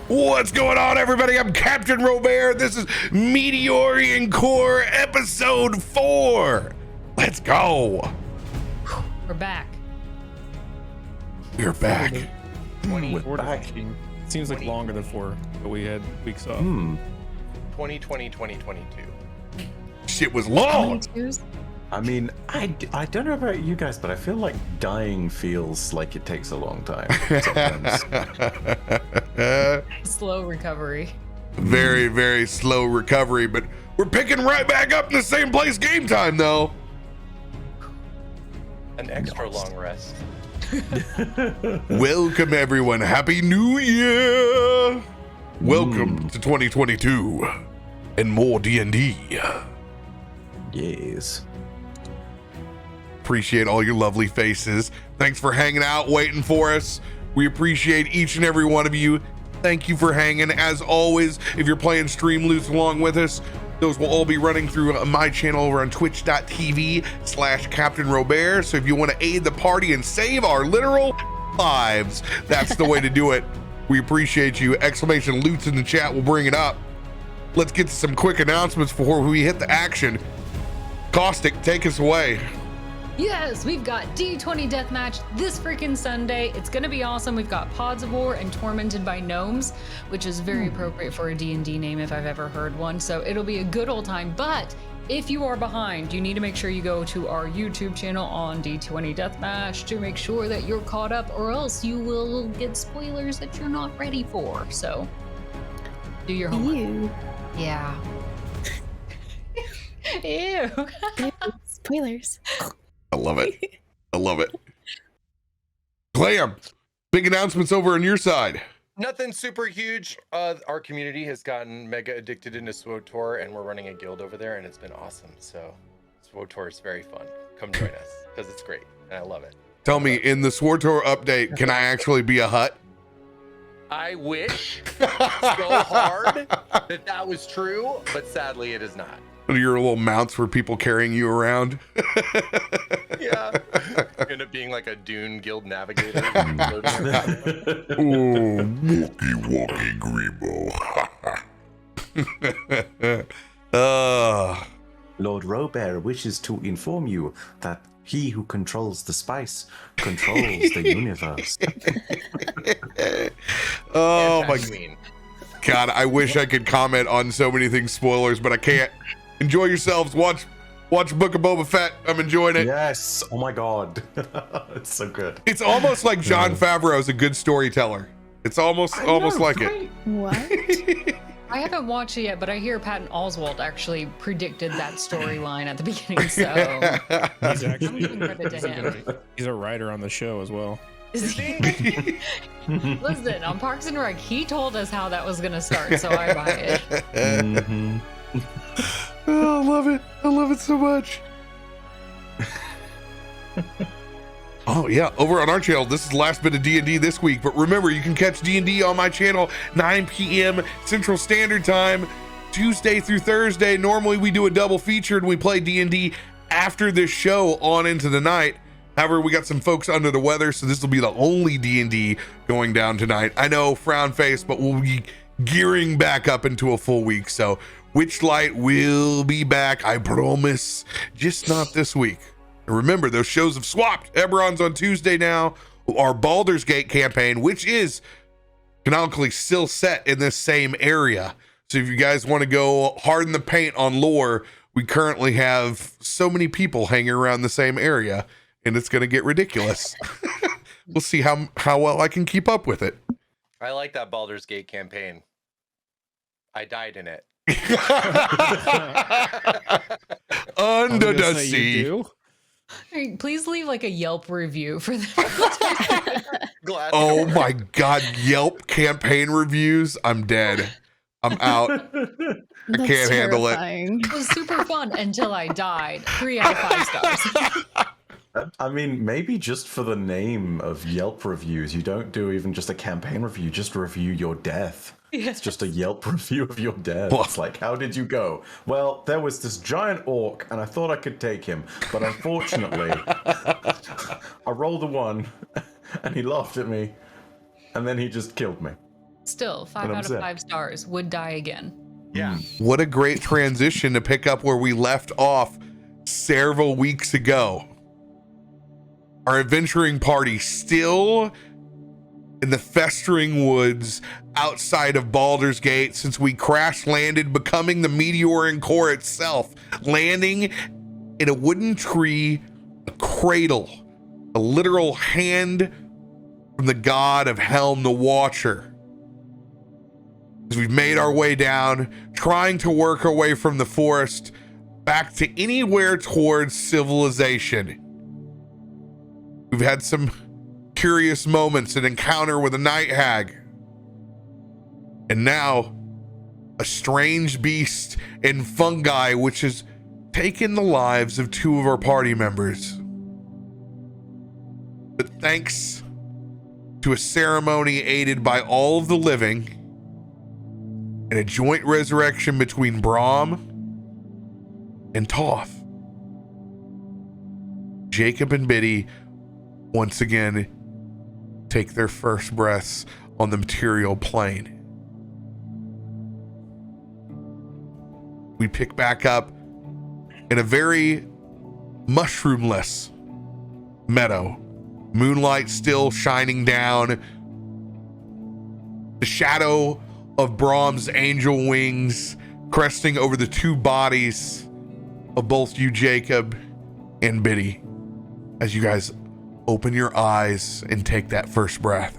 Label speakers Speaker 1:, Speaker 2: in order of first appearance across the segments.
Speaker 1: What's going on, everybody? I'm Captain Robert. This is Meteorian Core Episode 4. Let's go.
Speaker 2: We're back.
Speaker 1: We're back.
Speaker 3: 4 to 15. Seems like longer than 4, but we had weeks off.
Speaker 4: 2020, 2022.
Speaker 1: Shit was long.
Speaker 5: I mean, I don't know about you guys, but I feel like dying feels like it takes a long time sometimes.
Speaker 2: Slow recovery.
Speaker 1: Very, very slow recovery, but we're picking right back up in the same place game time, though.
Speaker 4: An extra long rest.
Speaker 1: Welcome, everyone. Happy New Year. Welcome to 2022 and more D&D.
Speaker 5: Yes.
Speaker 1: Appreciate all your lovely faces. Thanks for hanging out, waiting for us. We appreciate each and every one of you. Thank you for hanging. As always, if you're playing Stream Loose along with us, those will all be running through my channel over on twitch.tv/Captain Robert. So if you want to aid the party and save our literal lives, that's the way to do it. We appreciate you. Exclamation Loots in the chat will bring it up. Let's get to some quick announcements before we hit the action. Caustic, take us away.
Speaker 2: Yes, we've got D20 Deathmatch this freaking Sunday. It's gonna be awesome. We've got Pods of War and Tormented by Gnomes, which is very appropriate for a D&D name if I've ever heard one. So it'll be a good old time. But if you are behind, you need to make sure you go to our YouTube channel on D20 Deathmatch to make sure that you're caught up, or else you will get spoilers that you're not ready for. So do your homework.
Speaker 6: Ew.
Speaker 2: Yeah. Ew.
Speaker 6: Spoilers.
Speaker 1: I love it. I love it. Clam, big announcements over on your side.
Speaker 4: Nothing super huge. Our community has gotten mega addicted into SWOTOR, and we're running a guild over there, and it's been awesome. So SWOTOR is very fun. Come join us, because it's great, and I love it.
Speaker 1: Tell me, in the SWOTOR update, can I actually be a hut?
Speaker 4: I wish so hard that was true, but sadly it is not.
Speaker 1: Your little mounts for people carrying you around.
Speaker 4: Yeah. End up being like a Dune guild navigator.
Speaker 1: Oh, walkie walkie Grebo.
Speaker 5: Lord Robert wishes to inform you that he who controls the spice controls the universe.
Speaker 1: Oh my God, I wish I could comment on so many things spoilers, but I can't. Enjoy yourselves. Watch Book of Boba Fett. I'm enjoying it.
Speaker 5: Yes. Oh my God. It's so good.
Speaker 1: It's almost like Jon Favreau is a good storyteller. It's almost like it.
Speaker 6: What?
Speaker 2: I haven't watched it yet, but I hear Patton Oswalt actually predicted that storyline at the beginning, so
Speaker 3: He's actually
Speaker 2: I'm giving credit to him.
Speaker 3: he's a writer on the show as well.
Speaker 2: Is he? Listen, on Parks and Rec, he told us how that was going to start, so I buy it.
Speaker 1: Oh, I love it. I love it so much. Oh yeah, over on our channel, this is the last bit of D&D this week, but remember, you can catch D&D on my channel 9 p.m. Central Standard Time, Tuesday through Thursday. Normally we do a double feature and we play D&D after this show on into the night. However, we got some folks under the weather, so this will be the only D&D going down tonight. I know, frown face, but we'll be gearing back up into a full week, so Witchlight will be back, I promise, just not this week. Remember, those shows have swapped. Eberron's on Tuesday now. Our Baldur's Gate campaign, which is canonically still set in this same area. So if you guys want to go hard in the paint on lore, we currently have so many people hanging around the same area, and it's going to get ridiculous. We'll see how well I can keep up with it.
Speaker 4: I like that Baldur's Gate campaign. I died in it.
Speaker 1: Under the sea.
Speaker 2: Hey, please leave like a Yelp review for that.
Speaker 4: Glad.
Speaker 1: Oh my God, Yelp campaign reviews. I'm dead. I'm out. I can't handle it.
Speaker 2: It was super fun until I died. 3 out of 5 stars.
Speaker 5: I mean, maybe just for the name of Yelp reviews, you don't do even just a campaign review, just review your death.
Speaker 2: Yes.
Speaker 5: It's just a Yelp review of your death. It's like, how did you go? Well, there was this giant orc, and I thought I could take him, but unfortunately, I rolled a 1, and he laughed at me, and then he just killed me.
Speaker 2: Still, 5
Speaker 5: But I'm
Speaker 2: out of
Speaker 5: sick.
Speaker 2: 5 stars. Would die again.
Speaker 4: Yeah.
Speaker 1: What a great transition to pick up where we left off several weeks ago. Our adventuring party still in the festering woods outside of Baldur's Gate, since we crash landed, becoming the Meteorian core itself, landing in a wooden tree, a cradle, a literal hand from the god of Helm the Watcher. As we've made our way down, trying to work our way from the forest back to anywhere towards civilization. We've had some curious moments, an encounter with a night hag, and now a strange beast and fungi which has taken the lives of 2 of our party members. But thanks to a ceremony aided by all of the living and a joint resurrection between Brahm and Toph, Jacob and Biddy once again take their first breaths on the material plane. We pick back up in a very mushroomless meadow. Moonlight still shining down. The shadow of Brahm's angel wings cresting over the 2 bodies of both you, Jacob and Biddy, as you guys open your eyes and take that first breath.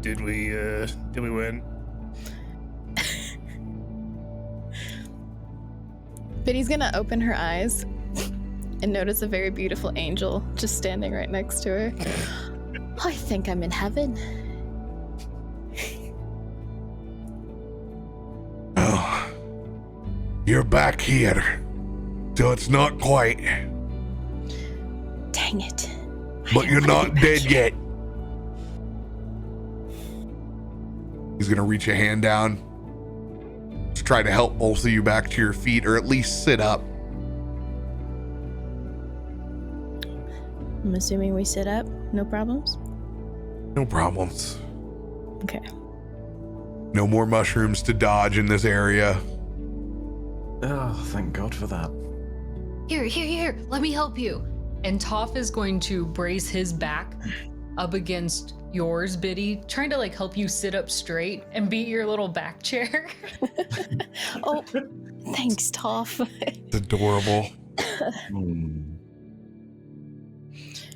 Speaker 3: Did we win?
Speaker 6: Biddy's gonna open her eyes and notice a very beautiful angel just standing right next to her. I think I'm in heaven.
Speaker 1: Oh, you're back here, so it's not quite,
Speaker 6: Dang it.
Speaker 1: but you're not dead yet. He's gonna reach a hand down to try to help both of you back to your feet, or at least sit up.
Speaker 6: I'm assuming we sit up. No problems?
Speaker 1: No problems.
Speaker 6: Okay.
Speaker 1: No more mushrooms to dodge in this area.
Speaker 5: Oh, thank God for that.
Speaker 2: Here, let me help you. And Toph is going to brace his back up against yours, Biddy, trying to like help you sit up straight and beat your little back chair.
Speaker 6: Oh, thanks, Toph.
Speaker 1: It's adorable.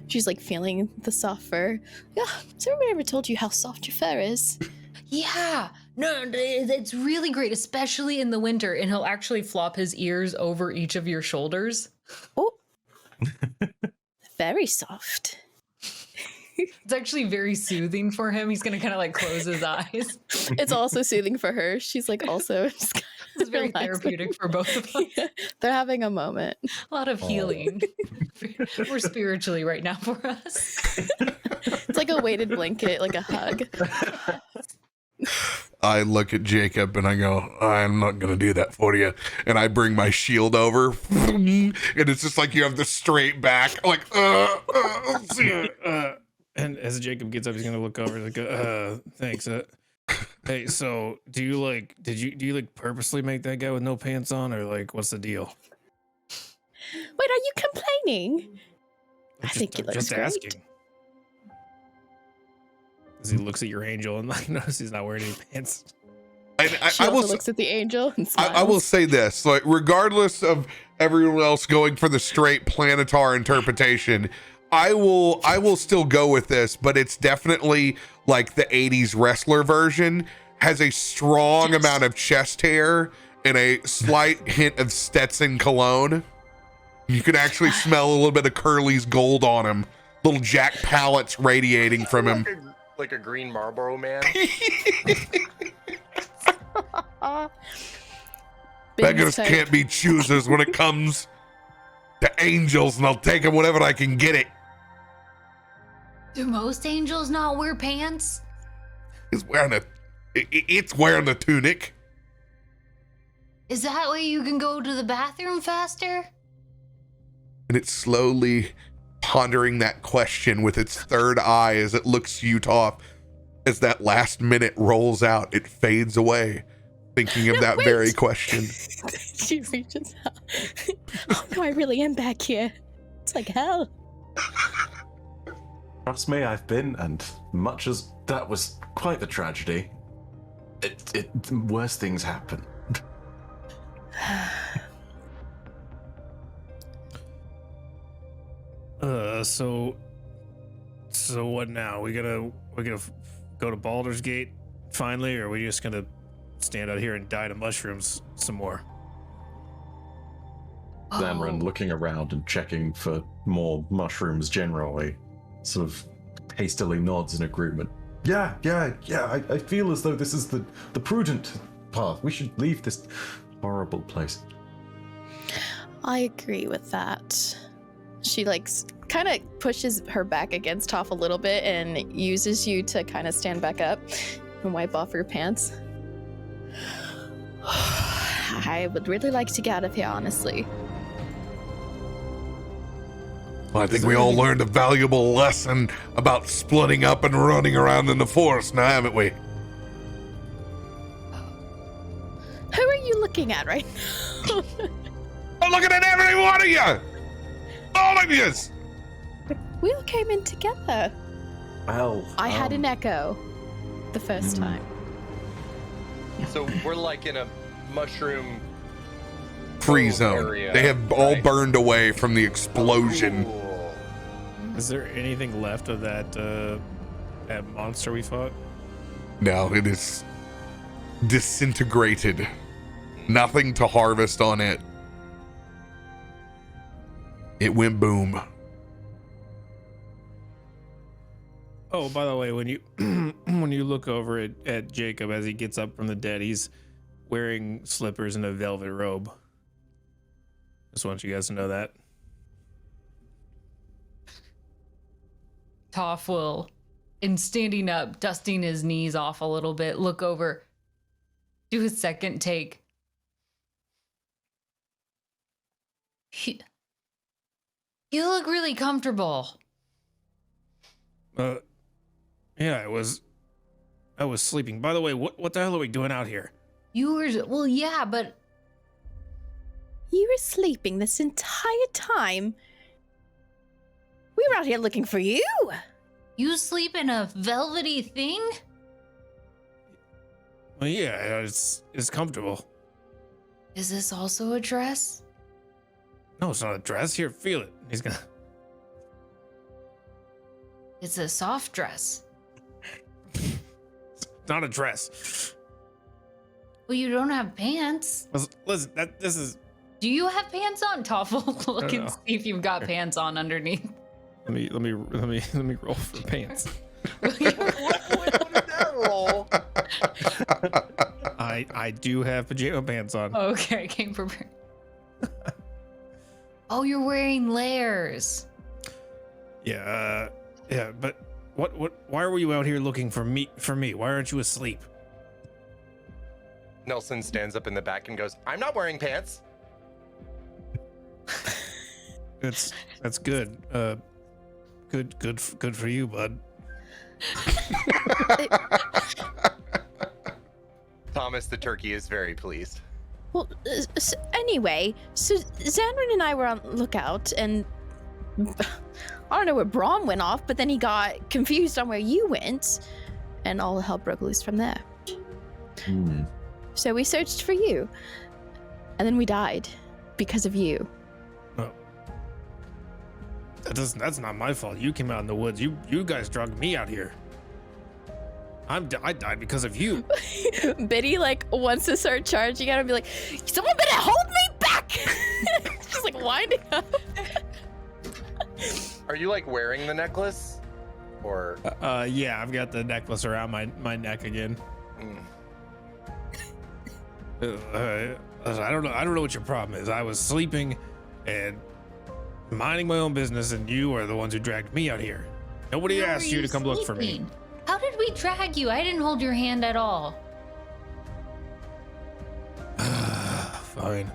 Speaker 6: She's like feeling the soft fur. Yeah, has everybody ever told you how soft your fur is?
Speaker 2: Yeah, no, it's really great, especially in the winter. And he'll actually flop his ears over each of your shoulders.
Speaker 6: Oh, very soft.
Speaker 2: It's actually very soothing for him. He's gonna kind of like close his eyes.
Speaker 6: It's also soothing for her. She's like also just kind
Speaker 2: It's
Speaker 6: of
Speaker 2: very
Speaker 6: relaxing.
Speaker 2: therapeutic for both of us.
Speaker 6: They're having a moment.
Speaker 2: A lot of healing. We're spiritually right now for us.
Speaker 6: It's like a weighted blanket, like a hug.
Speaker 1: I look at Jacob and I go, I'm not going to do that for you. And I bring my shield over. And it's just like you have the straight back. Like,
Speaker 3: And as Jacob gets up, he's gonna look over like, thanks. Hey, so do you like purposely make that guy with no pants on, or like what's the deal?
Speaker 6: Wait, are you complaining? I think he looks
Speaker 3: just
Speaker 6: great.
Speaker 3: asking. As he looks at your angel and like notices he's not wearing any pants.
Speaker 6: She also looks at the angel and smiles.
Speaker 1: I will say this, like, regardless of everyone else going for the straight Planetar interpretation, I will still go with this, but it's definitely like the 80s wrestler version, has a strong amount of chest hair and a slight hint of Stetson cologne. You can actually smell a little bit of Curly's gold on him. Little Jack pallets radiating from him.
Speaker 4: Like a green Marlboro man.
Speaker 1: Beggars
Speaker 6: type.
Speaker 1: can't be choosers when it comes to angels, and I'll take them whenever I can get it.
Speaker 2: Do most angels not wear pants?
Speaker 1: It's wearing a tunic.
Speaker 2: Is that way you can go to the bathroom faster?
Speaker 1: And it's slowly pondering that question with its third eye as it looks you, Toph. As that last minute rolls out, it fades away, thinking of that very question.
Speaker 6: She reaches out. Oh no, I really am back here. It's like hell.
Speaker 5: Trust me, I've been, and much as that was quite the tragedy, worse things happen.
Speaker 3: So what now? We're gonna go to Baldur's Gate finally, or are we just gonna stand out here and die to mushrooms some more?
Speaker 5: Zanran looking around and checking for more mushrooms generally, sort of hastily nods in agreement. Yeah. I feel as though this is the prudent path. We should leave this horrible place.
Speaker 6: I agree with that. She kind of pushes her back against Toph a little bit and uses you to kind of stand back up and wipe off your pants. I would really like to get out of here, honestly.
Speaker 1: Well, I think we all learned a valuable lesson about splitting up and running around in the forest now, haven't we?
Speaker 6: Who are you looking at right now?
Speaker 1: I'm looking at every one of you! All of you!
Speaker 6: We all came in together.
Speaker 5: Well,
Speaker 6: I had an echo the first time.
Speaker 4: So we're like in a mushroom
Speaker 1: Free zone.
Speaker 4: area,
Speaker 1: They have all
Speaker 4: right?
Speaker 1: burned away from the explosion.
Speaker 4: Cool.
Speaker 3: Is there anything left of that monster we fought?
Speaker 1: No, it is disintegrated. Nothing to harvest on it. It went boom.
Speaker 3: Oh, by the way, when you when you look over at Jacob as he gets up from the dead, he's wearing slippers and a velvet robe. Just want you guys to know that.
Speaker 2: Toph will, in standing up, dusting his knees off a little bit, look over, do a second take. You look really comfortable.
Speaker 3: Yeah, I was sleeping. By the way, what the hell are we doing out here?
Speaker 2: You were, well, yeah, but
Speaker 6: You were sleeping this entire time. We were out here looking for you.
Speaker 2: you sleep in a velvety thing?
Speaker 3: Well, yeah, it's comfortable.
Speaker 2: Is this also a dress?
Speaker 3: No, it's not a dress. Here, feel it. He's gonna.
Speaker 2: It's a soft dress.
Speaker 3: It's not a dress.
Speaker 2: Well, you don't have pants.
Speaker 3: Listen, this is.
Speaker 2: Do you have pants on? Toph will look and
Speaker 3: No.
Speaker 2: see if you've got pants on underneath.
Speaker 3: Let me roll for pants.
Speaker 4: What did that roll?
Speaker 3: I do have pajama pants on.
Speaker 2: Okay, came prepared. Oh, you're wearing layers.
Speaker 3: Yeah, but why were you out here looking for me? Why aren't you asleep?
Speaker 4: Nelson stands up in the back and goes, "I'm not wearing pants."
Speaker 3: That's good. Good for you, bud.
Speaker 4: Thomas the turkey is very pleased.
Speaker 6: Well, anyway, so Zanran and I were on lookout, and I don't know where Braum went off, but then he got confused on where you went, and all hell broke loose from there. So we searched for you, and then we died because of you.
Speaker 3: Oh. That's not my fault. You came out in the woods. You guys dragged me out here. I died because of you.
Speaker 6: Biddy wants to start charging at him and be like, "Someone better hold me back!" She's winding up.
Speaker 4: Are you wearing the necklace? Or
Speaker 3: Yeah, I've got the necklace around my neck again. I don't know what your problem is. I was sleeping and minding my own business, and you are the ones who dragged me out here. Nobody
Speaker 2: Where
Speaker 3: asked
Speaker 2: were
Speaker 3: you to come look for me.
Speaker 2: sleeping? How did we drag you? I didn't hold your hand at all.
Speaker 3: fine.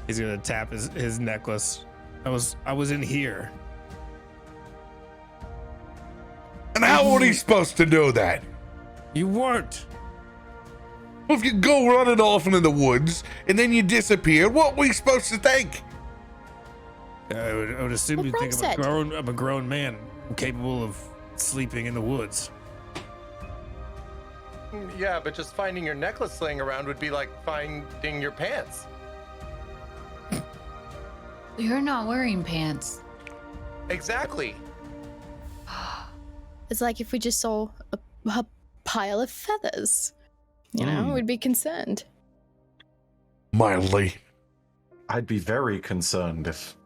Speaker 3: He's gonna tap his necklace. I was in here.
Speaker 1: And how are he supposed to know that?
Speaker 3: You weren't.
Speaker 1: Well, if you go running off into the woods and then you disappear, what are we supposed to think?
Speaker 3: I would assume
Speaker 6: What
Speaker 3: you think
Speaker 6: Brom
Speaker 3: I'm a grown man capable of sleeping in the woods.
Speaker 4: Yeah, but just finding your necklace laying around would be like finding your pants.
Speaker 2: You're not wearing pants.
Speaker 4: Exactly.
Speaker 6: It's like if we just saw a pile of feathers. You know, we'd be concerned.
Speaker 1: Mildly.
Speaker 5: I'd be very concerned if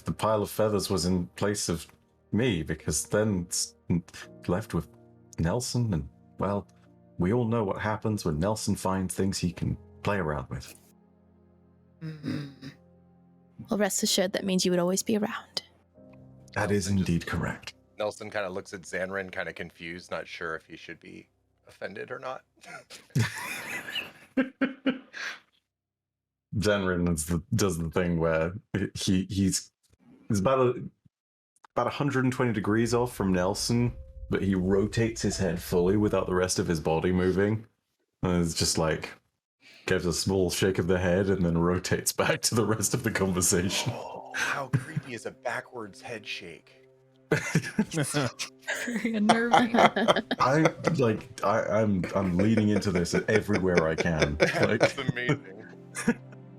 Speaker 5: the pile of feathers was in place of me, because then it's left with Nelson, and well, we all know what happens when Nelson finds things he can play around with.
Speaker 6: Well, rest assured, that means you would always be around.
Speaker 5: That is indeed correct.
Speaker 4: Nelson kind of looks at Zanrin, kind of confused, not sure if he should be offended or not.
Speaker 5: Zenrin does the thing where he's about 120 degrees off from Nelson, but he rotates his head fully without the rest of his body moving. And it's just like gives a small shake of the head and then rotates back to the rest of the conversation.
Speaker 4: Oh, how creepy is a backwards head shake?
Speaker 2: Very unnerving.
Speaker 5: I'm leaning into this everywhere I can. Like,
Speaker 4: That's amazing.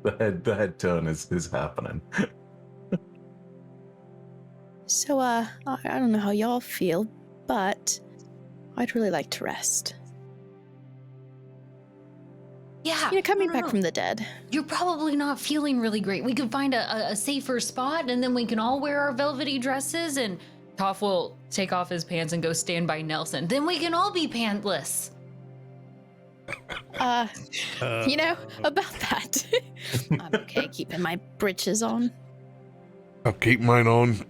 Speaker 5: the head turn is happening.
Speaker 6: So, I don't know how y'all feel, but I'd really like to rest.
Speaker 2: Yeah.
Speaker 6: You know, coming
Speaker 2: no,
Speaker 6: back
Speaker 2: no.
Speaker 6: from the dead.
Speaker 2: You're probably not feeling really great. We could find a safer spot, and then we can all wear our velvety dresses, and Toph will take off his pants and go stand by Nelson. Then we can all be pantless.
Speaker 6: You know, about that. I'm okay keeping my britches on.
Speaker 1: I'll keep mine on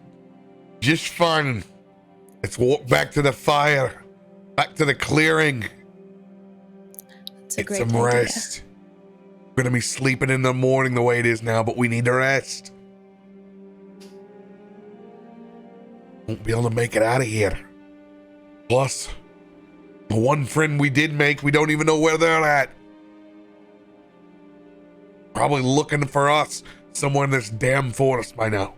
Speaker 1: just fine. Let's walk back to the fire, back to the clearing.
Speaker 6: It's a
Speaker 1: Get
Speaker 6: great
Speaker 1: some
Speaker 6: idea.
Speaker 1: rest. We're gonna be sleeping in the morning the way it is now, but we need to rest. Won't be able to make it out of here. Plus, the one friend we did make, we don't even know where they're at. Probably looking for us somewhere in this damn forest by now.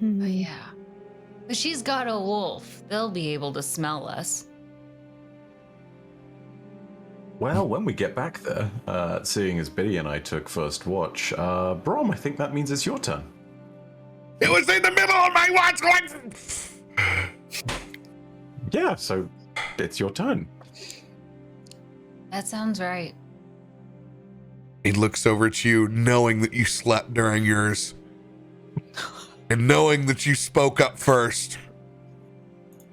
Speaker 2: But yeah. But she's got a wolf. They'll be able to smell us.
Speaker 5: Well, when we get back there, seeing as Biddy and I took first watch, Brom, I think that means it's your turn.
Speaker 1: It was in the middle of my watch going.
Speaker 5: Yeah, so it's your turn.
Speaker 2: That sounds right.
Speaker 1: He looks over at you, knowing that you slept during yours. And knowing that you spoke up first.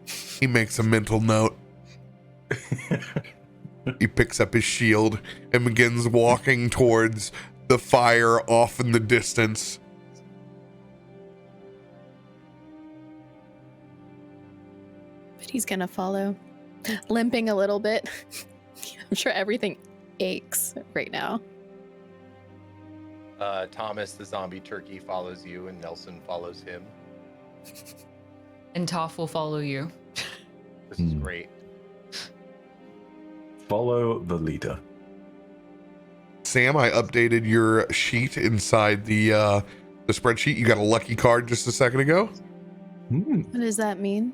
Speaker 1: He makes a mental note. He picks up his shield and begins walking towards the fire off in the distance.
Speaker 6: But he's gonna follow, limping a little bit. I'm sure everything aches right now.
Speaker 4: Thomas, the zombie turkey, follows you, and Nelson follows him.
Speaker 2: And Toph will follow you.
Speaker 4: This is great.
Speaker 5: Follow the leader.
Speaker 1: Sam, I updated your sheet inside the spreadsheet. You got a lucky card just a second ago.
Speaker 6: What does that mean?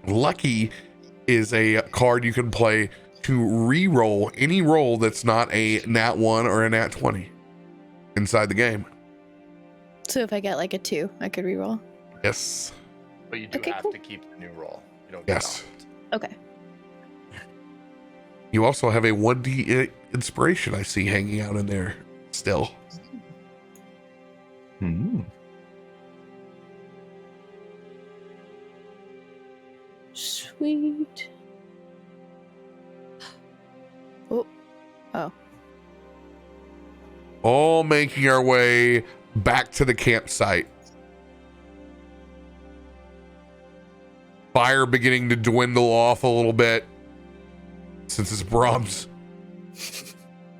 Speaker 1: Lucky is a card you can play to re-roll any roll that's not a nat 1 or a nat 20 inside the game.
Speaker 6: So if I get like a 2, I could reroll.
Speaker 1: Yes.
Speaker 4: But you do
Speaker 6: Okay,
Speaker 4: have
Speaker 6: cool.
Speaker 4: to keep the new roll. You don't get
Speaker 1: Yes.
Speaker 4: off.
Speaker 6: Okay.
Speaker 1: You also have a 1d inspiration I see hanging out in there still.
Speaker 6: Sweet. Oh.
Speaker 1: All making our way back to the campsite. Fire beginning to dwindle off a little bit. Since it's Brahms'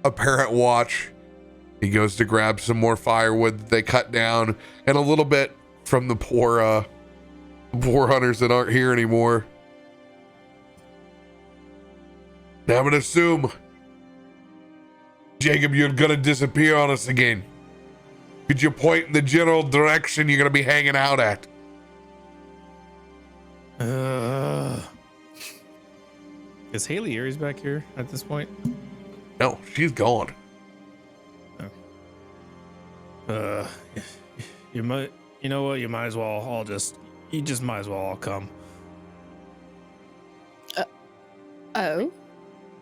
Speaker 1: apparent watch, he goes to grab some more firewood that they cut down and a little bit from the poor hunters that aren't here anymore. Now I'm gonna assume, Jacob, you're gonna disappear on us again. Could you point in the general direction you're gonna be hanging out at?
Speaker 3: Is Haley Aries back here at this point?
Speaker 1: No, she's gone.
Speaker 3: You might, you know what? You might as well you just might as well all come.
Speaker 6: Oh?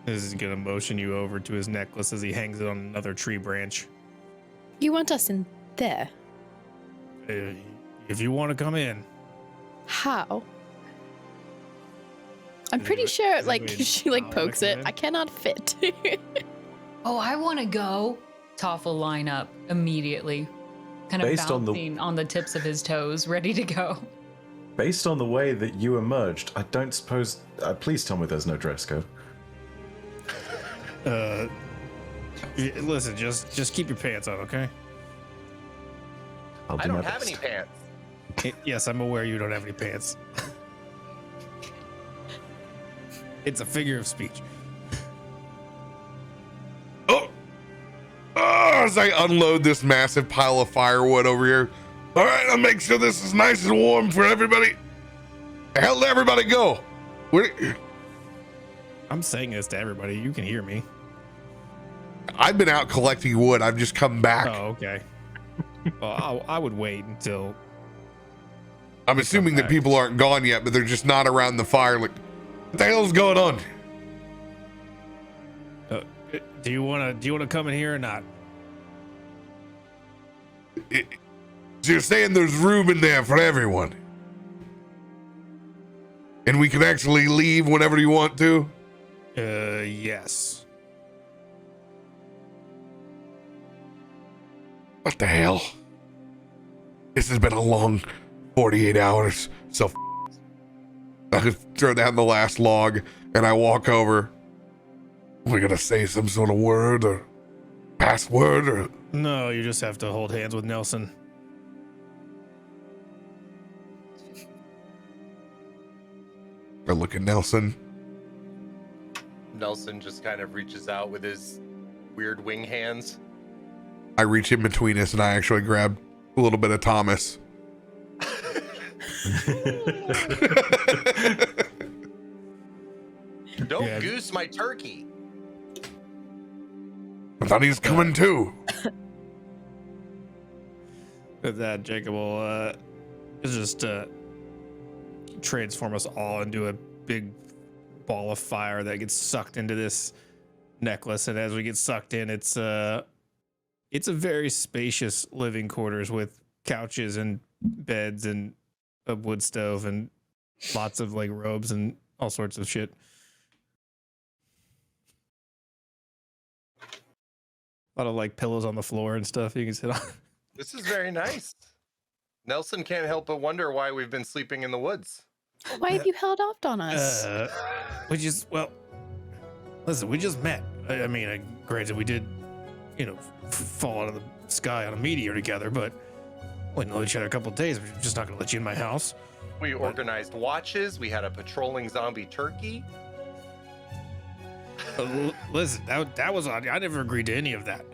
Speaker 3: This is gonna motion you over to his necklace as he hangs it on another tree branch.
Speaker 6: You want us in there?
Speaker 3: If you want to come in.
Speaker 6: How? I'm pretty sure, like, she, like, pokes it. I cannot fit.
Speaker 2: Oh, I want to go. Toph will line up immediately, kind of
Speaker 5: Based on the-
Speaker 2: bouncing on the tips of his toes, ready to go.
Speaker 5: Based on the way that you emerged, I don't suppose. Please tell me there's no dress code.
Speaker 3: Listen, just keep your pants on, okay?
Speaker 5: I'll do
Speaker 4: I don't
Speaker 5: my
Speaker 4: have
Speaker 5: best.
Speaker 4: any pants.
Speaker 3: Yes, I'm aware you don't have any pants. It's a figure of speech.
Speaker 1: As I unload this massive pile of firewood over here. All right, I'll make sure this is nice and warm for everybody. The hell did everybody go?
Speaker 3: I'm saying this to everybody. You can hear me.
Speaker 1: I've been out collecting wood. I've just come back.
Speaker 3: Oh, okay. Well, I would wait until.
Speaker 1: I'm assuming that people aren't gone yet, but they're just not around the fire. Like, what the hell's going on?
Speaker 3: Do you want to come in here or not?
Speaker 1: So you're saying there's room in there for everyone? And we can actually leave whenever you want to?
Speaker 3: Yes.
Speaker 1: What the hell? This has been a long 48 hours, so I throw down the last log and I walk over. We're gonna say some sort of word or password or...
Speaker 3: No, you just have to hold hands with Nelson.
Speaker 1: I look at Nelson.
Speaker 4: Nelson just kind of reaches out with his weird wing hands.
Speaker 1: I reach in between us and I actually grab a little bit of Thomas.
Speaker 4: Don't goose my turkey.
Speaker 1: I thought he was coming too.
Speaker 3: With that, Jacob will just transform us all into a big ball of fire that gets sucked into this necklace. And as we get sucked in, it's a very spacious living quarters with couches and beds and a wood stove and lots of like robes and all sorts of shit. A lot of like pillows on the floor and stuff you can sit on.
Speaker 4: This is very nice. Nelson can't help but wonder why we've been sleeping in the woods.
Speaker 6: Why have you held off on us?
Speaker 3: Listen, we just met. I mean, granted, we did, fall out of the sky on a meteor together, but we know each other a couple of days. We're just not going to let you in my house.
Speaker 4: We organized watches. We had a patrolling zombie turkey.
Speaker 3: Listen, that was odd. I never agreed to any of that.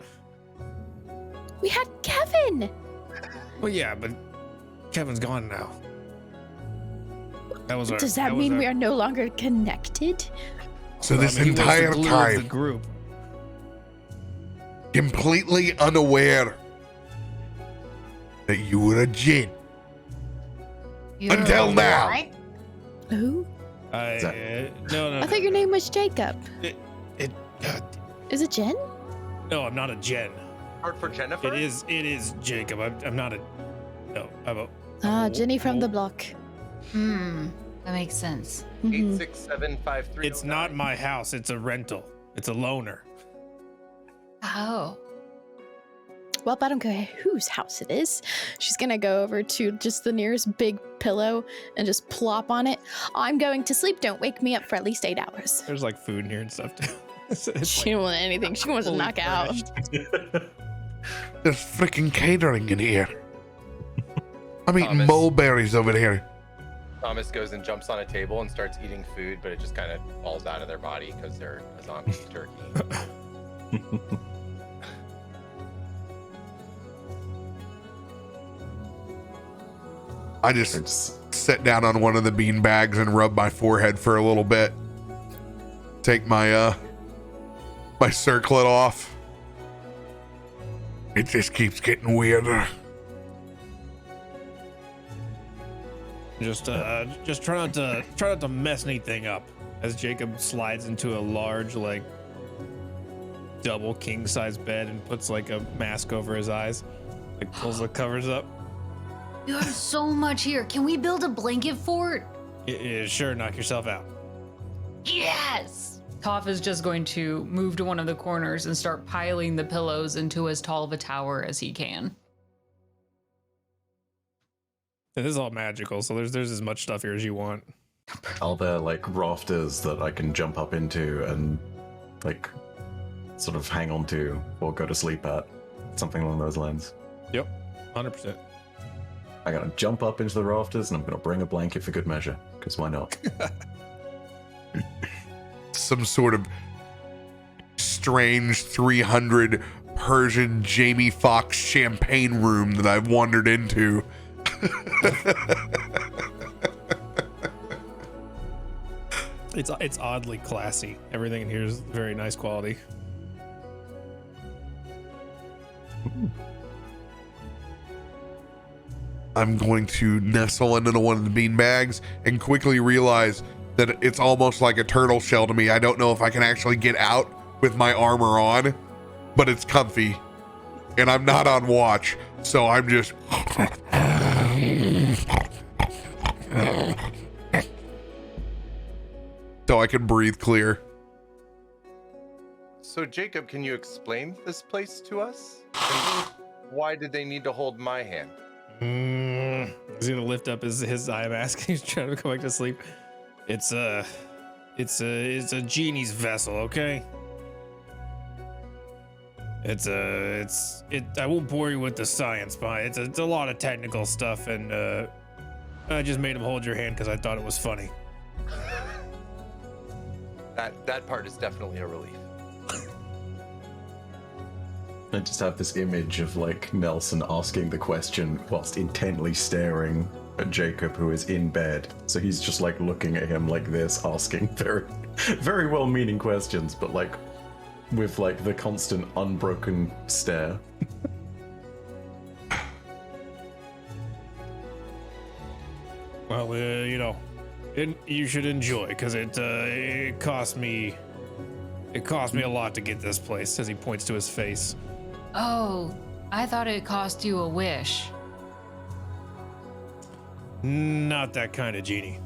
Speaker 6: We had Kevin.
Speaker 3: Well, yeah, but Kevin's gone now.
Speaker 6: Does that mean we are no longer connected?
Speaker 1: So this
Speaker 3: he was the
Speaker 1: entire
Speaker 3: glue of the
Speaker 1: time,
Speaker 3: group.
Speaker 1: completely unaware that you were a djinn.
Speaker 2: You're
Speaker 1: Until now.
Speaker 2: right.
Speaker 6: Who?
Speaker 3: No.
Speaker 6: I thought your name was Jacob.
Speaker 3: God,
Speaker 6: Is it Jen?
Speaker 3: no, I'm not a Jen.
Speaker 4: Hard for Jennifer?
Speaker 3: It is Jacob. I'm not a. No, I'm a.
Speaker 6: Jenny from the block.
Speaker 2: That makes sense.
Speaker 6: Mhm.
Speaker 4: 86753.
Speaker 3: It's not my house. It's a rental. It's a loaner.
Speaker 2: Oh.
Speaker 6: Well, I don't care whose house it is. She's gonna go over to just the nearest big pillow and just plop on it. I'm going to sleep. Don't wake me up for at least 8 hours.
Speaker 3: There's like food in here and stuff too. It's
Speaker 6: She don't want anything. She wants to
Speaker 3: fully
Speaker 6: knock out.
Speaker 3: furnished.
Speaker 1: There's freaking catering in here. I'm eating
Speaker 4: Thomas.
Speaker 1: mulberries over here.
Speaker 4: Thomas goes and jumps on a table and starts eating food, but it just kind of falls out of their body because they're a zombie turkey.
Speaker 1: I just
Speaker 5: It's
Speaker 1: sit down on one of the bean bags and rub my forehead for a little bit. Take my my circlet off. It just keeps getting weirder.
Speaker 3: Just try not to mess anything up. As Jacob slides into a large, like, double king size bed and puts like a mask over his eyes, like pulls the covers up.
Speaker 2: You have so much here. Can we build a blanket fort?
Speaker 3: Sure, knock yourself out.
Speaker 2: Yes! Toph is just going to move to one of the corners and start piling the pillows into as tall of a tower as he can.
Speaker 3: And this is all magical, so there's as much stuff here as you want.
Speaker 5: Are there like rafters that I can jump up into and like sort of hang on to or go to sleep at? Something along those lines.
Speaker 3: Yep, 100%.
Speaker 5: I gotta jump up into the rafters and I'm gonna bring a blanket for good measure, because why not?
Speaker 1: Some sort of strange 300 Persian Jamie Foxx champagne room that I've wandered into.
Speaker 3: It's oddly classy. Everything in here is very nice quality.
Speaker 1: I'm going to nestle into one of the bean bags and quickly realize that it's almost like a turtle shell to me. I don't know if I can actually get out with my armor on, but it's comfy and I'm not on watch. So I'm just so I can breathe clear.
Speaker 4: So, Jacob, can you explain this place to us? And why did they need to hold my hand?
Speaker 3: He's gonna lift up his eye mask. He's trying to go back to sleep. It's a genie's vessel, okay? I won't bore you with the science behind it. It's a lot of technical stuff, and I just made him hold your hand because I thought it was funny.
Speaker 4: That part is definitely a relief.
Speaker 5: I just have this image of like Nelson asking the question whilst intently staring at Jacob, who is in bed. So he's just like looking at him like this, asking very, very well-meaning questions, but like with like the constant unbroken stare.
Speaker 3: Well, you should enjoy because it cost me a lot to get this place. As he points to his face.
Speaker 2: Oh, I thought it cost you a wish.
Speaker 3: Not that kind of genie.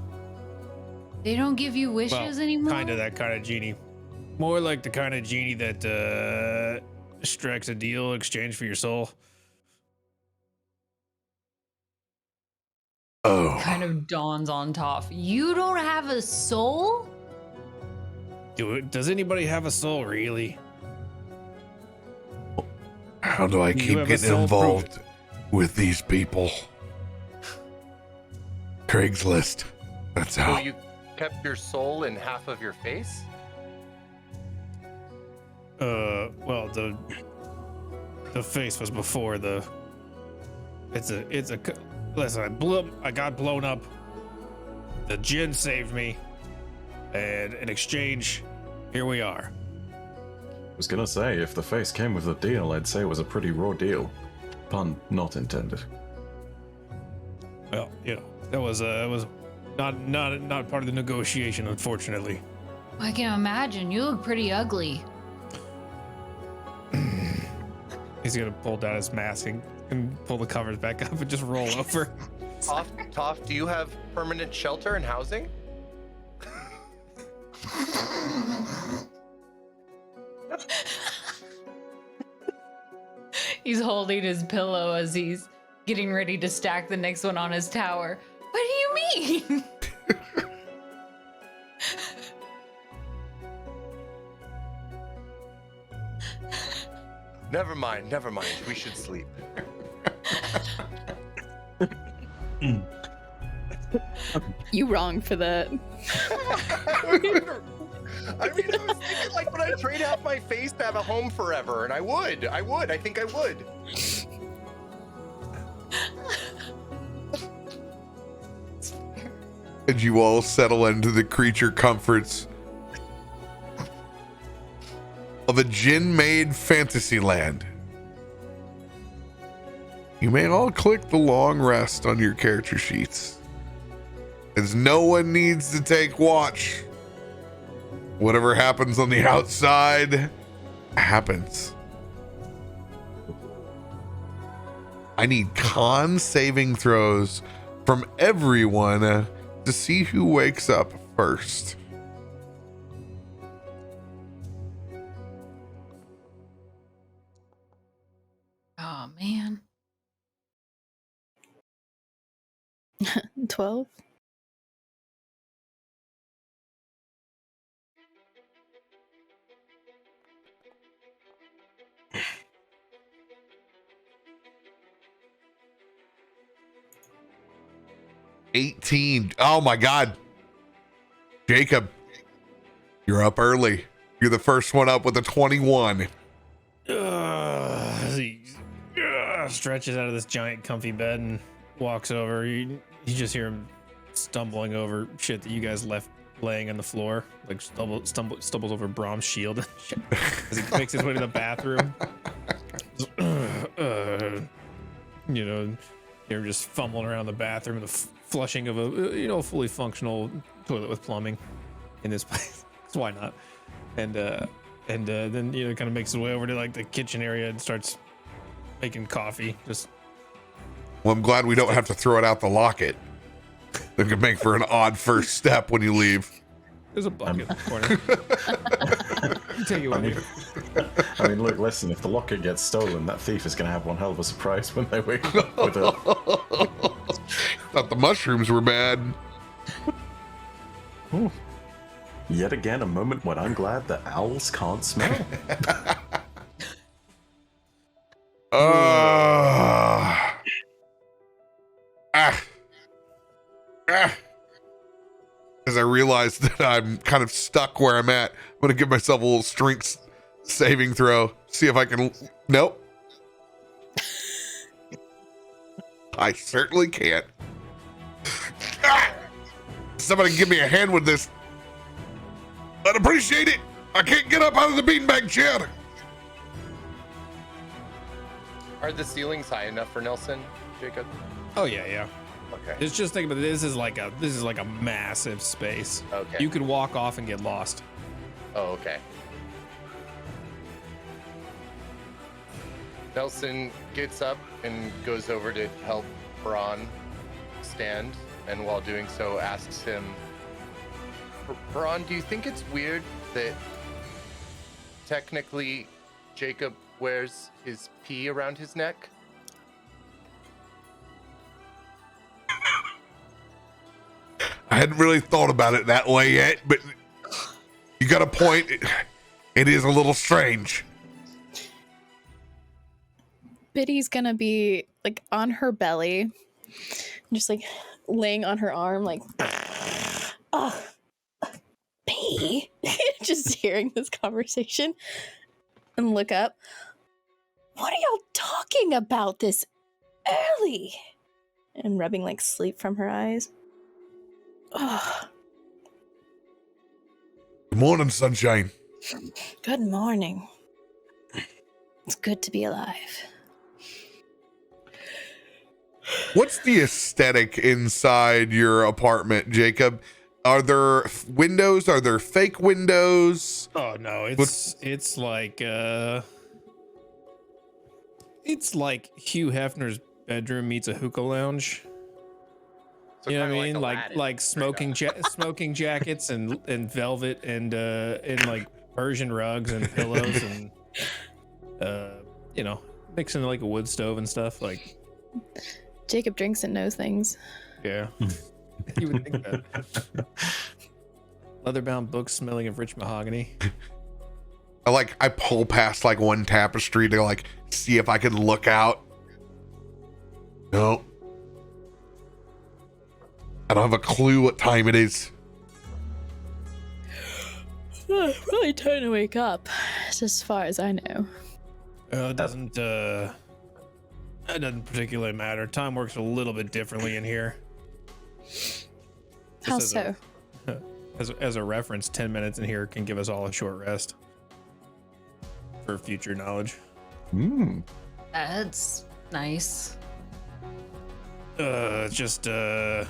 Speaker 2: They don't give you wishes anymore?
Speaker 3: Kind of that kind of genie. More like the kind of genie that strikes a deal in exchange for your soul.
Speaker 1: Oh,
Speaker 2: Kind of dawns on Toph. You don't have a soul?
Speaker 3: Does anybody have a soul, really?
Speaker 1: how do I
Speaker 3: You
Speaker 1: keep
Speaker 3: have a
Speaker 1: getting
Speaker 3: soul,
Speaker 1: involved with these people? Craigslist. That's
Speaker 4: So
Speaker 1: how.
Speaker 4: you kept your soul in half of your face?
Speaker 3: Well, the face was before the. Listen, I got blown up. The djinn saved me, and in exchange, here we are.
Speaker 5: I was gonna say, if the face came with a deal, I'd say it was a pretty raw deal. Pun not intended.
Speaker 3: Well, that was not part of the negotiation, unfortunately.
Speaker 2: I can imagine. You look pretty ugly.
Speaker 3: He's gonna pull down his mask and pull the covers back up and just roll over.
Speaker 4: Toph, do you have permanent shelter and housing?
Speaker 2: He's holding his pillow as he's getting ready to stack the next one on his tower. What do you mean?
Speaker 4: Never mind. We should sleep.
Speaker 6: You wrong for that.
Speaker 4: I mean, I was thinking like, would I trade out my face to have a home forever? And I would. I think I would.
Speaker 1: And you all settle into the creature comforts of a djinn-made fantasy land. You may all click the long rest on your character sheets, as no one needs to take watch. Whatever happens on the outside happens. I need con saving throws from everyone to see who wakes up first.
Speaker 2: Oh, man.
Speaker 6: 12.
Speaker 1: $18. Oh my God. Jacob, you're up early. You're the first one up with a 21.
Speaker 3: He stretches out of this giant comfy bed and walks over. You just hear him stumbling over shit that you guys left laying on the floor, like stumbles over Brahm's shield and shit as he makes his way to the bathroom. You know, you're just fumbling around the bathroom, the flushing of a fully functional toilet with plumbing in this place. So why not? And then kind of makes his way over to like the kitchen area and starts making coffee. Just
Speaker 1: Well, I'm glad we don't have to throw it out the locket. That could make for an odd first step when you leave.
Speaker 3: there's a bucket in the corner. Take it with you.
Speaker 5: I mean, look, listen, if the locket gets stolen, that thief is going to have one hell of a surprise when they wake up with it.
Speaker 1: Thought the mushrooms were bad.
Speaker 5: Ooh. Yet again, a moment when I'm glad that owls can't smell.
Speaker 1: As I realize that I'm kind of stuck where I'm at, I'm going to give myself a little strength saving throw. See if I can. Nope. I certainly can't. Somebody give me a hand with this. I'd appreciate it. I can't get up out of the beanbag chair.
Speaker 4: Are the ceilings high enough for Nelson, Jacob?
Speaker 3: Oh yeah.
Speaker 4: Okay.
Speaker 3: It's just think about it. This is like a massive space.
Speaker 4: Okay.
Speaker 3: You could walk off and get lost.
Speaker 4: Oh, okay. Nelson gets up and goes over to help Braun stand, and while doing so asks him, Braun, do you think it's weird that technically Jacob wears his pee around his neck?
Speaker 1: I hadn't really thought about it that way yet, but you got a point. It is a little strange.
Speaker 6: Biddy's gonna be like on her belly, just like laying on her arm, like, oh, pee. Just hearing this conversation and look up. What are y'all talking about this early? And rubbing like sleep from her eyes. Oh,
Speaker 1: Good morning, sunshine.
Speaker 6: good morning. It's good to be alive.
Speaker 1: What's the aesthetic inside your apartment, Jacob? Are there windows? Are there fake windows?
Speaker 3: Oh no, it's like Hugh Hefner's bedroom meets a hookah lounge.
Speaker 4: So
Speaker 3: You know what I
Speaker 4: kinda
Speaker 3: mean?
Speaker 4: Aladdin.
Speaker 3: Like smoking smoking jackets and velvet and like Persian rugs and pillows and Mixing like a wood stove and stuff. Like,
Speaker 6: Jacob drinks and knows things.
Speaker 3: yeah. You would think that. Leather-bound books smelling of rich mahogany.
Speaker 1: I pull past like one tapestry to like see if I can look out. No. I don't have a clue what time it is.
Speaker 6: Probably time to wake up, as far as I know.
Speaker 3: It doesn't particularly matter. Time works a little bit differently in here.
Speaker 6: How
Speaker 3: Just
Speaker 6: so?
Speaker 3: As a reference, 10 minutes in here can give us all a short rest for future knowledge.
Speaker 2: That's nice.
Speaker 3: Just I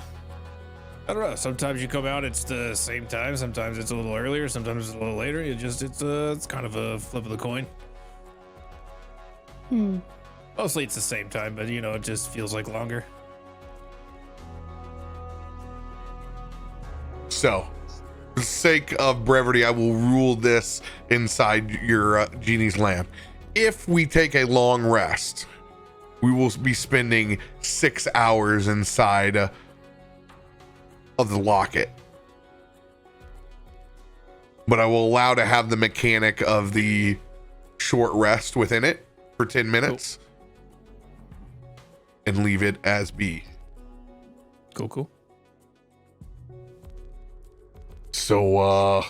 Speaker 3: don't know. Sometimes you come out, it's the same time. Sometimes it's a little earlier. Sometimes it's a little later. It's kind of a flip of the coin. Mostly it's the same time, but you know, it just feels like longer.
Speaker 1: So, for the sake of brevity, I will rule this inside your genie's lamp. If we take a long rest, we will be spending 6 hours inside of the locket. But I will allow to have the mechanic of the short rest within it for 10 minutes. And leave it as be.
Speaker 3: Cool.
Speaker 1: So,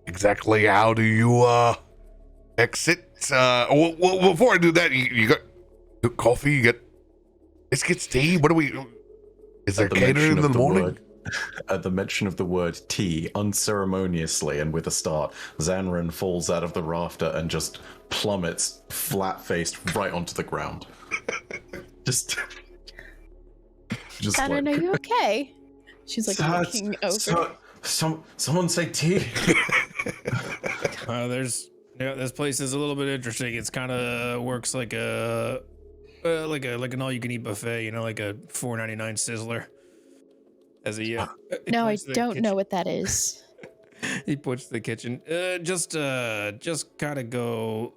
Speaker 1: exactly how do you, exit? Well, before I do that, you got coffee, you got biscuits, tea? What do we, is there catering in the morning?
Speaker 5: At the mention of the word tea, unceremoniously and with a start, Zanran falls out of the rafter and just plummets flat-faced right onto the ground. just
Speaker 6: Zanran,
Speaker 5: like,
Speaker 6: are you okay? She's like looking over.
Speaker 5: Someone say tea.
Speaker 3: This place is a little bit interesting. It's kind of works like an all you can eat buffet, you know, like a $4.99 sizzler. As he
Speaker 6: No, I don't know what that is.
Speaker 3: He points to the kitchen. Just kind of go.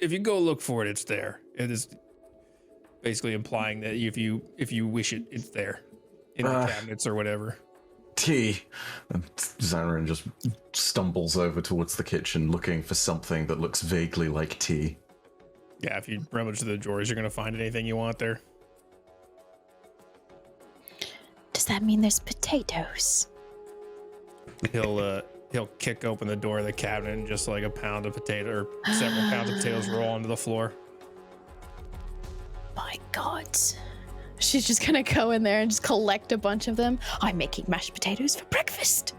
Speaker 3: If you go look for it, it's there. It is basically implying that if you wish it, it's there in the cabinets or whatever.
Speaker 5: Tea. And Zanran just stumbles over towards the kitchen, looking for something that looks vaguely like tea.
Speaker 3: Yeah, if you rummage through the drawers, you're gonna find anything you want there.
Speaker 6: Does that mean there's potatoes?
Speaker 3: He'll kick open the door of the cabinet and just like a pound of potato or several pounds of potatoes roll onto the floor.
Speaker 6: My God. She's just gonna go in there and just collect a bunch of them. I'm making mashed potatoes for breakfast.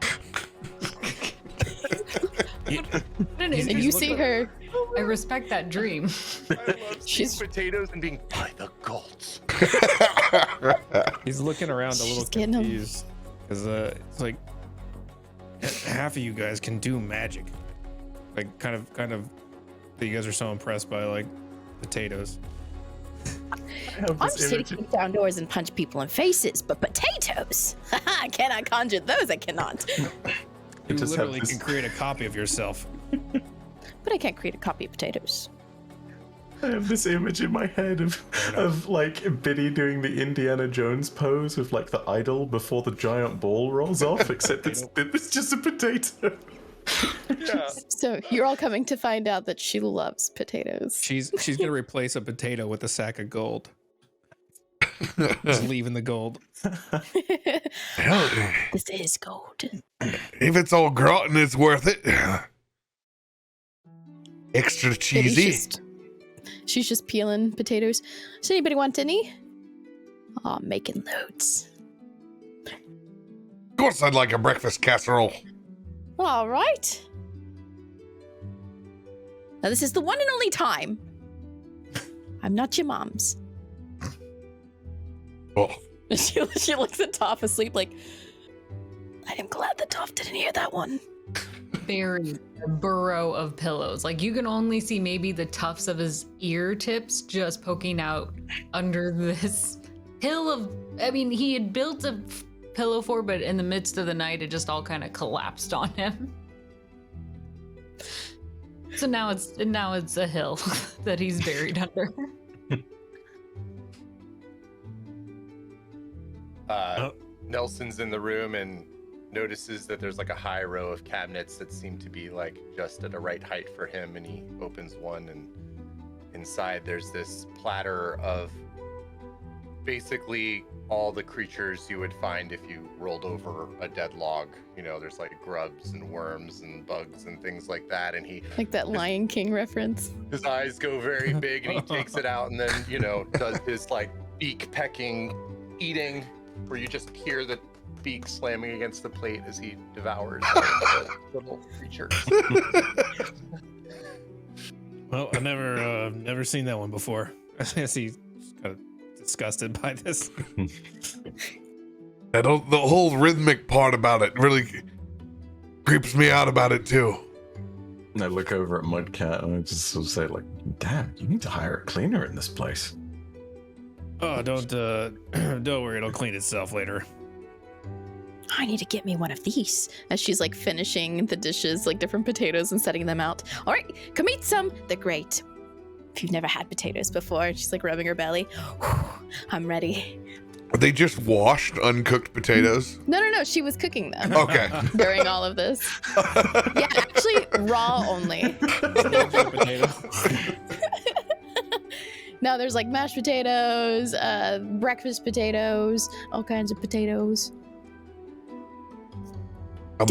Speaker 6: And you see her.
Speaker 2: I respect that dream.
Speaker 4: She's potatoes and being by the gods.
Speaker 3: He's looking around a little
Speaker 6: She's getting 'em.
Speaker 3: confused because it's like half of you guys can do magic, like kind of that you guys are so impressed by like potatoes.
Speaker 6: I'm just here to kick down doors and punch people in faces, but potatoes? Can I conjure those? I cannot.
Speaker 3: You
Speaker 5: just have
Speaker 3: literally
Speaker 5: this-
Speaker 3: can create a copy of yourself.
Speaker 6: But I can't create a copy of potatoes.
Speaker 5: I have this image in my head of like Biddy doing the Indiana Jones pose with like the idol before the giant ball rolls off, except it's just a potato.
Speaker 4: Yeah.
Speaker 6: So you're all coming to find out that she loves potatoes.
Speaker 3: She's gonna replace a potato with a sack of gold. Just leaving the gold.
Speaker 1: Hell,
Speaker 6: This is gold.
Speaker 1: if it's all gratin, it's worth it. Extra cheesy.
Speaker 6: She's just peeling potatoes. Does anybody want any? Oh, I'm making loads.
Speaker 1: Of course, I'd like a breakfast casserole.
Speaker 6: All right. Now this is the one and only time. I'm not your mom's.
Speaker 1: Oh,
Speaker 6: She looks at Toph asleep like, I am glad that Toph didn't hear that one.
Speaker 2: Buried a burrow of pillows. Like you can only see maybe the tufts of his ear tips just poking out under this hill of. I mean, he had built a pillow for, but in the midst of the night, it just all kind of collapsed on him. So now it's a hill that he's buried under.
Speaker 4: Nelson's in the room and notices that there's like a high row of cabinets that seem to be like just at a right height for him, and he opens one, and inside there's this platter of basically all the creatures you would find if you rolled over a dead log. You know, there's like grubs and worms and bugs and things like that, and he
Speaker 6: Like that Lion King reference.
Speaker 4: his eyes go very big and he takes it out and then, you know, does his like beak pecking eating where you just hear the beak slamming against the plate as he devours the little creatures.
Speaker 3: Well, I never seen that one before. I guess he's kind of disgusted by this.
Speaker 1: The whole rhythmic part about it really creeps me out about it too.
Speaker 5: And I look over at Mudcat and I just sort of say, like, damn, you need to hire a cleaner in this place.
Speaker 3: Oh, don't worry, it'll clean itself later.
Speaker 6: I need to get me one of these. As she's like finishing the dishes, like different potatoes and setting them out. All right, come eat some. They're great. If you've never had potatoes before, she's like rubbing her belly. Whew, I'm ready.
Speaker 1: Are they just washed, uncooked potatoes?
Speaker 6: No, she was cooking them
Speaker 1: Okay.
Speaker 6: during all of this. Yeah, actually, raw only.
Speaker 3: Potato.
Speaker 6: Now there's like mashed potatoes, breakfast potatoes, all kinds of potatoes.
Speaker 1: I'm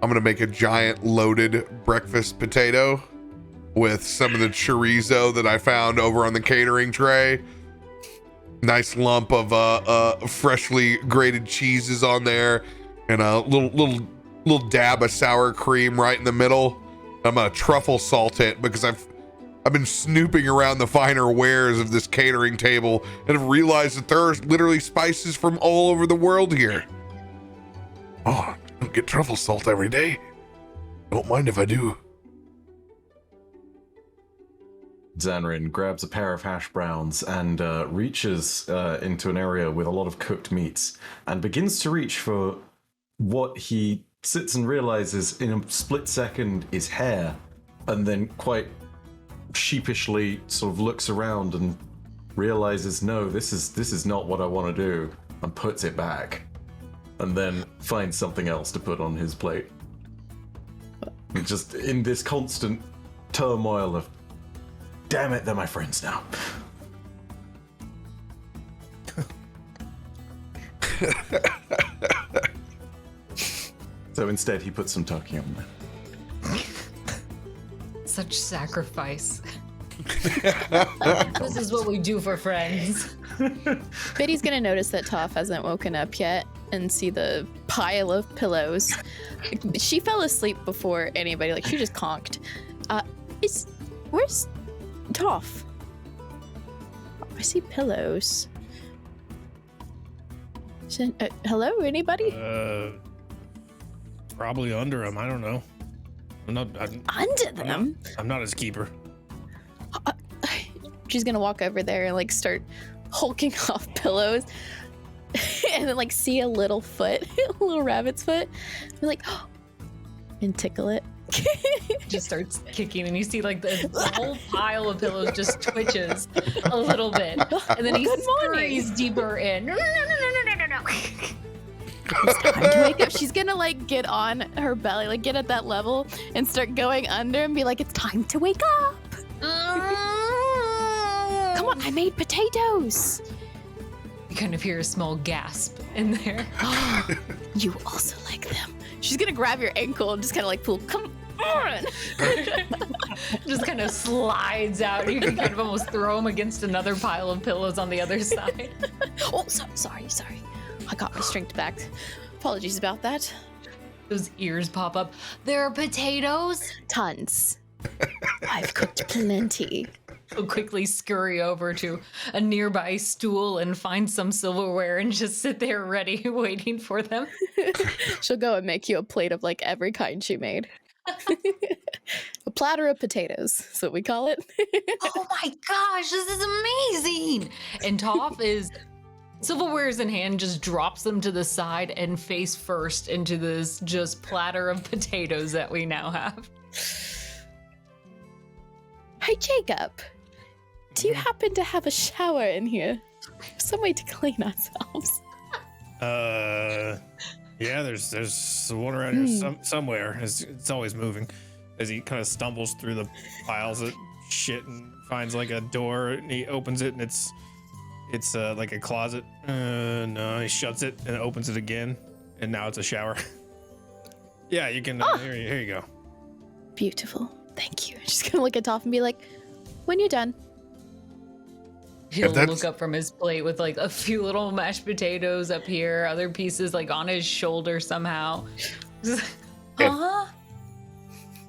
Speaker 1: gonna make a giant loaded breakfast potato with some of the chorizo that I found over on the catering tray. Nice lump of freshly grated cheeses on there, and a little dab of sour cream right in the middle. I'm gonna truffle salt it because I've been snooping around the finer wares of this catering table and have realized that there are literally spices from all over the world here. Oh, I don't get truffle salt every day. Don't mind if I do.
Speaker 5: Zanrin grabs a pair of hash browns and reaches into an area with a lot of cooked meats and begins to reach for what he sits and realizes in a split second is hair, and then quite sheepishly sort of looks around and realizes, no, this is not what I want to do, and puts it back, and then finds something else to put on his plate. Just in this constant turmoil of, damn it, they're my friends now. So instead, he puts some turkey on there.
Speaker 2: Such sacrifice. This is what we do for friends.
Speaker 6: Biddy's gonna notice that Toph hasn't woken up yet and see the pile of pillows. She fell asleep before anybody, like she just conked. Where's Toph? I see pillows. Hello, anybody?
Speaker 3: Probably under him. I don't know.
Speaker 6: Under them?
Speaker 3: I'm not his keeper.
Speaker 6: She's gonna walk over there and like start hulking off pillows and then like see a little foot, a little rabbit's foot. Be like, oh, and tickle it.
Speaker 2: Just starts kicking, and you see like the whole pile of pillows just twitches a little bit, and then he scurries deeper in. No.
Speaker 6: It's time to wake up. She's gonna like get on her belly, like get at that level and start going under and be like, it's time to wake up. Come on, I made potatoes.
Speaker 2: You kind of hear a small gasp in there.
Speaker 6: You also like them. She's gonna grab your ankle and just kind of like pull. Come on.
Speaker 2: Just kind of slides out. You can kind of almost throw him against another pile of pillows on the other side.
Speaker 6: Oh, sorry. I got my strength back. Apologies about that.
Speaker 2: Those ears pop up. There are potatoes?
Speaker 6: Tons. I've cooked plenty.
Speaker 2: He'll quickly scurry over to a nearby stool and find some silverware and just sit there ready, waiting for them.
Speaker 6: She'll go and make you a plate of like every kind she made. A platter of potatoes, that's what we call it.
Speaker 2: Oh my gosh, this is amazing! And Toph is Silverwares in hand, just drops them to the side and face first into this just platter of potatoes that we now have.
Speaker 6: Hey, Jacob. Do you happen to have a shower in here? Some way to clean ourselves.
Speaker 3: Yeah, there's one around here somewhere. It's always moving. As he kind of stumbles through the piles of shit and finds like a door, and he opens it, and it's like a closet. No, he shuts it and opens it again, and now it's a shower. Yeah, you can. Here you go.
Speaker 6: Beautiful. Thank you. I'm just gonna look at Toph and be like, when you're done.
Speaker 2: He'll look up from his plate with like a few little mashed potatoes up here, other pieces like on his shoulder somehow.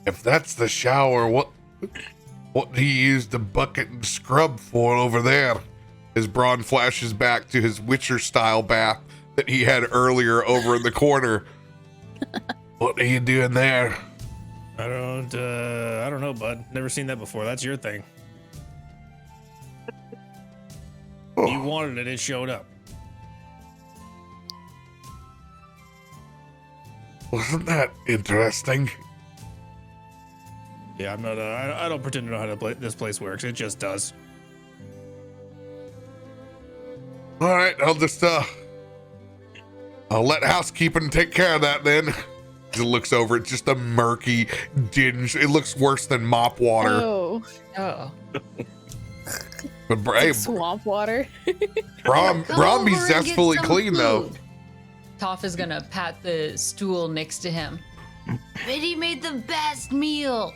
Speaker 1: If that's the shower, what do you use the bucket and scrub for over there? As Braun flashes back to his Witcher style bath that he had earlier over in the corner. What are you doing there?
Speaker 3: I don't know, bud. Never seen that before. That's your thing. You wanted it, it showed up.
Speaker 1: Wasn't that interesting?
Speaker 3: Yeah, I'm not. I don't pretend to know how this place works. It just does.
Speaker 1: All right, I'll just I'll let housekeeping take care of that then. He looks over. It's just a murky dinge. It looks worse than mop water.
Speaker 2: Oh.
Speaker 1: But hey,
Speaker 6: Swamp water.
Speaker 1: Braun be
Speaker 2: over and get
Speaker 1: zestfully
Speaker 2: some
Speaker 1: clean though.
Speaker 2: food. Toph is gonna pat the stool next to him. Biddy made the best meal.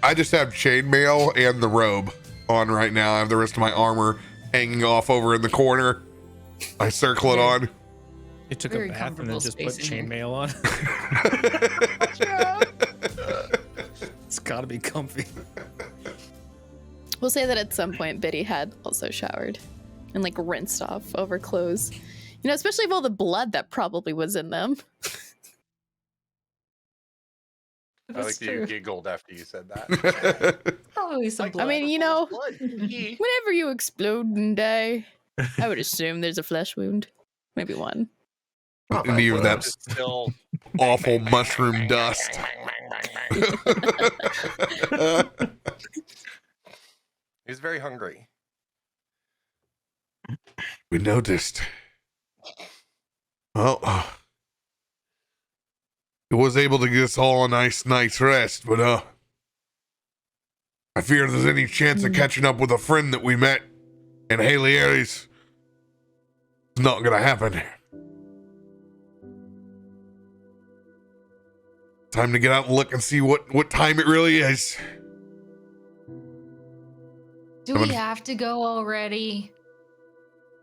Speaker 1: I just have chainmail and the robe on right now. I have the rest of my armor hanging off over in the corner. I circle it on.
Speaker 3: You took
Speaker 2: Very
Speaker 3: a bath and then
Speaker 2: comfortable
Speaker 3: just put
Speaker 2: space in here.
Speaker 3: chainmail on. It's gotta be comfy.
Speaker 6: We'll say that at some point Biddy had also showered and like rinsed off over clothes. You know, especially with all the blood that probably was in them.
Speaker 4: I like that you giggled after you said that.
Speaker 2: Probably some
Speaker 4: Like,
Speaker 2: blood.
Speaker 6: I mean, you know,
Speaker 4: Blood.
Speaker 6: whenever you explode and die, I would assume there's a flesh wound. Maybe one.
Speaker 1: And even that
Speaker 4: It's still
Speaker 1: awful mushroom dust.
Speaker 4: He's very hungry.
Speaker 1: We noticed. Well, it was able to get us all a nice night's rest, but I fear there's any chance of catching up with a friend that we met in Haley Aries. It's not gonna happen. Time to get out and look and see what time it really is.
Speaker 2: Do we have to go already?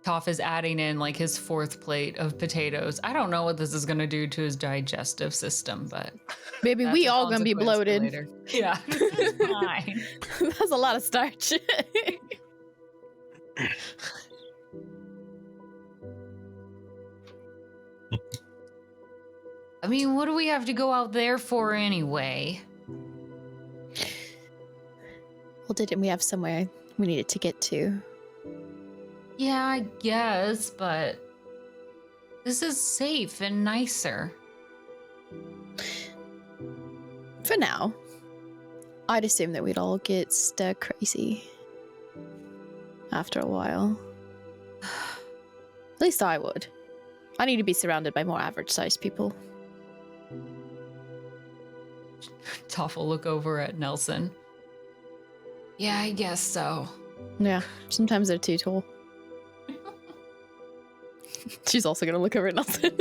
Speaker 2: Toph is adding in like his fourth plate of potatoes. I don't know what this is going to do to his digestive system, but
Speaker 6: Maybe
Speaker 2: that's
Speaker 6: we
Speaker 2: a
Speaker 6: all gonna be
Speaker 2: consequence for
Speaker 6: bloated.
Speaker 2: later. Yeah, it's fine.
Speaker 6: That's a lot of starch.
Speaker 2: I mean, what do we have to go out there for anyway?
Speaker 6: Well, didn't we have somewhere we needed to get to?
Speaker 2: Yeah, I guess, but this is safe and nicer.
Speaker 6: For now. I'd assume that we'd all get stir crazy after a while. At least I would. I need to be surrounded by more average-sized people.
Speaker 2: Toph will look over at Nelson. Yeah, I guess so.
Speaker 6: Yeah, sometimes they're too tall. She's also gonna look over at Nelson.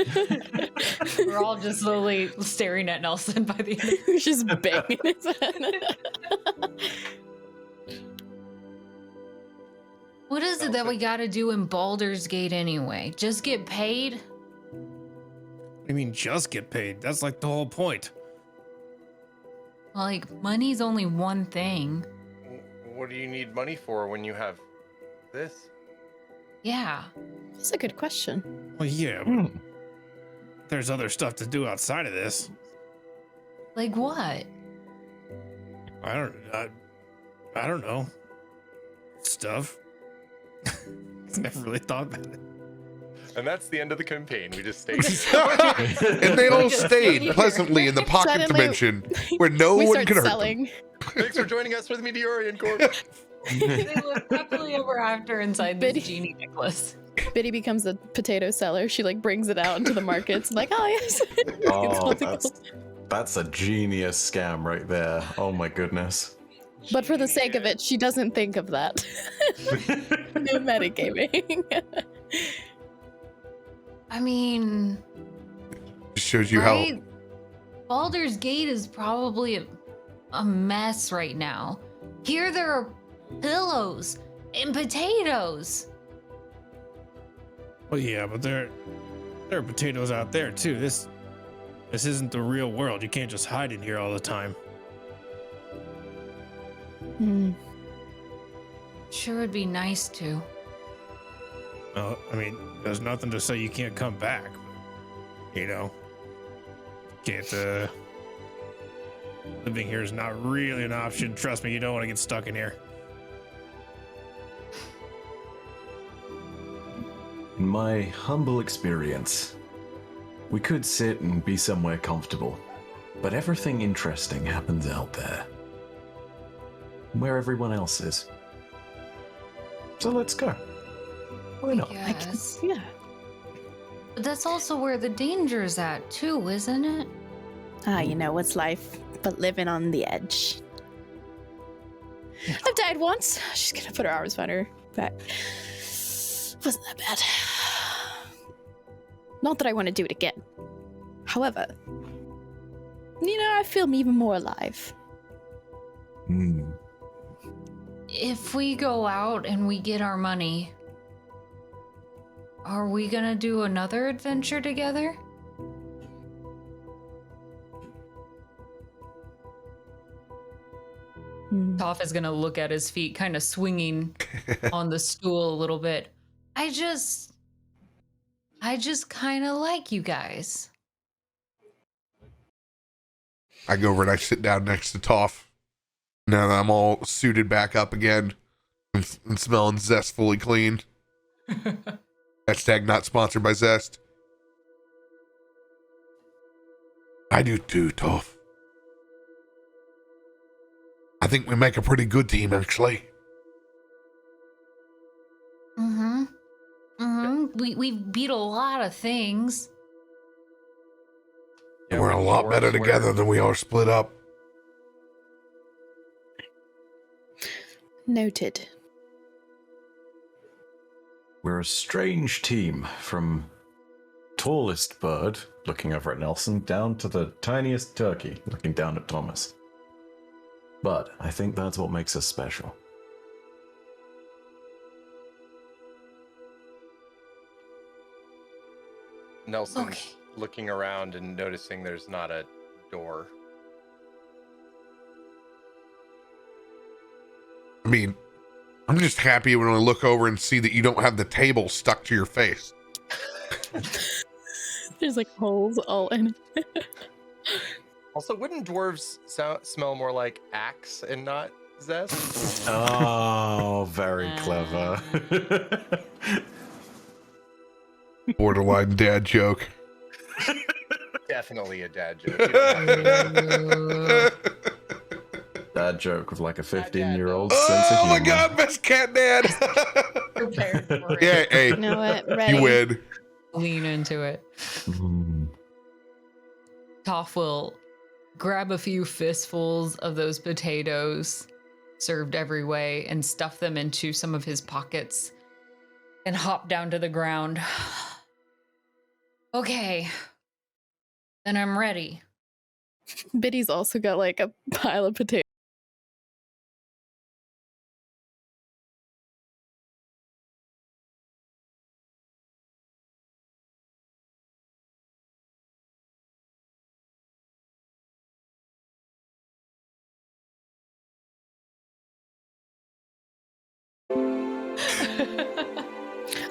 Speaker 2: We're all just slowly staring at Nelson by the end.
Speaker 6: She's banging his head.
Speaker 2: What is it that we gotta do in Baldur's Gate anyway? Just get paid?
Speaker 3: What do you mean just get paid? That's like the whole point.
Speaker 2: Well, like, money's only one thing.
Speaker 4: What do you need money for when you have this?
Speaker 2: Yeah.
Speaker 6: That's a good question.
Speaker 3: Well, yeah, but there's other stuff to do outside of this.
Speaker 2: Like what?
Speaker 3: I don't know. Stuff. Never really thought about it.
Speaker 4: And that's the end of the campaign. We just stayed here.
Speaker 1: And they all stayed pleasantly in the pocket
Speaker 6: Suddenly,
Speaker 1: dimension where no
Speaker 6: we
Speaker 1: one
Speaker 6: start
Speaker 1: could hurt them.
Speaker 6: selling.
Speaker 4: Thanks for joining us for the Meteorian Corp.
Speaker 2: They live happily ever after inside this
Speaker 6: Biddy.
Speaker 2: genie necklace.
Speaker 6: Biddy becomes a potato seller. She like brings it out into the markets. Like, oh yes.
Speaker 5: Oh,
Speaker 6: It's
Speaker 5: that's a genius scam right there. Oh my goodness.
Speaker 6: But for the sake of it, she doesn't think of that. No metagaming.
Speaker 2: I mean,
Speaker 1: Just shows you
Speaker 2: right? Baldur's Gate is probably a mess right now. Here there are pillows and potatoes.
Speaker 3: Well, yeah, but there are potatoes out there too. This isn't the real world. You can't just hide in here all the time.
Speaker 6: Hmm.
Speaker 2: Sure would be nice to.
Speaker 3: No, I mean, there's nothing to say you can't come back. You know, can't. Living here is not really an option. Trust me, you don't want to get stuck in here.
Speaker 5: In my humble experience, we could sit and be somewhere comfortable, but everything interesting happens out there, where everyone else is. So let's go. Why not?
Speaker 2: Yes.
Speaker 6: Yeah.
Speaker 2: But that's also where the danger is at, too, isn't it?
Speaker 6: Ah, you know, what's life but living on the edge? I've died once. She's gonna put her arms around her back. Wasn't that bad. Not that I want to do it again. However, you know, I feel even more alive.
Speaker 5: Hmm.
Speaker 2: If we go out and we get our money, are we gonna do another adventure together? Toph is gonna look at his feet, kind of swinging on the stool a little bit. I just kind of like you guys.
Speaker 1: I go over and I sit down next to Toph. Now that I'm all suited back up again and smelling zestfully clean. Hashtag not sponsored by Zest. I do too, Toph. I think we make a pretty good team, actually.
Speaker 2: We beat a lot of things.
Speaker 4: Yeah,
Speaker 1: We're a
Speaker 4: with
Speaker 1: lot
Speaker 4: dwarves,
Speaker 1: better together than we are split up.
Speaker 6: Noted.
Speaker 5: We're a strange team, from tallest bird, looking over at Nelson, down to the tiniest turkey, looking down at Thomas. But I think that's what makes us special.
Speaker 4: Nelson's
Speaker 2: Okay.
Speaker 4: looking around and noticing there's not a door.
Speaker 1: I mean, I'm just happy when I look over and see that you don't have the table stuck to your face.
Speaker 6: There's like holes all in it.
Speaker 4: Also, wouldn't dwarves smell more like axe and not zest?
Speaker 5: Oh, very clever.
Speaker 1: Borderline dad joke.
Speaker 4: Definitely a dad joke. You don't have to-
Speaker 5: Dad joke with like a
Speaker 4: dad,
Speaker 5: 15-year-old sense of
Speaker 1: Oh
Speaker 5: humor.
Speaker 1: my god, best cat dad.
Speaker 2: Prepared for it.
Speaker 1: Yeah, hey,
Speaker 6: You know what? Ready?
Speaker 1: you win.
Speaker 2: Lean into it.
Speaker 5: Mm.
Speaker 2: Toph will grab a few fistfuls of those potatoes, served every way, and stuff them into some of his pockets and hop down to the ground. Okay, then I'm ready.
Speaker 6: Biddy's also got like a pile of potatoes.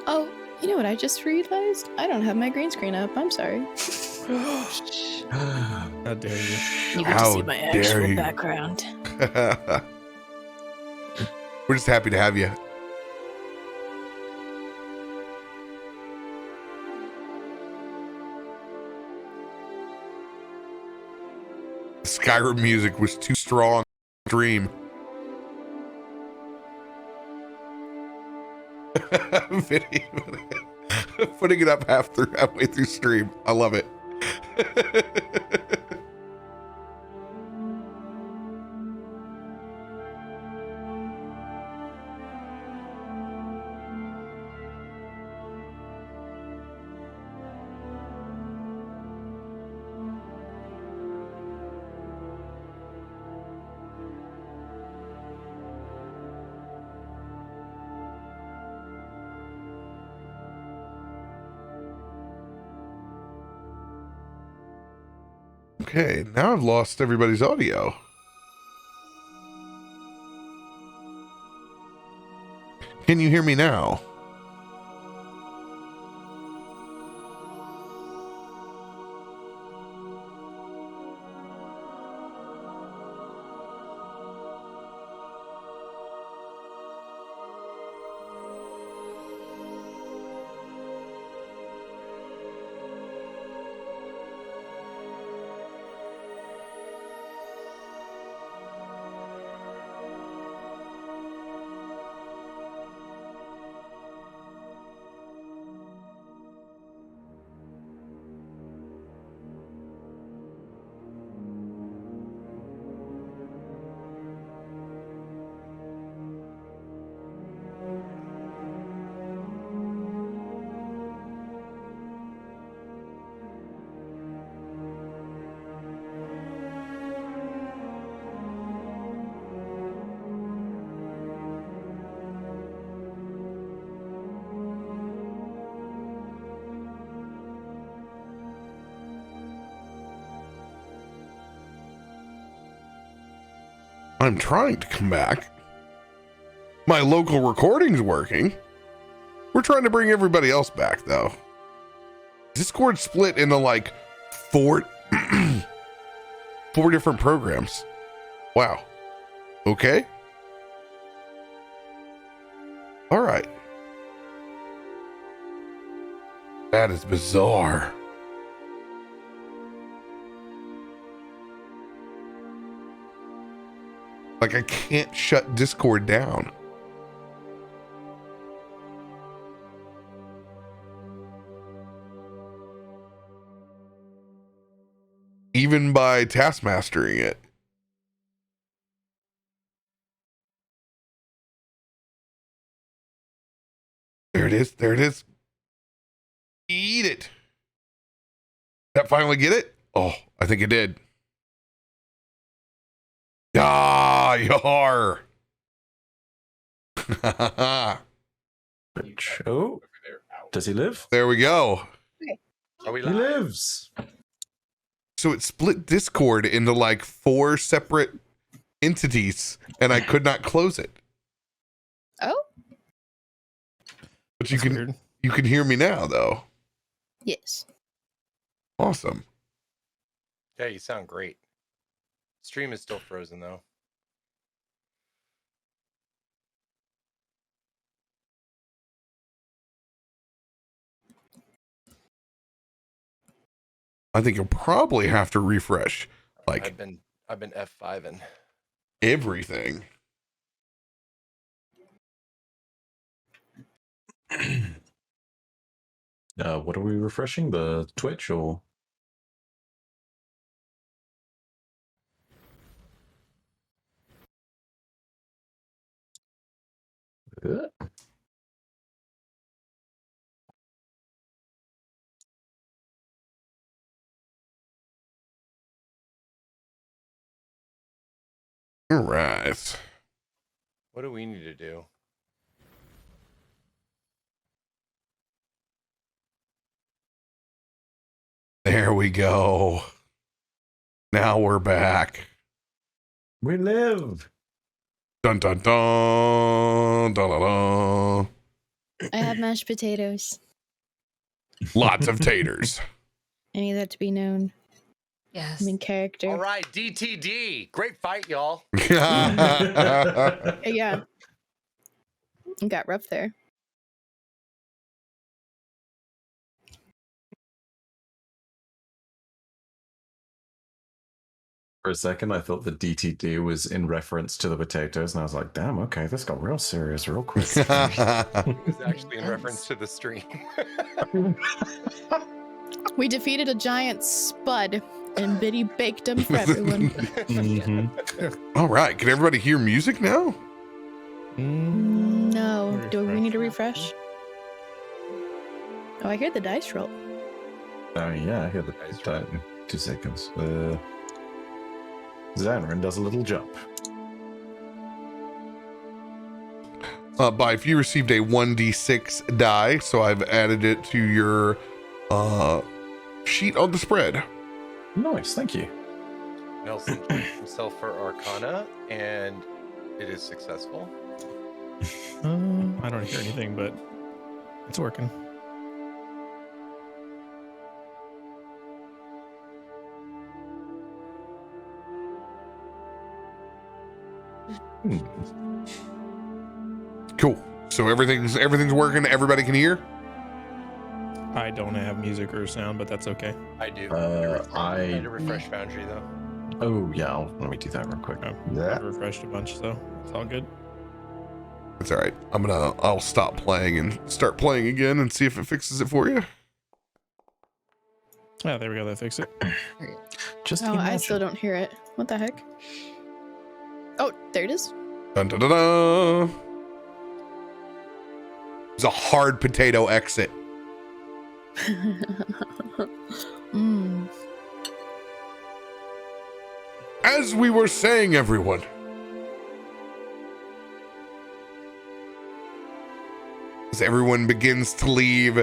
Speaker 6: Oh, you know what I just realized? I don't have my green screen up. I'm sorry.
Speaker 3: How dare you?
Speaker 6: You get to
Speaker 1: How
Speaker 6: see my
Speaker 1: dare
Speaker 6: actual
Speaker 1: you.
Speaker 6: background.
Speaker 1: We're just happy to have you. Skyrim music was too strong. Dream. Putting it up halfway through stream. I love it. Okay, now I've lost everybody's audio. Can you hear me now? I'm trying to come back. My local recording's working. We're trying to bring everybody else back, though. Discord split into like four different programs. Wow. Okay. All right. That is bizarre. Like, I can't shut Discord down. Even by task mastering it. There it is. There it is. Eat it. That finally get it? Oh, I think it did. Ah, yar.
Speaker 5: Oh, does he live?
Speaker 1: There we go.
Speaker 4: Are we
Speaker 5: He
Speaker 4: live?
Speaker 5: lives.
Speaker 1: So it split Discord into like 4 separate entities, and I could not close it.
Speaker 6: Oh,
Speaker 1: But you
Speaker 3: That's
Speaker 1: can
Speaker 3: weird.
Speaker 1: you can hear me now, though.
Speaker 6: yes.
Speaker 1: Awesome.
Speaker 4: Yeah, you sound great. Stream is still frozen though.
Speaker 1: I think you'll probably have to refresh like
Speaker 4: I've been F5ing.
Speaker 1: everything.
Speaker 5: What are we refreshing? The Twitch or?
Speaker 1: All right.
Speaker 4: What do we need to do?
Speaker 1: There we go. Now we're back.
Speaker 5: We live.
Speaker 1: Dun dun dun dun dun dun.
Speaker 6: I have mashed potatoes.
Speaker 1: Lots of taters.
Speaker 6: I need that to be known.
Speaker 2: Yes.
Speaker 6: I'm in character.
Speaker 4: All right, DTD. Great fight, y'all.
Speaker 6: Yeah. It got rough there.
Speaker 5: For a second, I thought the DTD was in reference to the potatoes, and I was like, damn, okay, this got real serious real quick.
Speaker 4: It was actually in reference to the stream.
Speaker 6: We defeated a giant spud, and Biddy baked him for everyone.
Speaker 1: All right, can everybody hear music now?
Speaker 6: No. Do we need to
Speaker 3: Refresh.
Speaker 6: refresh? Oh, I hear the dice roll.
Speaker 5: Oh, yeah, I hear the dice. 2 seconds. Xanarin does a little jump.
Speaker 1: If you received a 1d6 die, so I've added it to your sheet on the spread.
Speaker 5: Nice, thank you.
Speaker 4: Nelson chose himself for Arcana, and it is successful.
Speaker 3: I don't hear anything, but it's working.
Speaker 1: Cool. So everything's working. Everybody can hear.
Speaker 3: I don't have music or sound, but that's okay.
Speaker 4: I do.
Speaker 5: I
Speaker 4: had to refresh Foundry though.
Speaker 5: Oh yeah, let me do that real quick.
Speaker 3: I've refreshed a bunch, so it's all good.
Speaker 1: It's all right. I'll stop playing and start playing again and see if it fixes it for you.
Speaker 3: Yeah, there we go. That fixed it.
Speaker 5: Just
Speaker 6: Oh, I
Speaker 5: imagine.
Speaker 6: still don't hear it. What the heck? Oh, there it is.
Speaker 1: Dun, dun, dun, dun. It's a hard potato exit.
Speaker 6: Mm.
Speaker 1: As we were saying, everyone, as everyone begins to leave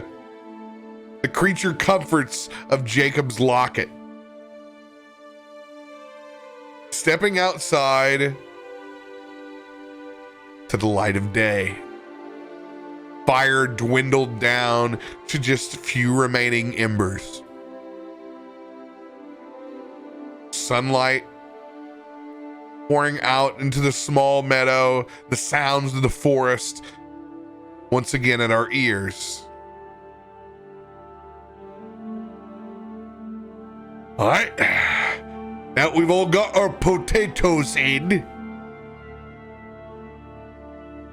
Speaker 1: the creature comforts of Jacob's locket, stepping outside to the light of day. Fire dwindled down to just a few remaining embers. Sunlight pouring out into the small meadow, the sounds of the forest once again at our ears. All right, now we've all got our potatoes in.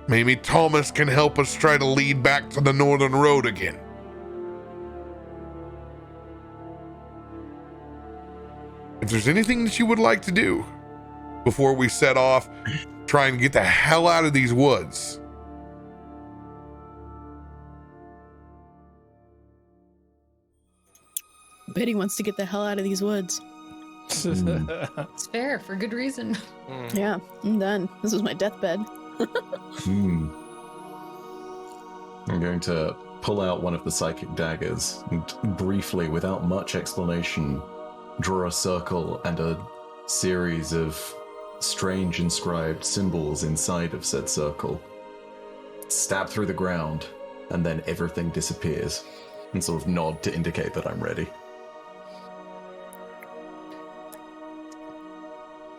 Speaker 1: Maybe Thomas can help us try to lead back to the northern road again. If there's anything that you would like to do before we set off, trying to get the hell out of these woods.
Speaker 6: Biddy wants to get the hell out of these woods.
Speaker 2: It's fair for good reason.
Speaker 6: Yeah, I'm done. This was my deathbed.
Speaker 5: I'm going to pull out one of the psychic daggers and briefly, without much explanation, draw a circle and a series of strange inscribed symbols inside of said circle. Stab through the ground, and then everything disappears, and sort of nod to indicate that I'm ready.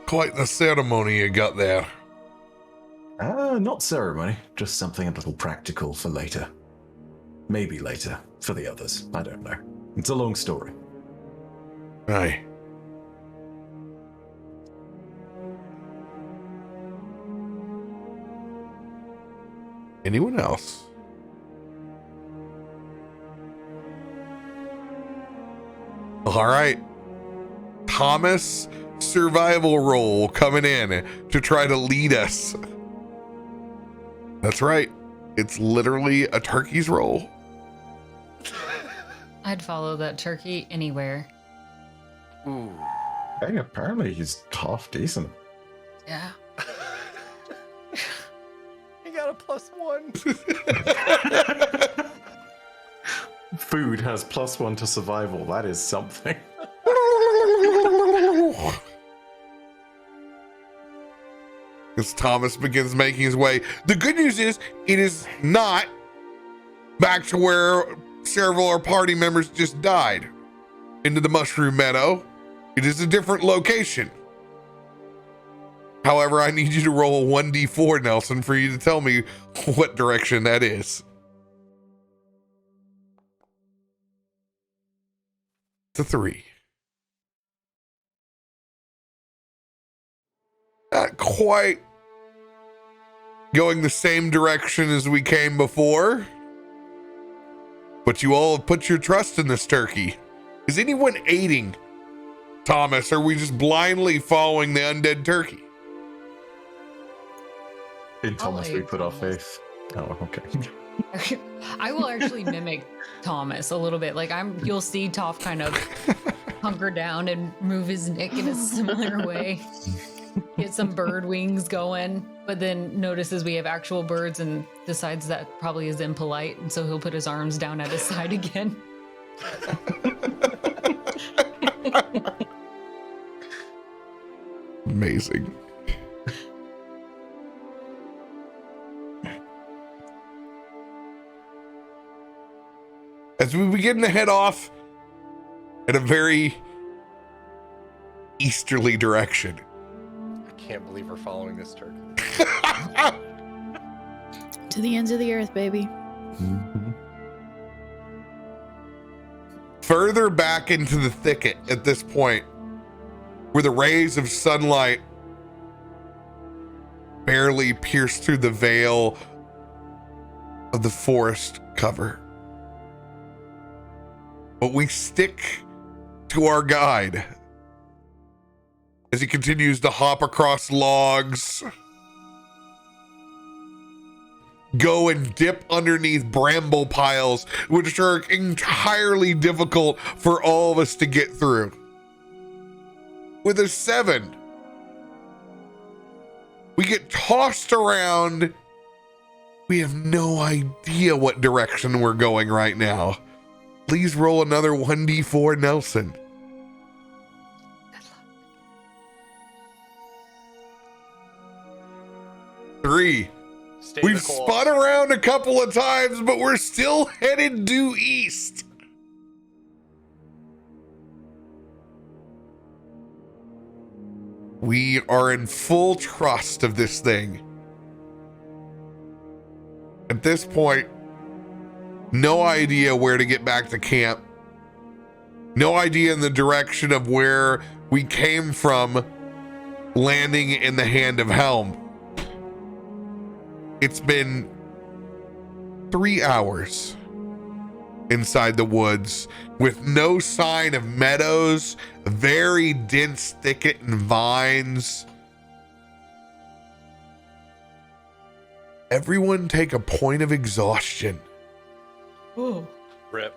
Speaker 1: Quite the ceremony you got there.
Speaker 5: Not ceremony, just something a little practical for later. Maybe later, for the others. I don't know. It's a long story.
Speaker 1: Aye. Anyone else? All right. Thomas, survival roll coming in to try to lead us. That's right. It's literally a turkey's roll.
Speaker 2: I'd follow that turkey anywhere.
Speaker 4: Ooh.
Speaker 5: Hey, apparently he's half decent.
Speaker 2: Yeah.
Speaker 4: He got a +1.
Speaker 5: Food has +1 to survival. That is something.
Speaker 1: As Thomas begins making his way. The good news is it is not back to where several of our party members just died, into the mushroom meadow. It is a different location. However, I need you to roll a 1d4, Nelson, for you to tell me what direction that is. It's a 3. not quite going the same direction as we came before, but you all have put your trust in this turkey. Is anyone aiding Thomas, or are we just blindly following the undead turkey?
Speaker 5: In Thomas, we
Speaker 2: aid
Speaker 5: put our
Speaker 2: Thomas.
Speaker 5: faith. Oh, okay.
Speaker 2: I will actually mimic Thomas a little bit. Like you'll see Toph kind of hunker down and move his neck in a similar way. Get some bird wings going, but then notices we have actual birds and decides that probably is impolite, and so he'll put his arms down at his side again.
Speaker 1: Amazing. As we begin to head off in a very easterly direction.
Speaker 4: I can't believe we're following this turkey.
Speaker 6: To the ends of the earth, baby.
Speaker 5: Mhm.
Speaker 1: Further back into the thicket at this point, where the rays of sunlight barely pierce through the veil of the forest cover. But we stick to our guide as he continues to hop across logs, go and dip underneath bramble piles, which are entirely difficult for all of us to get through. With a 7, we get tossed around. We have no idea what direction we're going right now. Please roll another 1d4, Nelson. Three.
Speaker 4: Stay
Speaker 1: We've
Speaker 4: the course.
Speaker 1: spun around a couple of times, but we're still headed due east. We are in full trust of this thing. At this point, no idea where to get back to camp. No idea in the direction of where we came from, landing in the Hand of Helm. It's been 3 hours inside the woods with no sign of meadows, a very dense thicket and vines. Everyone take a point of exhaustion.
Speaker 2: Oh,
Speaker 4: Rip.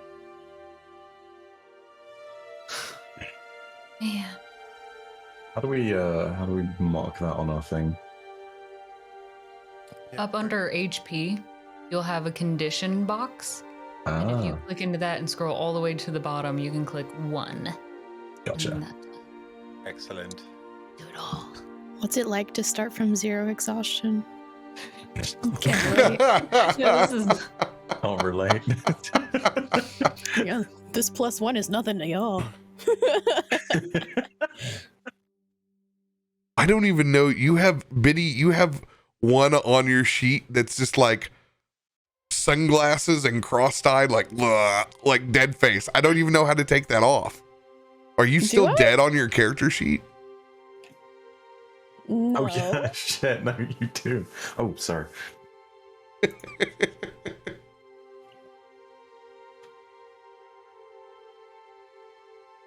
Speaker 2: man.
Speaker 5: How do we mark that on our thing?
Speaker 2: Up under HP, you'll have a condition box. And if you
Speaker 5: Ah,
Speaker 2: click into that and scroll all the way to the bottom, you can click 1. And
Speaker 5: gotcha.
Speaker 2: that-
Speaker 4: Excellent.
Speaker 2: do it all.
Speaker 6: What's it like to start from 0 exhaustion? Can't relate.
Speaker 2: Yeah, this is
Speaker 5: Can't relate.
Speaker 6: Yeah, this +1 is nothing to y'all.
Speaker 1: I don't even know. You have, Biddy, you have one on your sheet that's just like sunglasses and cross-eyed, like dead face. I don't even know how to take that off. Are you still
Speaker 6: I?
Speaker 1: dead on your character sheet?
Speaker 6: No.
Speaker 5: Oh yeah, shit. No, you do. Oh, sorry.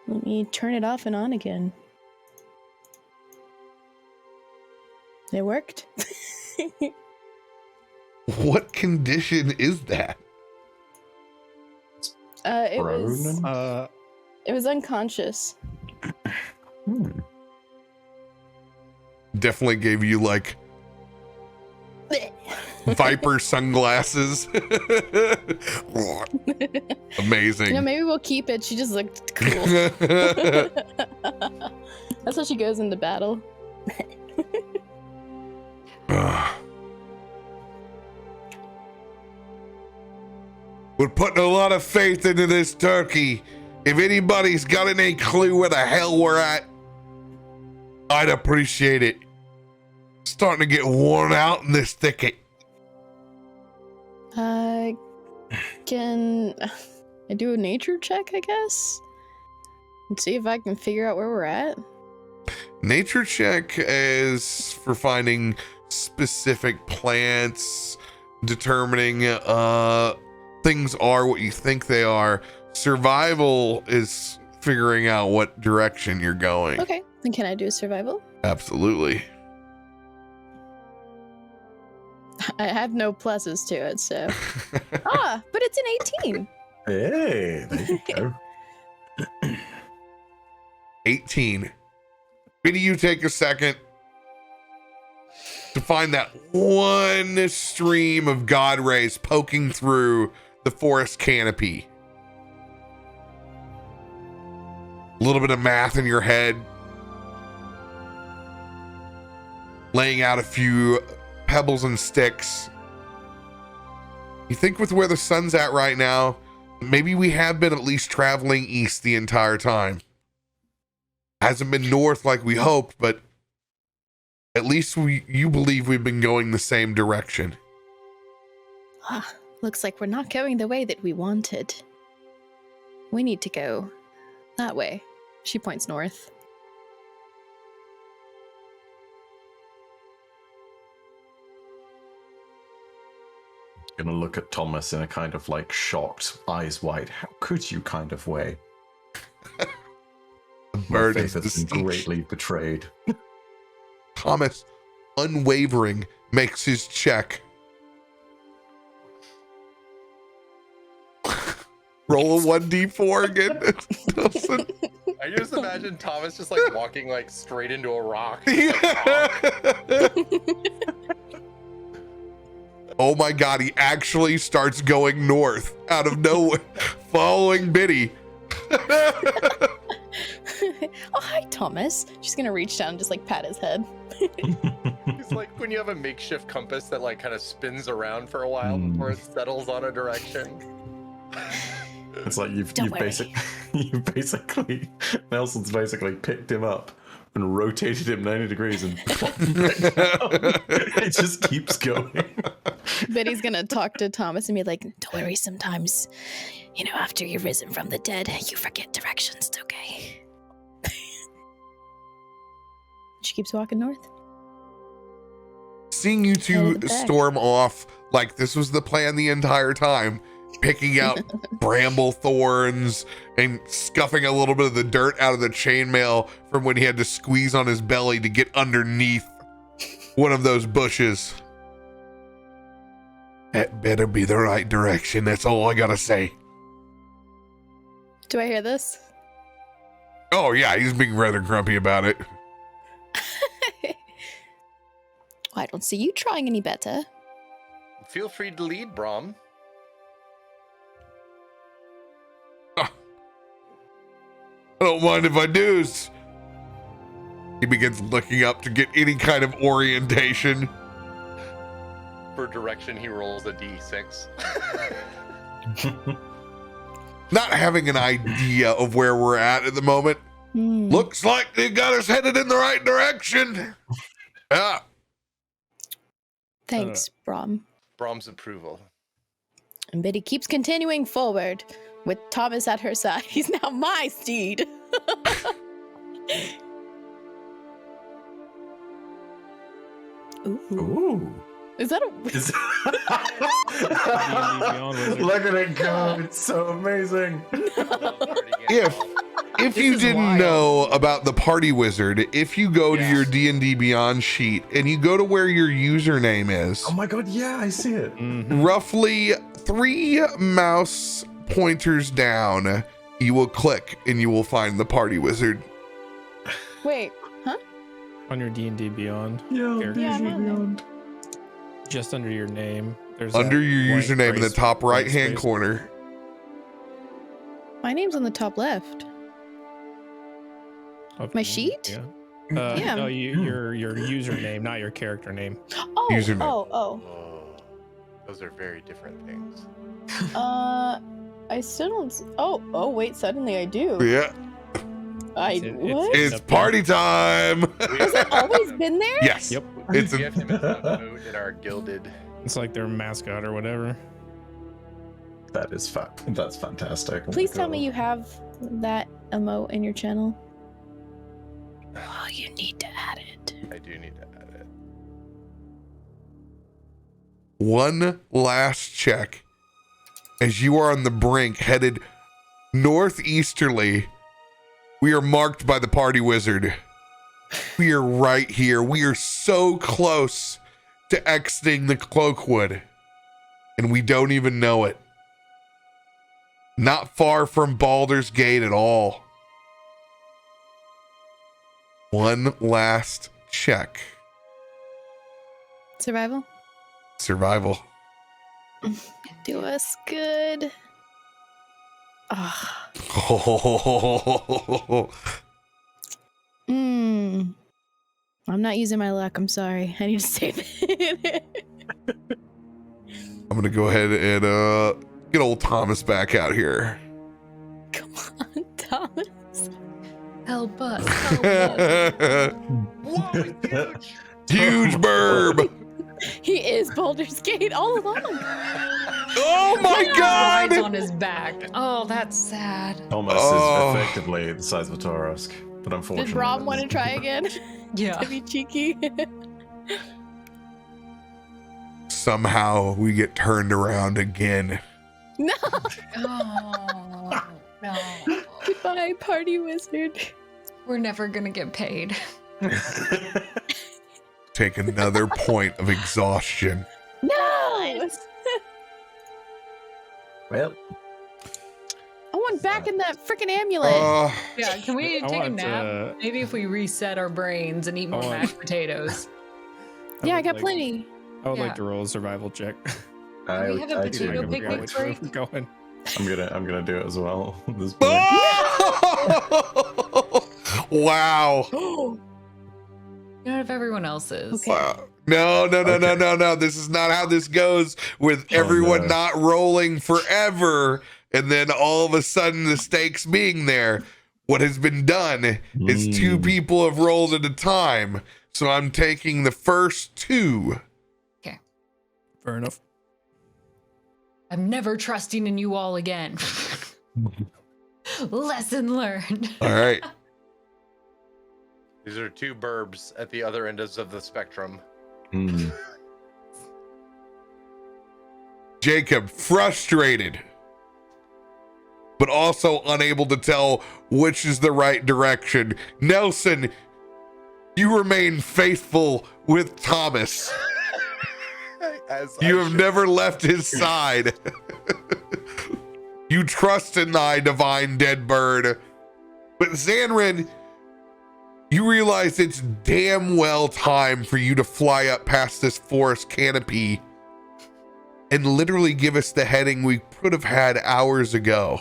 Speaker 6: Let me turn it off and on again. It worked.
Speaker 1: What condition is that?
Speaker 6: It was
Speaker 5: Ronan?
Speaker 6: it was unconscious.
Speaker 5: Hmm.
Speaker 1: Definitely gave you like Viper sunglasses. Amazing.
Speaker 6: Yeah, maybe we'll keep it. She just looked cool. That's how she goes into battle.
Speaker 1: We're putting a lot of faith into this turkey. If anybody's got any clue where the hell we're at, I'd appreciate it. Starting to get worn out in this thicket.
Speaker 6: Can I do a nature check, I guess? And see if I can figure out where we're at?
Speaker 1: Nature check is for finding specific plants, determining things are what you think they are. Survival is figuring out what direction you're going.
Speaker 6: Okay, then can I do survival?
Speaker 1: Absolutely.
Speaker 6: I have no pluses to it, so. But it's an 18.
Speaker 5: Hey, there you go.
Speaker 1: 18. Maybe you take a second to find that one stream of God rays poking through the forest canopy. A little bit of math in your head. Laying out a few pebbles and sticks. You think with where the sun's at right now, maybe we have been at least traveling east the entire time. Hasn't been north like we hoped, but at least you believe we've been going the same direction.
Speaker 6: Looks like we're not going the way that we wanted. We need to go that way. She points north.
Speaker 5: Gonna look at Thomas in a kind of like shocked, eyes wide. How could you kind of way?
Speaker 1: The
Speaker 5: My
Speaker 1: bird
Speaker 5: faith
Speaker 1: is
Speaker 5: has been
Speaker 1: the
Speaker 5: greatly betrayed.
Speaker 1: Thomas, unwavering, makes his check. Roll a 1d4 again. Nelson.
Speaker 4: I just imagine Thomas just like walking like straight into a rock.
Speaker 1: Oh my god, he actually starts going north out of nowhere, following Biddy.
Speaker 6: Oh, hi, Thomas. She's gonna reach down and just like pat his head.
Speaker 4: It's like when you have a makeshift compass that like kind of spins around for a while before it settles on a direction.
Speaker 5: It's like you've
Speaker 6: Don't worry.
Speaker 5: basically Nelson's basically picked him up and rotated him 90 degrees and plopped him back down. It just keeps going.
Speaker 6: Betty's gonna talk to Thomas and be like, don't worry, sometimes, after you're risen from the dead, you forget directions, it's okay. She keeps walking north.
Speaker 1: Seeing you
Speaker 6: Head
Speaker 1: two
Speaker 6: of the back.
Speaker 1: storm off like this was the plan the entire time, picking out bramble thorns and scuffing a little bit of the dirt out of the chainmail from when he had to squeeze on his belly to get underneath one of those bushes. That better be the right direction. That's all I gotta say.
Speaker 6: Do I hear this?
Speaker 1: Oh yeah, he's being rather grumpy about it.
Speaker 6: Well, I don't see you trying any better.
Speaker 4: Feel free to lead, Brom.
Speaker 1: I don't mind if I do. He begins looking up to get any kind of orientation.
Speaker 4: For direction, he rolls a d6.
Speaker 1: Not having an idea of where we're at the moment. Looks like they got us headed in the right direction. Yeah.
Speaker 6: Thanks, Brom.
Speaker 4: Brom's approval.
Speaker 6: And Betty keeps continuing forward with Thomas at her side. He's now my steed. Ooh.
Speaker 5: Ooh.
Speaker 6: Is that a...
Speaker 5: Look at it go. It's so amazing.
Speaker 1: If you didn't know about the party wizard, if you go to your D&D Beyond sheet and you go to where your username is,
Speaker 5: Oh my god, yeah, I see it.
Speaker 1: roughly 3 mouse pointers down, you will click and you will find the party wizard.
Speaker 6: Wait, huh?
Speaker 3: On your D&D Beyond,
Speaker 5: Yeah,
Speaker 3: character
Speaker 6: Yeah,
Speaker 3: sheet,
Speaker 6: I'm on
Speaker 3: just under your name. There's
Speaker 1: Under
Speaker 3: that
Speaker 1: your
Speaker 3: blank
Speaker 1: username in the
Speaker 3: space-
Speaker 1: top
Speaker 3: blank
Speaker 1: right hand
Speaker 3: space.
Speaker 1: corner.
Speaker 6: My name's on the top left.
Speaker 3: Of
Speaker 6: My
Speaker 3: your-
Speaker 6: sheet?
Speaker 3: Yeah.
Speaker 6: Yeah.
Speaker 3: No, your username, not your character name.
Speaker 6: Oh,
Speaker 1: Username.
Speaker 6: oh.
Speaker 4: Oh, those are very different things.
Speaker 6: I still don't... Oh, wait, suddenly I do.
Speaker 1: Yeah,
Speaker 6: What?
Speaker 1: it's party time.
Speaker 6: Has it always been there?
Speaker 1: Yes.
Speaker 3: Yep.
Speaker 1: It's
Speaker 4: We
Speaker 1: a,
Speaker 4: have him as a moon in our gilded.
Speaker 3: It's like their mascot or whatever.
Speaker 5: That's fantastic. Oh my
Speaker 6: Please tell
Speaker 5: God.
Speaker 6: me you have that emote in your channel. Oh, you need to add it.
Speaker 4: I do need to add it.
Speaker 1: One last check as you are on the brink headed northeasterly. We are marked by the party wizard. We are right here. We are so close to exiting the Cloakwood, and we don't even know it. Not far from Baldur's Gate at all. One last check.
Speaker 6: Survival?
Speaker 1: Survival.
Speaker 6: Do us good. Ah. I'm not using my luck. I'm sorry. I need to save it.
Speaker 1: I'm gonna go ahead and get old Thomas back out here.
Speaker 6: Come on, Thomas.
Speaker 2: Help us. Help us.
Speaker 4: Whoa, huge!
Speaker 1: Huge burb.
Speaker 6: He is Baldur's Gate all along.
Speaker 1: Oh my
Speaker 2: Rides
Speaker 1: god.
Speaker 2: on his back. Oh, that's sad.
Speaker 5: Thomas
Speaker 1: Oh.
Speaker 5: is effectively the size of a Taurusk, but unfortunately.
Speaker 6: Did Brom want to try again?
Speaker 2: Yeah.
Speaker 6: To be cheeky.
Speaker 1: Somehow we get turned around again.
Speaker 6: No.
Speaker 2: Oh, no.
Speaker 6: Goodbye, party wizard.
Speaker 2: We're never gonna get paid.
Speaker 1: Take another point of exhaustion.
Speaker 6: No.
Speaker 5: Well,
Speaker 6: I want back in that freaking amulet.
Speaker 2: Yeah, can we
Speaker 3: I
Speaker 2: take a
Speaker 3: want,
Speaker 2: nap? Maybe if we reset our brains and eat more
Speaker 3: want-
Speaker 2: mashed potatoes.
Speaker 6: Yeah, I
Speaker 3: would
Speaker 6: got
Speaker 3: like-
Speaker 6: plenty.
Speaker 3: I would
Speaker 2: Yeah.
Speaker 3: like to roll a survival check.
Speaker 2: Can we have a potato
Speaker 3: I forgot
Speaker 2: picnic
Speaker 3: which way
Speaker 2: break?
Speaker 3: we're going.
Speaker 5: I'm gonna do it as well. at this point.
Speaker 1: Wow.
Speaker 2: Not if everyone else is.
Speaker 6: Okay.
Speaker 1: Wow. No. This is not how this goes with everyone
Speaker 5: no.
Speaker 1: not rolling forever and then all of a sudden the stakes being there. What has been done is two people have rolled at a time. So I'm taking the first two.
Speaker 3: Fair enough.
Speaker 2: I'm never trusting in you all again. Lesson learned.
Speaker 1: All right.
Speaker 4: These are two burbs at the other ends of the spectrum.
Speaker 5: Mm.
Speaker 1: Jacob, frustrated, but also unable to tell which is the right direction. Nelson, you remain faithful with Thomas.
Speaker 4: As
Speaker 1: You
Speaker 4: I
Speaker 1: have
Speaker 4: should.
Speaker 1: never left his side. You trust in thy divine dead bird. But Zanrin, you realize it's damn well time for you to fly up past this forest canopy and literally give us the heading we could have had hours ago.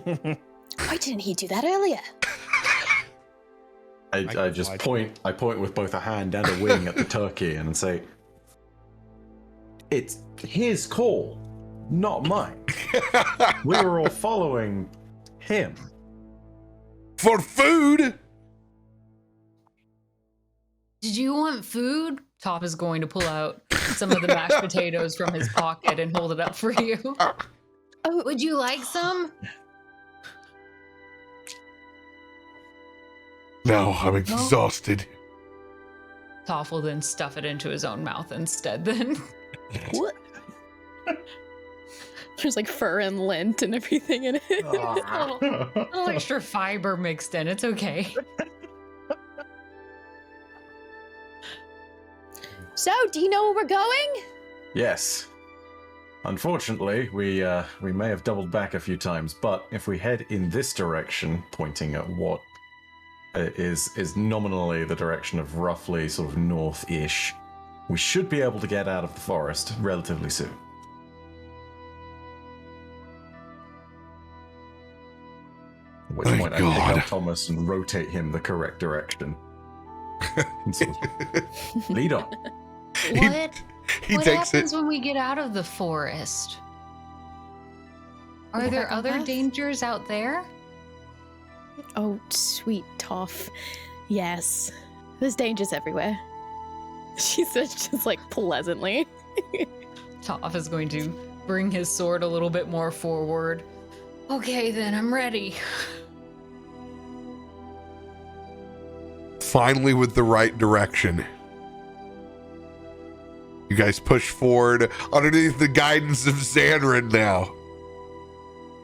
Speaker 6: Why didn't he do that earlier?
Speaker 5: I just
Speaker 3: like-
Speaker 5: point. I point with both a hand and a wing at the turkey and say, "It's his call, not mine. We were all following him."
Speaker 1: For food?
Speaker 2: Did you want food? Top is going to pull out some of the mashed potatoes from his pocket and hold it up for you.
Speaker 6: Oh,
Speaker 2: Would you like some?
Speaker 1: No, I'm exhausted.
Speaker 2: Toph will then stuff it into his own mouth instead then.
Speaker 6: what? There's like fur and lint and everything in it.
Speaker 2: a little extra fiber mixed in. It's okay.
Speaker 6: So, do you know where we're going?
Speaker 5: Yes. Unfortunately, we may have doubled back a few times, but if we head in this direction, pointing at what is nominally the direction of roughly sort of north-ish, we should be able to get out of the forest relatively soon. At which
Speaker 1: Thank
Speaker 5: point I pick
Speaker 1: God.
Speaker 5: up Thomas and rotate him the correct direction. And sort of lead on.
Speaker 2: What?
Speaker 1: He
Speaker 2: What
Speaker 1: takes
Speaker 2: happens
Speaker 1: it.
Speaker 2: when we get out of the forest? Are
Speaker 6: Go
Speaker 2: there
Speaker 6: back on
Speaker 2: other
Speaker 6: path?
Speaker 2: dangers out there?
Speaker 6: Oh, sweet Toph. Yes. There's dangers everywhere. She says just like pleasantly.
Speaker 2: Toph is going to bring his sword a little bit more forward. Okay, then I'm ready.
Speaker 1: finally with the right direction. You guys push forward underneath the guidance of Xanrin now.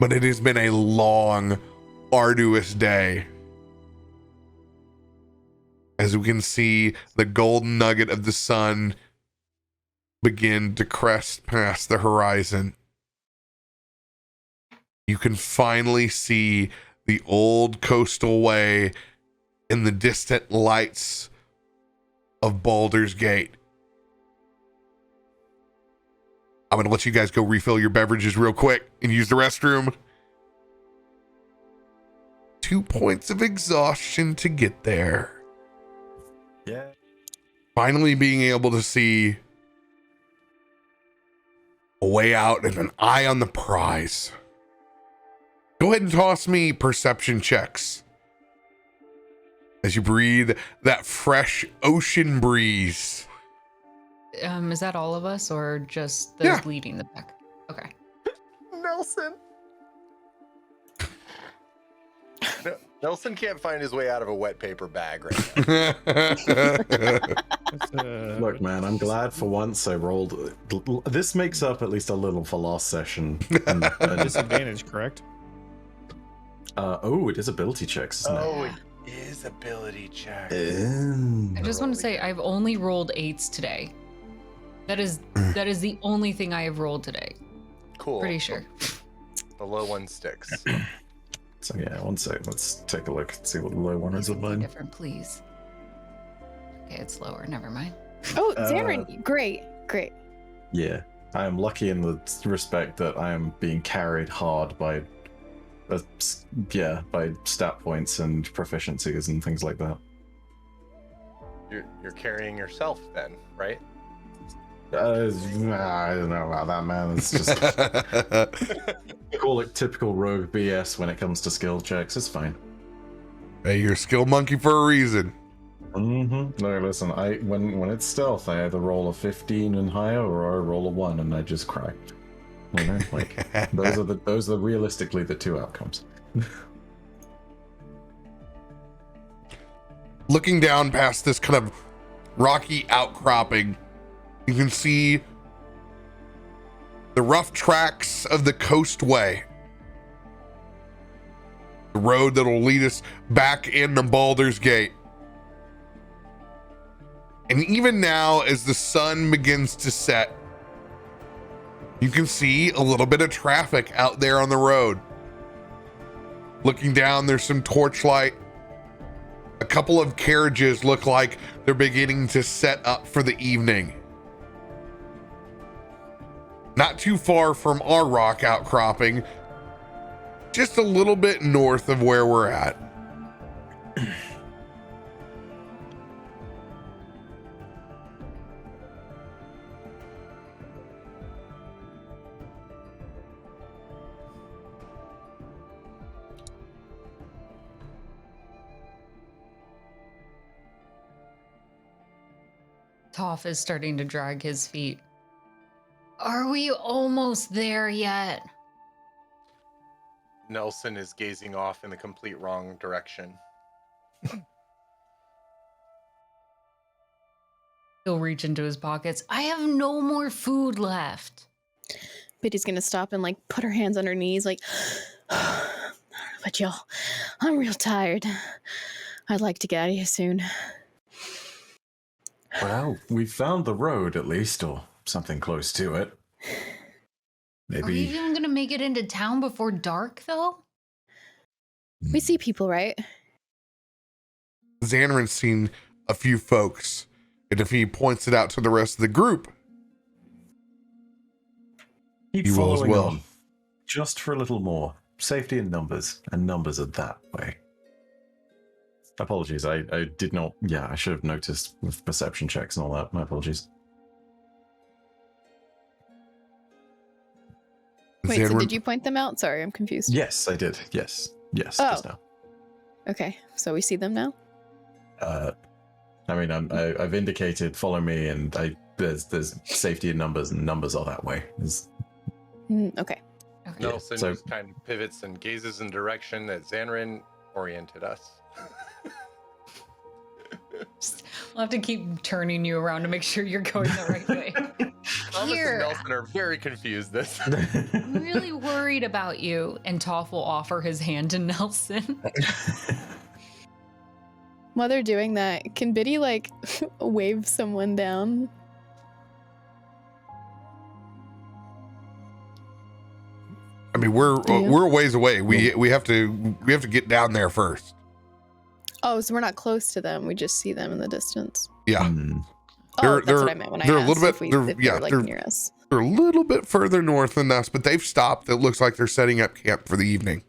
Speaker 1: But it has been a long, arduous day. As we can see the golden nugget of the sun begin to crest past the horizon. You can finally see the old coastal way in the distant lights of Baldur's Gate. I'm going to let you guys go refill your beverages real quick and use the restroom. 2 points of exhaustion to get there.
Speaker 5: Yeah.
Speaker 1: Finally being able to see a way out and an eye on the prize. Go ahead and toss me perception checks as you breathe that fresh ocean breeze.
Speaker 2: Is that all of us or just those leading the pack? Okay.
Speaker 4: Nelson. Nelson can't find his way out of a wet paper bag right now.
Speaker 5: Look, man, I'm glad for once I rolled. This makes up at least a little for last session. And
Speaker 3: Disadvantage, correct?
Speaker 5: oh, it is ability checks, isn't
Speaker 4: Oh, it is ability check.
Speaker 5: it?
Speaker 2: I just want to say I've only rolled 8s today. That is the only thing I have rolled today.
Speaker 4: Cool.
Speaker 2: Pretty sure.
Speaker 4: The low one sticks.
Speaker 5: So yeah, one sec. Let's take a look and see what the low one is of mine.
Speaker 2: Different, please. Okay, it's lower. Never mind.
Speaker 6: Oh, Xanrin, great.
Speaker 5: Yeah, I am lucky in the respect that I am being carried hard by, by stat points and proficiencies and things like that.
Speaker 4: You're carrying yourself then, right?
Speaker 5: I don't know about that, man. It's just call it typical rogue BS when it comes to skill checks. It's fine.
Speaker 1: Hey, you're a skill monkey for a reason.
Speaker 5: Mm-hmm. No, listen. When it's stealth, I either roll a 15 and higher, or I roll a 1 and I just cry. You know, like those are realistically the two outcomes.
Speaker 1: Looking down past this kind of rocky outcropping, you can see the rough tracks of the coastway. The road that'll lead us back into Baldur's Gate. And even now, as the sun begins to set, you can see a little bit of traffic out there on the road. Looking down, there's some torchlight. A couple of carriages look like they're beginning to set up for the evening. Not too far from our rock outcropping, just a little bit north of where we're at.
Speaker 2: Toph is starting to drag his feet. Are we almost there yet?
Speaker 4: Nelson is gazing off in the complete wrong direction.
Speaker 2: He'll reach into his pockets. I have no more food left.
Speaker 6: Biddy's gonna stop and like put her hands on her knees, like, but y'all, I'm real tired. I'd like to get out of here soon.
Speaker 5: Well, we found the road at least, or something close to it.
Speaker 2: Are you
Speaker 5: Maybe.
Speaker 2: even gonna make it into town before dark, though?
Speaker 6: We see people, right?
Speaker 1: Xanrin's seen a few folks, and if he points it out to the rest of the group,
Speaker 5: Keep
Speaker 1: you will as
Speaker 5: following
Speaker 1: well.
Speaker 5: on. Just for a little more. Safety in numbers, and numbers are that way. Apologies, I did not. Yeah, I should have noticed with perception checks and all that. My apologies.
Speaker 6: Wait, so
Speaker 1: Xanrin-
Speaker 6: did you point them out? Sorry, I'm confused.
Speaker 5: Yes, I did. Yes,
Speaker 6: Oh.
Speaker 5: just now.
Speaker 6: Okay, so we see them now?
Speaker 5: I mean, I've indicated follow me, and there's safety in numbers, and numbers are that way.
Speaker 6: Okay.
Speaker 2: Okay.
Speaker 4: Nelson
Speaker 5: so-
Speaker 4: just kind of pivots and gazes in direction that Xanrin oriented us.
Speaker 2: We'll have to keep turning you around to make sure you're going the right way.
Speaker 4: Thomas
Speaker 2: Here.
Speaker 4: and Nelson are very confused. This.
Speaker 2: I'm really worried about you. And Toph will offer his hand to Nelson.
Speaker 7: While they're doing that, can Biddy like wave someone down?
Speaker 1: I mean, we're a ways away. We have to get down there first.
Speaker 7: Oh, so we're not close to them. We just see them in the distance.
Speaker 1: Yeah.
Speaker 7: Oh, that's what I meant when I
Speaker 1: they're
Speaker 7: asked
Speaker 1: a little bit.
Speaker 7: if we,
Speaker 1: They're,
Speaker 7: if they
Speaker 1: yeah,
Speaker 7: were like
Speaker 1: they're,
Speaker 7: near us.
Speaker 1: they're a little bit further north than us, but they've stopped. It looks like they're setting up camp for the evening.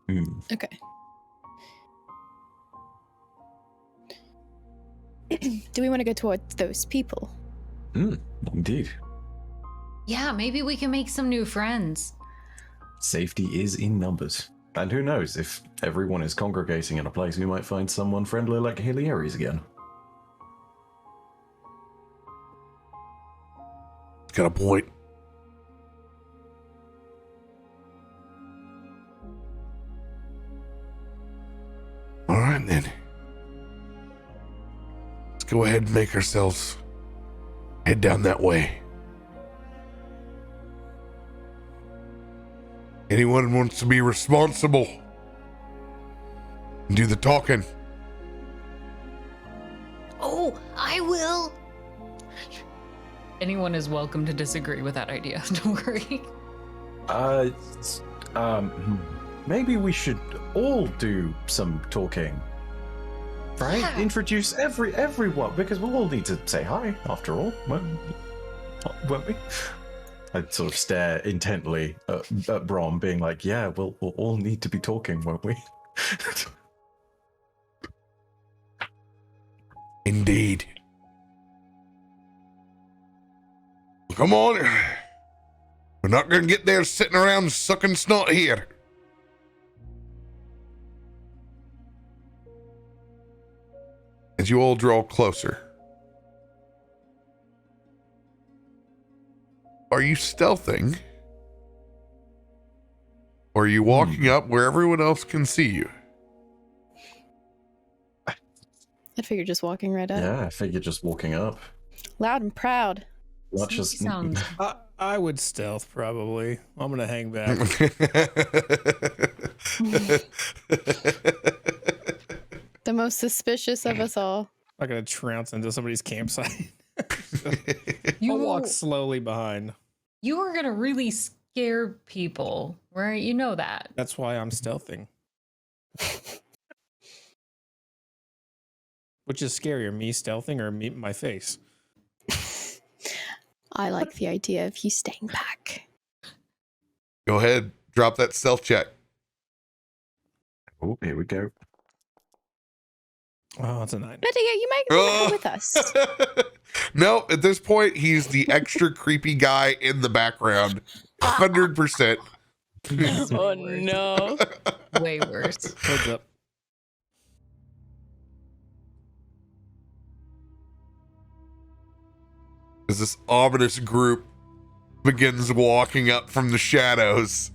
Speaker 7: Okay. Do we want to go towards those people?
Speaker 5: Indeed.
Speaker 2: Yeah, maybe we can make some new friends.
Speaker 5: Safety is in numbers. And who knows, if everyone is congregating in a place, we might find someone friendly like Heliares again.
Speaker 1: Got a point. All right, then. Let's go ahead and make ourselves head down that way. Anyone wants to be responsible and do the talking?
Speaker 2: Oh, I will. Anyone is welcome to disagree with that idea. Don't worry.
Speaker 5: Maybe we should all do some talking. Right?
Speaker 2: Yeah.
Speaker 5: Introduce everyone, because we'll all need to say hi, after all, won't we? I'd sort of stare intently at Brom, being like, yeah, we'll all need to be talking, won't we?
Speaker 1: Indeed. Come on. We're not going to get there sitting around sucking snot here. As you all draw closer. Are you stealthing? Or are you walking up where everyone else can see you?
Speaker 7: I figured just walking right up.
Speaker 5: Yeah, I figured just walking up.
Speaker 7: Loud and proud.
Speaker 5: Not
Speaker 2: Sneaky
Speaker 5: just
Speaker 2: sounds.
Speaker 3: I would stealth probably. I'm gonna hang back.
Speaker 7: The most suspicious of us all.
Speaker 3: I'm not gonna trounce into somebody's campsite.
Speaker 2: You
Speaker 3: I'll walk slowly behind.
Speaker 2: You are gonna really scare people, right? You know that.
Speaker 3: That's why I'm stealthing. Which is scarier, me stealthing or my face?
Speaker 7: I like the idea of you staying back.
Speaker 1: Go ahead. Drop that stealth check.
Speaker 5: Oh, here we go.
Speaker 3: Oh, it's a 9.
Speaker 7: But yeah, you might come with us.
Speaker 1: No, at this point, he's the extra creepy guy in the background. 100%.
Speaker 7: Oh no.
Speaker 2: Way worse.
Speaker 3: Heads up.
Speaker 1: As this ominous group begins walking up from the shadows.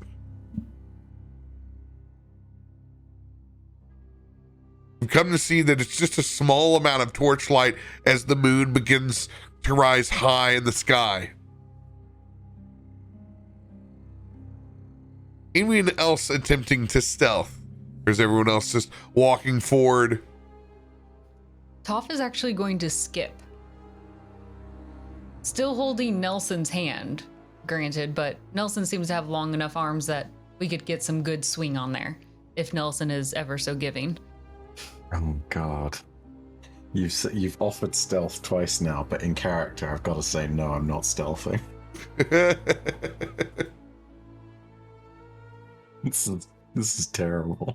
Speaker 1: You come to see that it's just a small amount of torchlight as the moon begins to rise high in the sky. Anyone else attempting to stealth? Or is everyone else just walking forward?
Speaker 2: Toph is actually going to skip. Still holding Nelson's hand, granted, but Nelson seems to have long enough arms that we could get some good swing on there, if Nelson is ever so giving.
Speaker 5: Oh God, you've offered stealth twice now, but in character, I've got to say no, I'm not stealthing. This is terrible.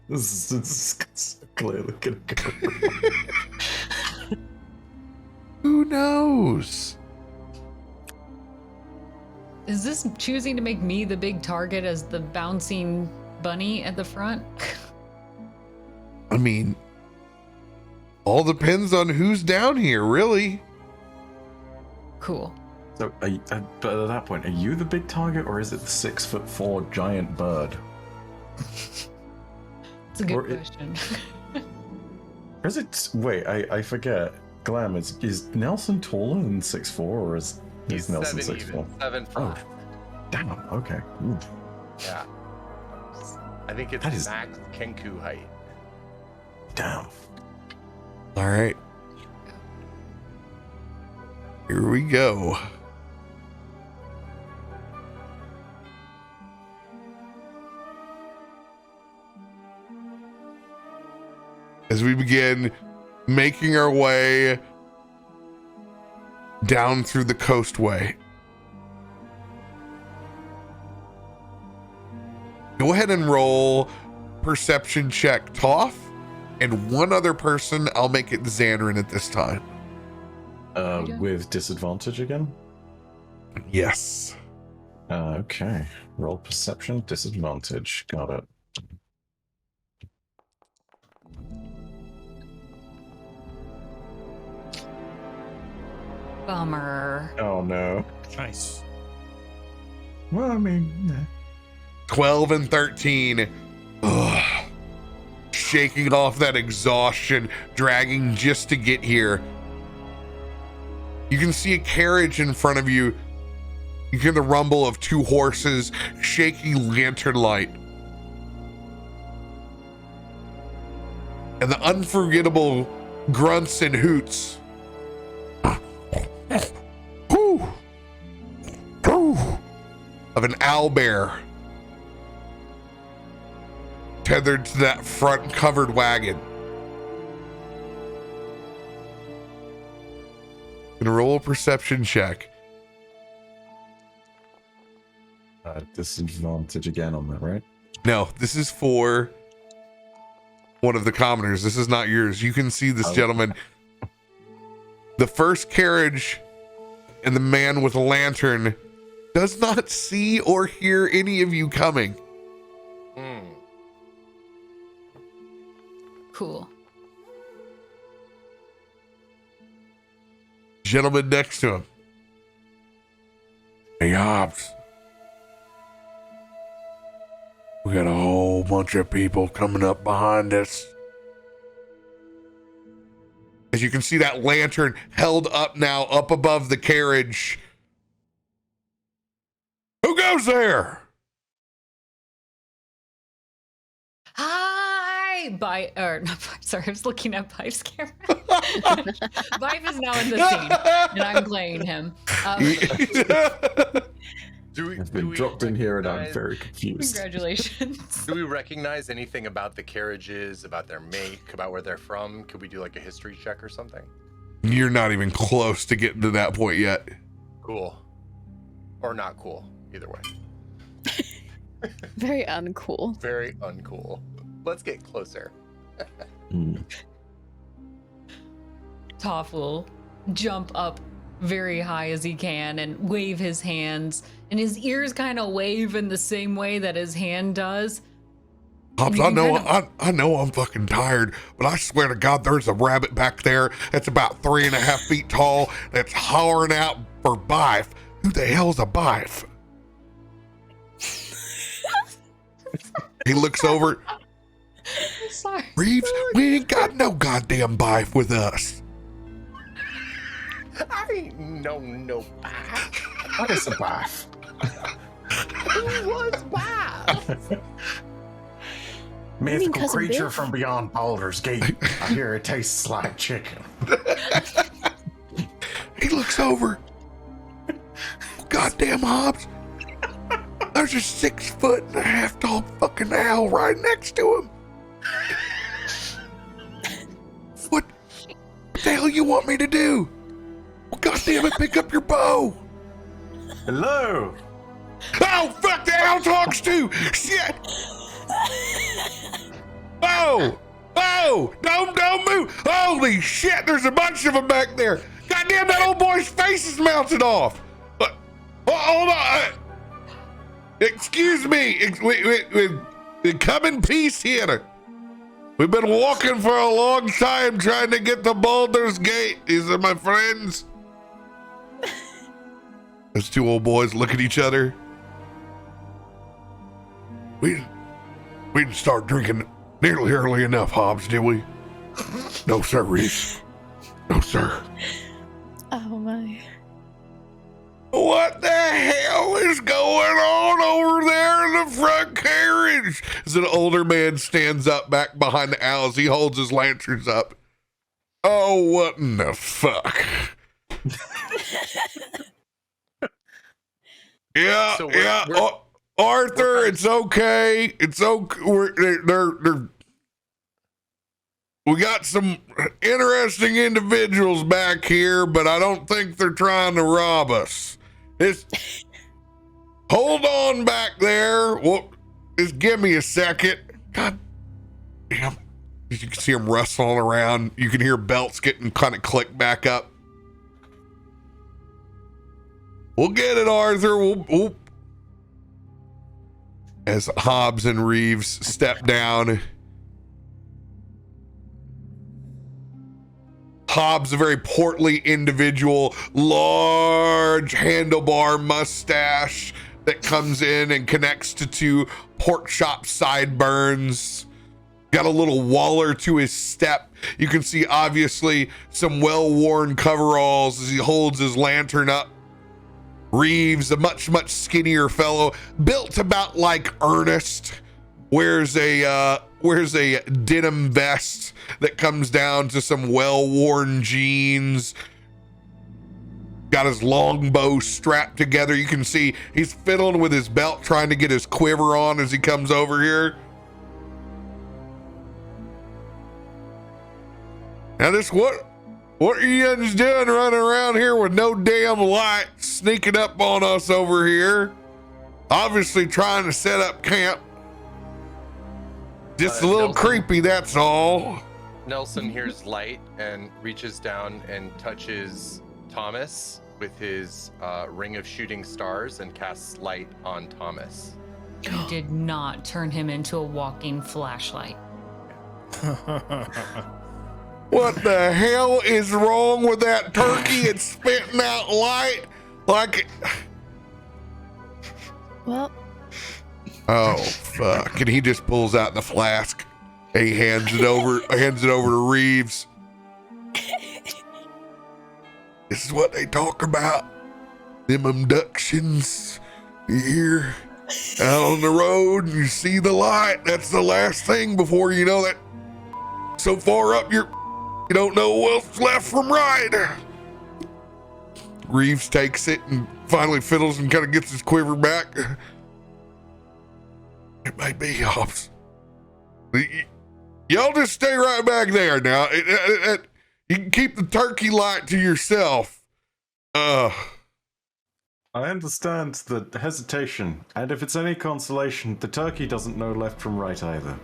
Speaker 5: This is clearly gonna go wrong.
Speaker 1: Who knows?
Speaker 2: Is this choosing to make me the big target as the bouncing bunny at the front?
Speaker 1: I mean, all depends on who's down here, really.
Speaker 2: Cool.
Speaker 5: So, but at that point, are you the big target, or is it the 6'4" giant bird?
Speaker 2: It's a good
Speaker 5: Or
Speaker 2: question.
Speaker 5: Is it? Wait, I forget. Glam, is Nelson taller than 6'4", or is Nelson
Speaker 4: 7
Speaker 5: 6'4"?
Speaker 4: even, 7'5".
Speaker 5: Oh. Damn. Okay. Ooh.
Speaker 4: Yeah. I think it's
Speaker 5: That is-
Speaker 4: max Kenku height.
Speaker 5: Damn.
Speaker 1: All right. Here we go. As we begin making our way down through the coastway. Go ahead and roll perception check, Toph, and one other person. I'll make it Xanrin at this time.
Speaker 5: With disadvantage again?
Speaker 1: Yes.
Speaker 5: Okay. Roll perception, disadvantage. Got it.
Speaker 2: Bummer.
Speaker 5: Oh no.
Speaker 3: Nice.
Speaker 5: Well, I mean, yeah.
Speaker 1: 12 and 13. Ugh. Shaking off that exhaustion, dragging just to get here. You can see a carriage in front of you. You hear the rumble of two horses, shaking lantern light. And the unforgettable grunts and hoots. Whoo! Whoo! Of an owlbear tethered to that front covered wagon. Gonna roll a perception check.
Speaker 5: Disadvantage again on that, right?
Speaker 1: No, this is for one of the commoners. This is not yours. You can see this gentleman. The first carriage and the man with a lantern does not see or hear any of you coming.
Speaker 2: Cool.
Speaker 1: Gentleman next to him. Hey, Hobbs. We got a whole bunch of people coming up behind us. As you can see that lantern held up now, up above the carriage. Who goes there?
Speaker 2: Hi, sorry, I was looking at Bife camera. Bife is now in the scene, and I'm playing him.
Speaker 5: I've been dropped in here and I'm very confused.
Speaker 2: Congratulations.
Speaker 4: Do we recognize anything about the carriages, about their make, about where they're from? Could we do like a history check or something?
Speaker 1: You're not even close to getting to that point yet.
Speaker 4: Cool. Or not cool, either way.
Speaker 7: Very uncool.
Speaker 4: Very uncool. Let's get closer.
Speaker 2: Toph will jump up very high as he can and wave his hands, and his ears kind of wave in the same way that his hand does.
Speaker 1: Hobbs,
Speaker 2: You
Speaker 1: I
Speaker 2: can
Speaker 1: know,
Speaker 2: kind
Speaker 1: I know I'm fucking tired, but I swear to God, there's a rabbit back there that's about 3.5 feet tall that's hollering out for Bife. Who the hell's a Bife? He looks over.
Speaker 2: Sorry.
Speaker 1: Reeves, we ain't got no goddamn Bife with us.
Speaker 4: I ain't no bath.
Speaker 5: What is a bath?
Speaker 4: Who was bath?
Speaker 5: Mythical
Speaker 7: Cousin
Speaker 5: creature
Speaker 7: Biff?
Speaker 5: from beyond Baldur's Gate. I hear it tastes like chicken.
Speaker 1: He looks over. Goddamn Hobbs. There's a 6.5 tall fucking owl right next to him. What the hell you want me to do? Well, goddamn it, pick up your bow.
Speaker 5: Hello.
Speaker 1: Oh, fuck, the owl talks too. Shit. Oh, don't move. Holy shit, there's a bunch of them back there. Goddamn, that old boy's face is melted off. Hold on. Excuse me. We come in peace here. We've been walking for a long time trying to get to Baldur's Gate. These are my friends. Those two old boys look at each other. We didn't start drinking nearly early enough, Hobbs, did we? No, sir, Reese. No, sir.
Speaker 7: Oh my.
Speaker 1: What the hell is going on over there in the front carriage? As an older man stands up back behind Alice, he holds his lanterns up. Oh, what in the fuck? Yeah,
Speaker 4: So
Speaker 1: yeah. Arthur, it's okay. It's okay. We got some interesting individuals back here, but I don't think they're trying to rob us. Hold on back there. Well, just give me a second. God damn. You can see him rustling around. You can hear belts getting kind of clicked back up. We'll get it, Arthur. We'll... As Hobbs and Reeves step down. Hobbs, a very portly individual, large handlebar mustache that comes in and connects to two pork chop sideburns. Got a little waller to his step. You can see obviously some well-worn coveralls as he holds his lantern up. Reeves, a much skinnier fellow, built about like Ernest, wears a denim vest that comes down to some well-worn jeans. Got his longbow strapped together. You can see he's fiddling with his belt, trying to get his quiver on as he comes over here. Now what are you guys doing running around here with no damn light sneaking up on us over here? Obviously trying to set up camp. Just a little
Speaker 4: Nelson,
Speaker 1: creepy, that's all.
Speaker 4: Nelson hears light and reaches down and touches Thomas with his ring of shooting stars and casts light on Thomas.
Speaker 2: You did not turn him into a walking flashlight.
Speaker 1: What the hell is wrong with that turkey? It's spitting out light like...
Speaker 7: Well,
Speaker 1: Oh, fuck. And he just pulls out the flask and he hands it over to Reeves. This is what they talk about. Them abductions. You hear out on the road and you see the light. That's the last thing before you know that so far up you don't know what's left from right. Reeves takes it and finally fiddles and kind of gets his quiver back. It may be, Hobbs. Y'all just stay right back there now. You can keep the turkey light to yourself.
Speaker 5: I understand the hesitation, and if it's any consolation, the turkey doesn't know left from right either.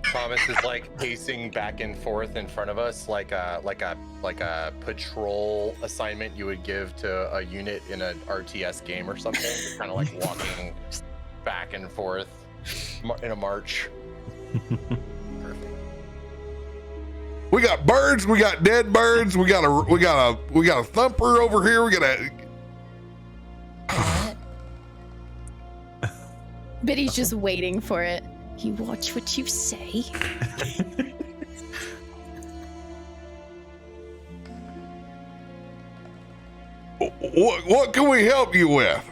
Speaker 4: Thomas is like pacing back and forth in front of us, like a patrol assignment you would give to a unit in an RTS game or something. You're kind of like walking back and forth in a march. Perfect.
Speaker 1: We got birds. We got dead birds. We got a thumper over here. We got a.
Speaker 7: Biddy's just waiting for it. You watch what you say.
Speaker 1: What can we help you with?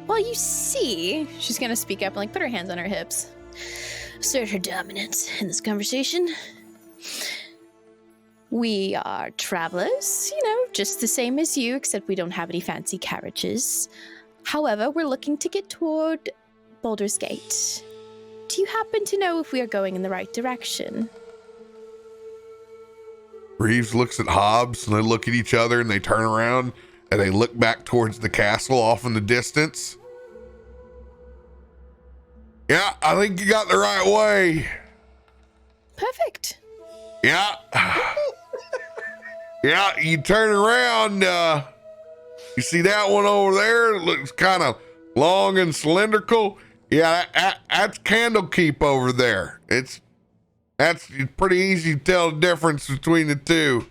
Speaker 7: Well, you see, she's gonna speak up and like put her hands on her hips. Assert her dominance in this conversation. We are travelers, just the same as you, except we don't have any fancy carriages. However, we're looking to get toward Baldur's Gate. Do you happen to know if we are going in the right direction?
Speaker 1: Reeves looks at Hobbs and they look at each other and they turn around and they look back towards the castle off in the distance. Yeah, I think you got the right way.
Speaker 7: Perfect.
Speaker 1: Yeah. Yeah, you turn around, you see that one over there? It looks kind of long and cylindrical. Yeah, that's Candlekeep over there. It's pretty easy to tell the difference between the two.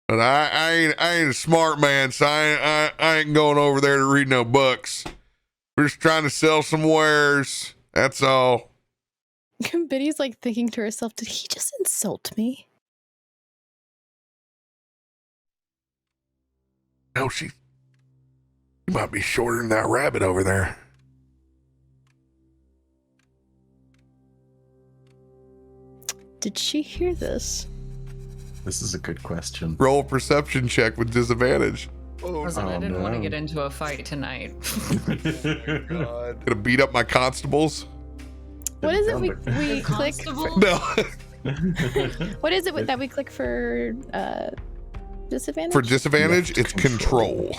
Speaker 1: But I ain't a smart man, so I ain't going over there to read no books. We're just trying to sell some wares. That's all.
Speaker 6: Biddy's like thinking to herself, did he just insult me?
Speaker 1: No, she might be shorter than that rabbit over there.
Speaker 6: Did she hear this?
Speaker 5: This is a good question.
Speaker 1: Roll a perception check with disadvantage.
Speaker 2: Listen, I didn't want to get into a fight tonight.
Speaker 4: God.
Speaker 1: Gonna beat up my constables?
Speaker 6: What is it we click?
Speaker 2: Constable?
Speaker 1: No.
Speaker 6: What is it that we click for disadvantage?
Speaker 1: For disadvantage, it's control.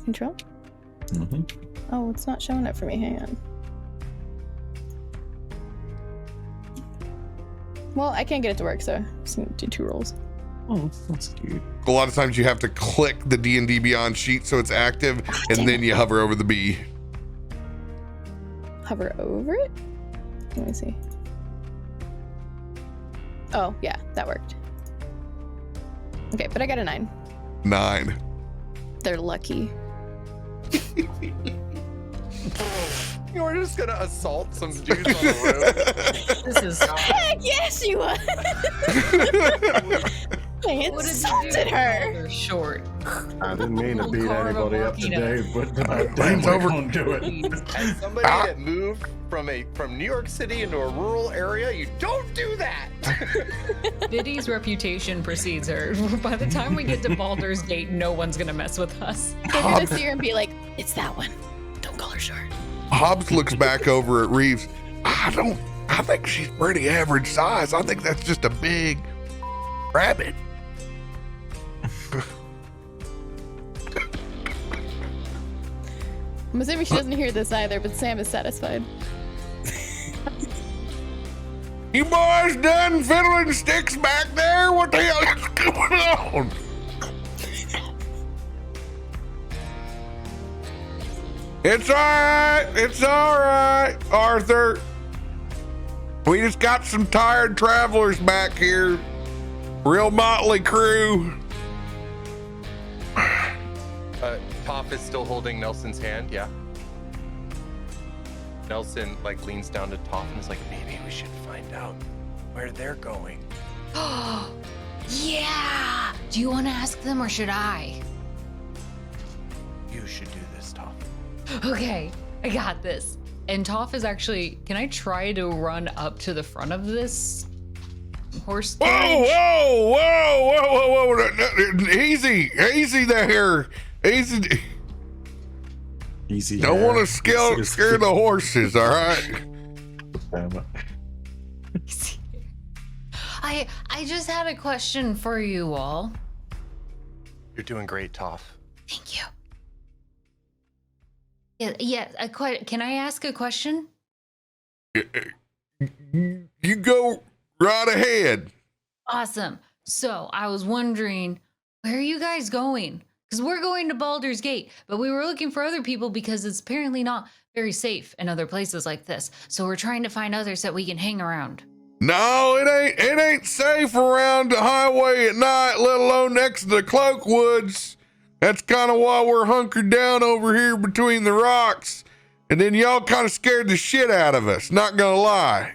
Speaker 6: Control?
Speaker 5: Mm-hmm.
Speaker 6: Oh, it's not showing up for me. Hang on. Well, I can't get it to work, so I'm just gonna do 2 rolls.
Speaker 5: Oh, that's cute.
Speaker 1: A lot of times you have to click the D&D Beyond sheet so it's active, and then you hover over the B.
Speaker 6: Hover over it? Let me see. Oh, yeah, that worked. Okay, but I got a 9.
Speaker 1: 9.
Speaker 6: They're lucky.
Speaker 4: You were just gonna assault some dudes on the
Speaker 2: This is
Speaker 6: Heck yes, you was! I
Speaker 2: what did you
Speaker 6: insulted
Speaker 2: do?
Speaker 6: her!
Speaker 2: They're short.
Speaker 5: I didn't mean to beat
Speaker 2: Carve a
Speaker 5: anybody up
Speaker 2: volcano.
Speaker 5: today, but I
Speaker 1: Brain's over.
Speaker 5: can't do it.
Speaker 4: As somebody that moved from New York City into a rural area, you don't do that.
Speaker 2: Biddy's reputation precedes her. By the time we get to Baldur's Gate, no one's gonna mess with us.
Speaker 6: They're gonna see her and be like, it's that one. Don't call her short.
Speaker 1: Hobbs looks back over at Reeves. I think she's pretty average size. I think that's just a big rabbit.
Speaker 6: I'm assuming she doesn't hear this either, but Sam is satisfied.
Speaker 1: You boys done fiddling sticks back there? What the hell is going on? It's all right, Arthur. We just got some tired travelers back here. Real motley crew.
Speaker 4: Toph is still holding Nelson's hand, yeah. Nelson leans down to Toph and is like, maybe we should find out where they're going.
Speaker 2: Yeah! Do you want to ask them or should I?
Speaker 4: You should do this, Toph.
Speaker 2: Okay, I got this. And Toph is actually, can I try to run up to the front of this horse carriage?
Speaker 1: Whoa. Easy there. Easy.
Speaker 5: Easy.
Speaker 1: Don't want to scare the horses, all right?
Speaker 2: I just had a question for you all.
Speaker 4: You're doing great, Toph.
Speaker 2: Thank you. Yeah. Can I ask a question?
Speaker 1: You go right ahead.
Speaker 2: Awesome. So I was wondering, where are you guys going? Because we're going to Baldur's Gate, but we were looking for other people because it's apparently not very safe in other places like this. So we're trying to find others that we can hang around.
Speaker 1: No, it ain't safe around the highway at night, let alone next to the cloak woods. That's kind of why we're hunkered down over here between the rocks. And then y'all kind of scared the shit out of us, not gonna lie.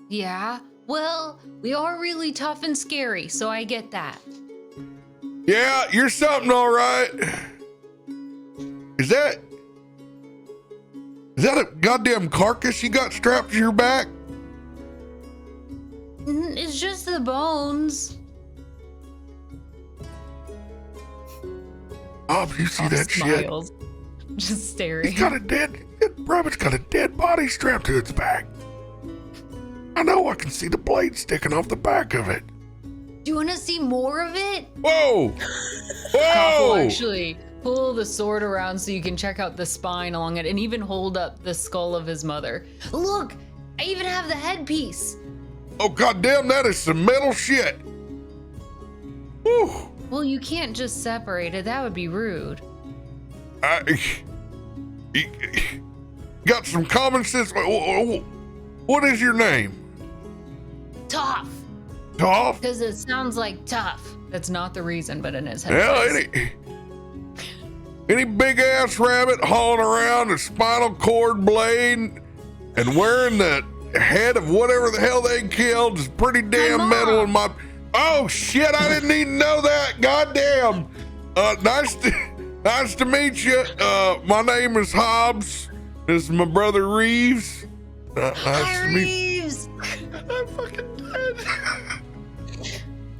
Speaker 2: Yeah, well, we are really tough and scary, so I get that.
Speaker 1: Yeah, you're something, all right. Is that a goddamn carcass you got strapped to your back?
Speaker 2: It's just the bones.
Speaker 1: Oh, you see that shit?
Speaker 2: Smiles. Just staring.
Speaker 1: Rabbit's got a dead body strapped to its back. I know, I can see the blade sticking off the back of it.
Speaker 2: Do you want to see more of it?
Speaker 1: Whoa!
Speaker 2: Koff will actually pull the sword around so you can check out the spine along it and even hold up the skull of his mother. Look, I even have the headpiece.
Speaker 1: Oh, goddamn, that is some metal shit. Whew.
Speaker 2: Well, you can't just separate it. That would be rude.
Speaker 1: You got some common sense. What is your name?
Speaker 2: Tough.
Speaker 1: Tough?
Speaker 2: Because it sounds like tough. That's not the reason, but in his head.
Speaker 1: Yeah, any big ass rabbit hauling around a spinal cord blade and wearing the head of whatever the hell they killed is pretty damn metal in my. Oh shit! I didn't even know that. Goddamn. Nice to meet you. My name is Hobbs. This is my brother Reeves. Nice to meet.
Speaker 2: Reeves.
Speaker 4: I'm fucking dead.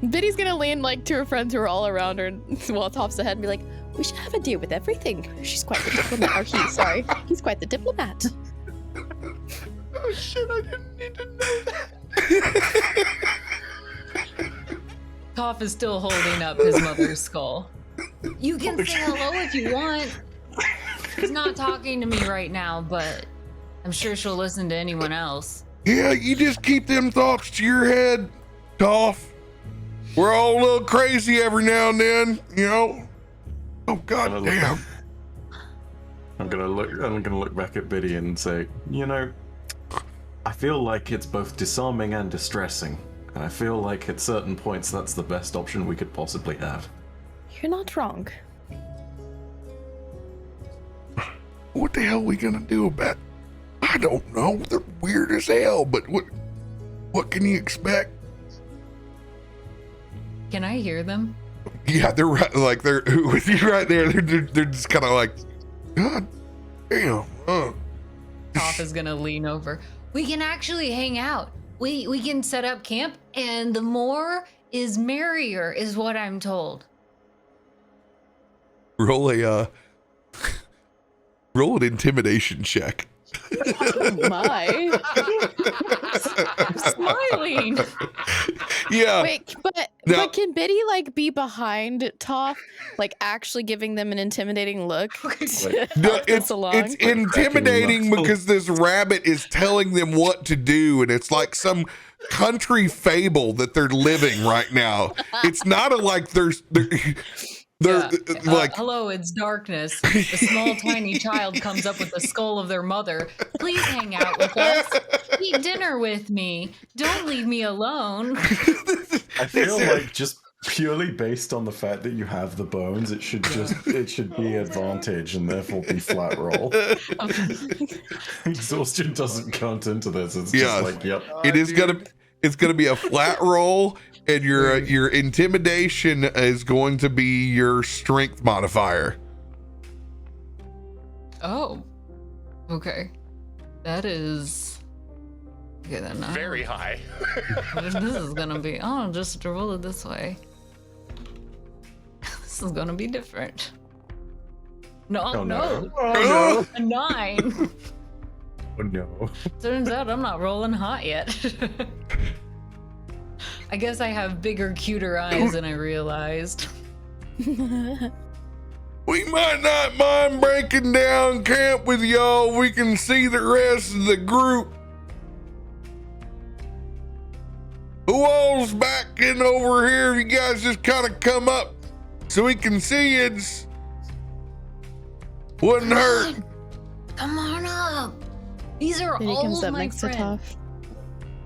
Speaker 6: Biddy's gonna lean like to her friends who are all around her while tops ahead and be like, we should have a deal with everything. She's quite the diplomat. Or he's quite the diplomat.
Speaker 4: Oh shit, I didn't need to know that.
Speaker 2: Toph is still holding up his mother's skull. You can say hello if you want. She's not talking to me right now, but I'm sure she'll listen to anyone else.
Speaker 1: Yeah, you just keep them thoughts to your head, Toph. We're all a little crazy every now and then, you know. Oh god damn.
Speaker 5: I'm gonna look back at Biddy and say, you know, I feel like it's both disarming and distressing. And I feel like at certain points that's the best option we could possibly have.
Speaker 6: You're not wrong.
Speaker 1: What the hell are we gonna do about it? I don't know. They're weird as hell, but what can you expect?
Speaker 2: Can I hear them?
Speaker 1: Yeah, they're right, like they're with you right there. They're just kind of like, God damn.
Speaker 2: Toph is gonna lean over. We can actually hang out. We can set up camp, and the more is merrier, is what I'm told.
Speaker 1: Roll an intimidation check.
Speaker 6: Oh my.
Speaker 2: I'm smiling.
Speaker 1: Yeah.
Speaker 6: Wait, but can Biddy like be behind Toph, like actually giving them an intimidating look?
Speaker 1: No, it's intimidating because this rabbit is telling them what to do, and it's like some country fable that they're living right now. It's not like they're like,
Speaker 2: hello, it's darkness. A small tiny child comes up with the skull of their mother. Please hang out with us. Eat dinner with me. Don't leave me alone.
Speaker 5: I feel like just purely based on the fact that you have the bones, it should be advantage and therefore be flat roll. Exhaustion doesn't count into this. It's just like, yep.
Speaker 1: It's gonna be a flat roll, and your intimidation is going to be your strength modifier.
Speaker 2: Oh, okay. That is then
Speaker 4: Very high.
Speaker 2: This is gonna be. Oh, just roll it this way. This is gonna be different. No.
Speaker 5: Oh, no.
Speaker 2: A 9.
Speaker 5: Oh no.
Speaker 2: Turns out I'm not rolling hot yet. I guess I have bigger, cuter eyes than I realized.
Speaker 1: We might not mind breaking down camp with y'all. We can see the rest of the group. Who all's back in over here? You guys just kind of come up so we can see you. Wouldn't hurt.
Speaker 2: Come on up. These are
Speaker 6: Biddy
Speaker 2: all
Speaker 6: comes up
Speaker 2: my
Speaker 6: next to
Speaker 2: friends.
Speaker 6: Toph.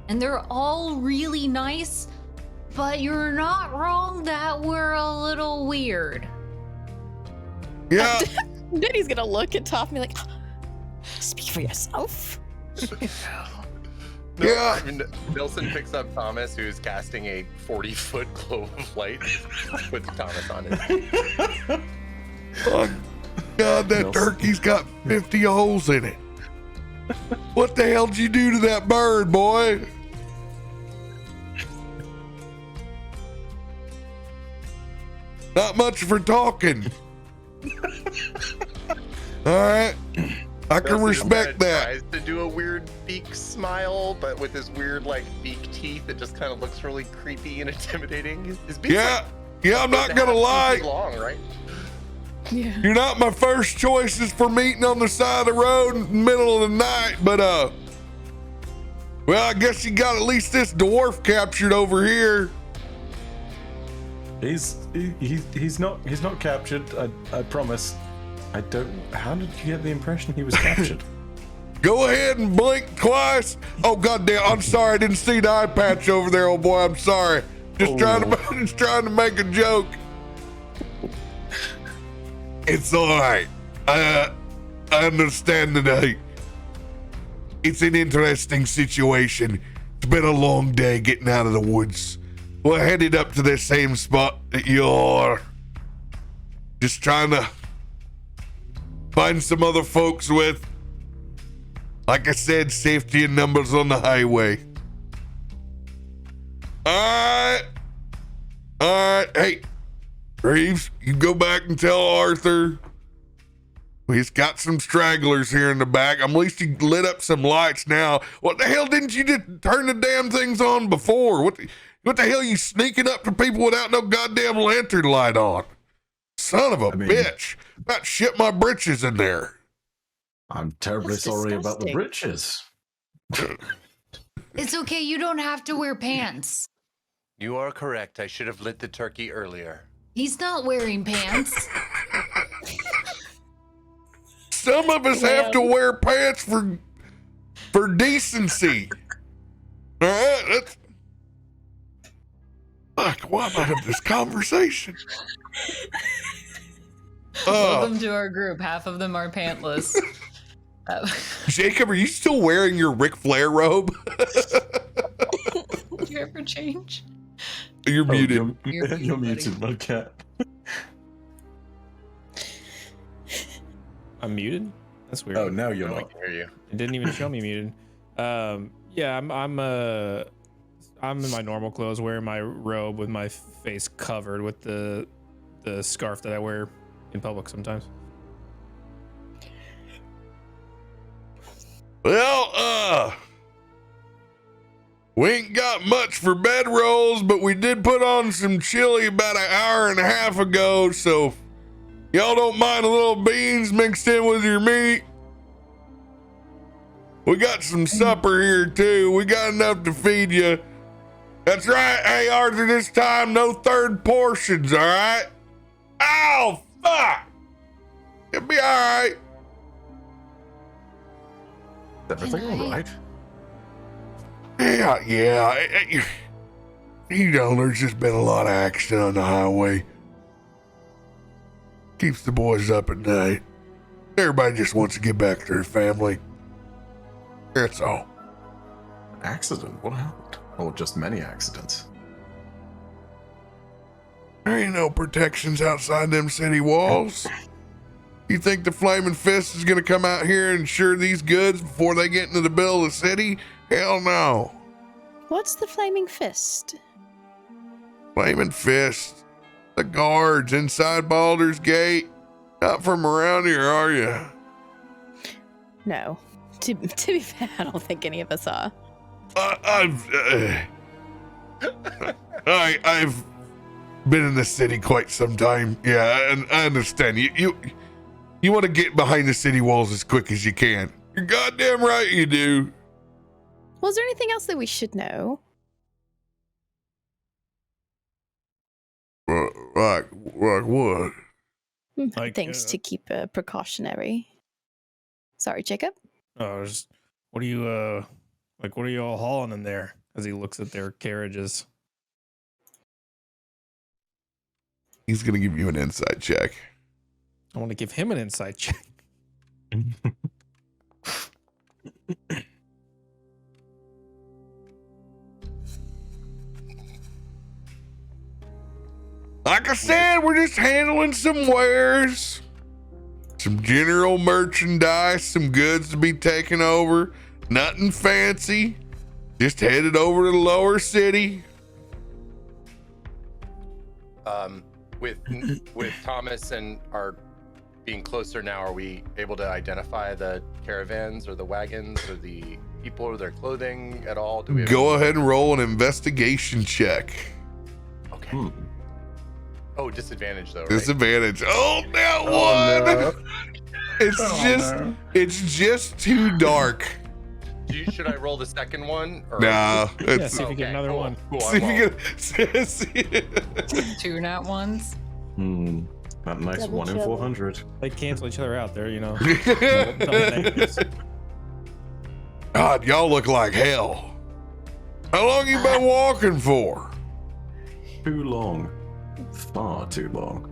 Speaker 2: And they're all really nice, but you're not wrong that we're a little weird.
Speaker 1: Yeah.
Speaker 6: Biddy's gonna look at Toph and be like, speak for yourself.
Speaker 1: Yeah.
Speaker 4: I mean, Nelson picks up Thomas, who's casting a 40-foot globe of light, puts Thomas on it.
Speaker 1: Oh, God, that turkey's got 50 holes in it. What the hell did you do to that bird, boy? Not much for talking. All right. I can respect that.
Speaker 4: Tries to do a weird beak smile, but with his weird like beak teeth, it just kind of looks really creepy and intimidating. His beak's
Speaker 1: Yeah, I'm not gonna lie.
Speaker 4: Long, right?
Speaker 6: Yeah.
Speaker 1: You're not my first choices for meeting on the side of the road in the middle of the night, but well, I guess you got at least this dwarf captured over here.
Speaker 5: He's not captured. I promise. I don't. How did you get the impression he was captured?
Speaker 1: Go ahead and blink twice. Oh goddamn! I'm sorry, I didn't see the eye patch over there, old boy. I'm sorry. Just trying to make a joke. It's all right. I understand today. It's an interesting situation. It's been a long day getting out of the woods. We're headed up to the same spot that you're. Just trying to find some other folks with. Like I said, safety in numbers on the highway. All right. Hey, Reeves, you go back and tell Arthur. He's got some stragglers here in the back. At least he lit up some lights now. What the hell didn't you just turn the damn things on before? What the hell you sneaking up to people without no goddamn lantern light on? Son of a bitch. About shit my britches in there.
Speaker 5: I'm terribly
Speaker 6: That's
Speaker 5: sorry about the
Speaker 6: disgusting.
Speaker 5: britches.
Speaker 2: It's okay. You don't have to wear pants.
Speaker 4: You are correct. I should have lit the turkey earlier.
Speaker 2: He's not wearing pants.
Speaker 1: Some of us have to wear pants for decency. All right, that's. Fuck, why am I having this conversation?
Speaker 2: Welcome to our group. Half of them are pantless.
Speaker 1: Jacob, are you still wearing your Ric Flair robe?
Speaker 2: Did you ever change?
Speaker 1: You're muted.
Speaker 5: You're
Speaker 2: You're
Speaker 5: muted, Mudcat.
Speaker 3: I'm muted. That's weird.
Speaker 5: Oh, now you're
Speaker 4: I
Speaker 5: not.
Speaker 4: can hear you.
Speaker 3: It didn't even show me muted. Yeah, I'm in my normal clothes, wearing my robe with my face covered with the scarf that I wear in public sometimes.
Speaker 1: Well, we ain't got much for bedrolls, but we did put on some chili about an hour and a half ago, so y'all don't mind a little beans mixed in with your meat. We got some supper here too. We got enough to feed you. That's right. Hey, Arthur, this time no third portions, all right? Oh, fuck. It'll be all right.
Speaker 5: Everything all right?
Speaker 1: Yeah. You know, there's just been a lot of action on the highway. Keeps the boys up at night. Everybody just wants to get back to their family. That's all.
Speaker 5: Accident? What happened? Or just many accidents?
Speaker 1: There ain't no protections outside them city walls. You think the Flaming Fist is gonna come out here and insure these goods before they get into the bill of the city? Hell no.
Speaker 6: What's the Flaming Fist?
Speaker 1: Flaming Fist. The guards inside Baldur's Gate. Not from around here, are you?
Speaker 6: No. To be fair, I don't think any of us are.
Speaker 1: I've been in the city quite some time. Yeah, and I understand. You want to get behind the city walls as quick as you can. You're goddamn right you do.
Speaker 6: Was there anything else that we should know?
Speaker 1: Like what?
Speaker 3: Like,
Speaker 6: Things to keep precautionary. Sorry, Jacob.
Speaker 3: What are you what are you all hauling in there? As he looks at their carriages.
Speaker 1: He's gonna give you an insight check.
Speaker 3: I want to give him an insight check.
Speaker 1: Like I said, we're just handling some wares, some general merchandise, some goods to be taken over. Nothing fancy. Just headed over to the lower city.
Speaker 4: With Thomas and our being closer now, are we able to identify the caravans or the wagons or the people or their clothing at all? Do we have
Speaker 1: Go ahead and roll an investigation check.
Speaker 4: Okay. Oh, disadvantage though, right?
Speaker 1: Disadvantage. Oh, that one. No. It's just too dark.
Speaker 4: Should I roll the second one? Or...
Speaker 1: Nah,
Speaker 3: Yeah, see if you get another
Speaker 4: cool.
Speaker 3: one.
Speaker 4: Cool,
Speaker 1: See
Speaker 4: I
Speaker 1: if you
Speaker 4: won't.
Speaker 1: get.
Speaker 2: Two nat ones.
Speaker 5: That nice
Speaker 6: Double
Speaker 5: 1 in
Speaker 6: trouble.
Speaker 5: 400.
Speaker 3: They cancel each other out there, you know.
Speaker 1: God, y'all look like hell. How long you been walking for?
Speaker 5: Too long. Far too long.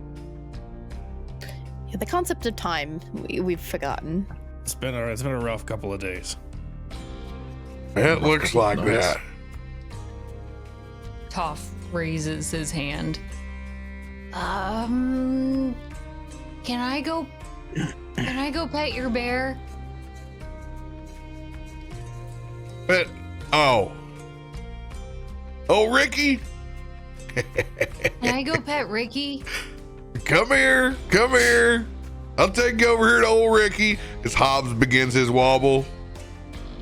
Speaker 6: Yeah, the concept of time we've forgotten.
Speaker 3: It's been a rough couple of days.
Speaker 1: It looks like
Speaker 5: Nice.
Speaker 1: that.
Speaker 2: Toph raises his hand. Can I go pet your bear?
Speaker 1: But oh, Ricky,
Speaker 2: Can I go pet Ricky?
Speaker 1: come here. I'll take you over here to old Ricky as Hobbs begins his wobble.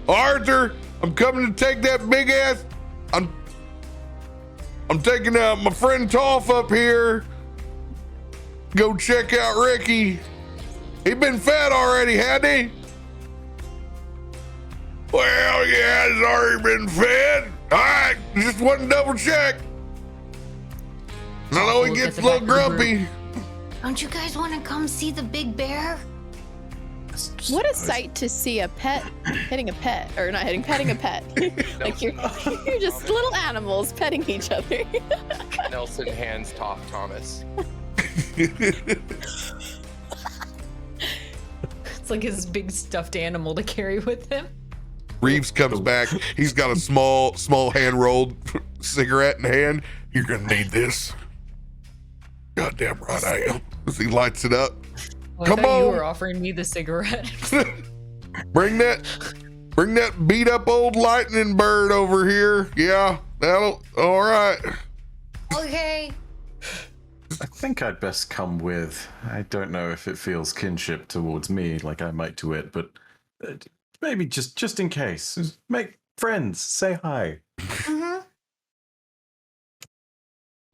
Speaker 1: Arthur, I'm coming to take that big ass. I'm taking my friend Toph up here. Go check out Ricky. He been fed already, hadn't he? Well, yeah, he's already been fed. All right, just want to double check. I know he
Speaker 2: We'll
Speaker 1: gets a
Speaker 2: get the
Speaker 1: little
Speaker 2: back of the
Speaker 1: grumpy.
Speaker 2: Don't you guys want to come see the big bear?
Speaker 6: What a sight to see a pet hitting a pet, or not hitting, petting a pet. Like you're just little animals petting each other.
Speaker 4: Nelson hands Toph Thomas.
Speaker 2: It's like his big stuffed animal to carry with him.
Speaker 1: Reeves comes back. He's got a small hand-rolled cigarette in hand. You're gonna need this. Goddamn right I am. As he lights it up.
Speaker 2: Well,
Speaker 1: Come
Speaker 2: I thought you
Speaker 1: on.
Speaker 2: were offering me the cigarette.
Speaker 1: Bring that beat up old lightning bird over here. Yeah, that'll all right.
Speaker 2: Okay.
Speaker 5: I think I'd best come with. I don't know if it feels kinship towards me like I might to it, but maybe just in case. Just make friends. Say hi.
Speaker 2: Mm-hmm.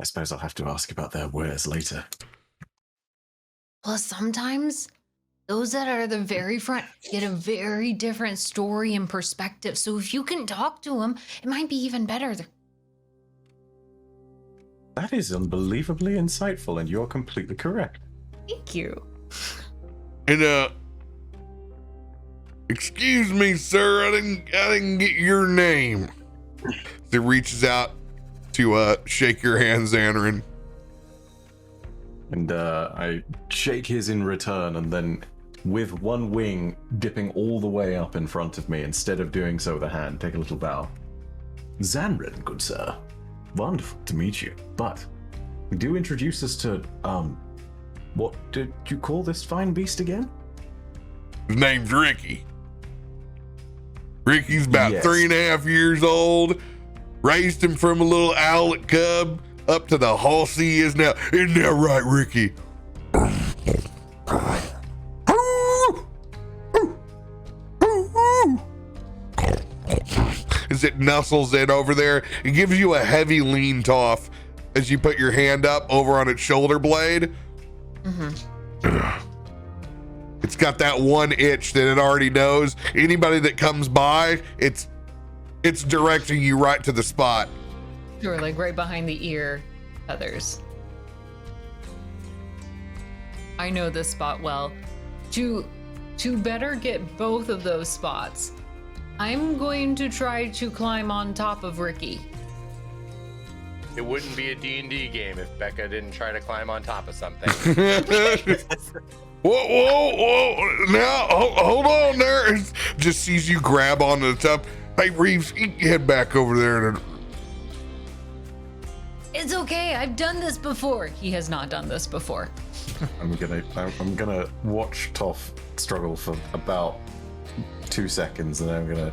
Speaker 5: I suppose I'll have to ask about their wares later.
Speaker 2: Plus, sometimes those that are the very front get a very different story and perspective. So if you can talk to them, it might be even better.
Speaker 5: That is unbelievably insightful, and you're completely correct.
Speaker 2: Thank you.
Speaker 1: And excuse me, sir, I didn't get your name. He reaches out to shake your hand, Xanarin.
Speaker 5: And I shake his in return, and then with one wing dipping all the way up in front of me, instead of doing so with a hand, take a little bow. Zanrin, good sir. Wonderful to meet you. But do introduce us to, what did you call this fine beast again?
Speaker 1: His name's Ricky. Ricky's about
Speaker 5: Yes.
Speaker 1: 3.5 years old. Raised him from a little owlet cub up to the hoss he is now. Isn't that right, Ricky? As it nuzzles in over there, it gives you a heavy lean toff as you put your hand up over on its shoulder blade. It's got that one itch that it already knows. Anybody that comes by, it's directing you right to the spot.
Speaker 2: Sure, like right behind the ear feathers. I know this spot well. To better get both of those spots, I'm going to try to climb on top of Ricky.
Speaker 4: It wouldn't be a D&D game if Becca didn't try to climb on top of something.
Speaker 1: Whoa. Now, hold on there. It just sees you grab onto the top. Hey, Reeves, head back over there. And
Speaker 2: It's okay, I've done this before. He has not done this before.
Speaker 5: I'm gonna watch Toph struggle for about 2 seconds, and then I'm gonna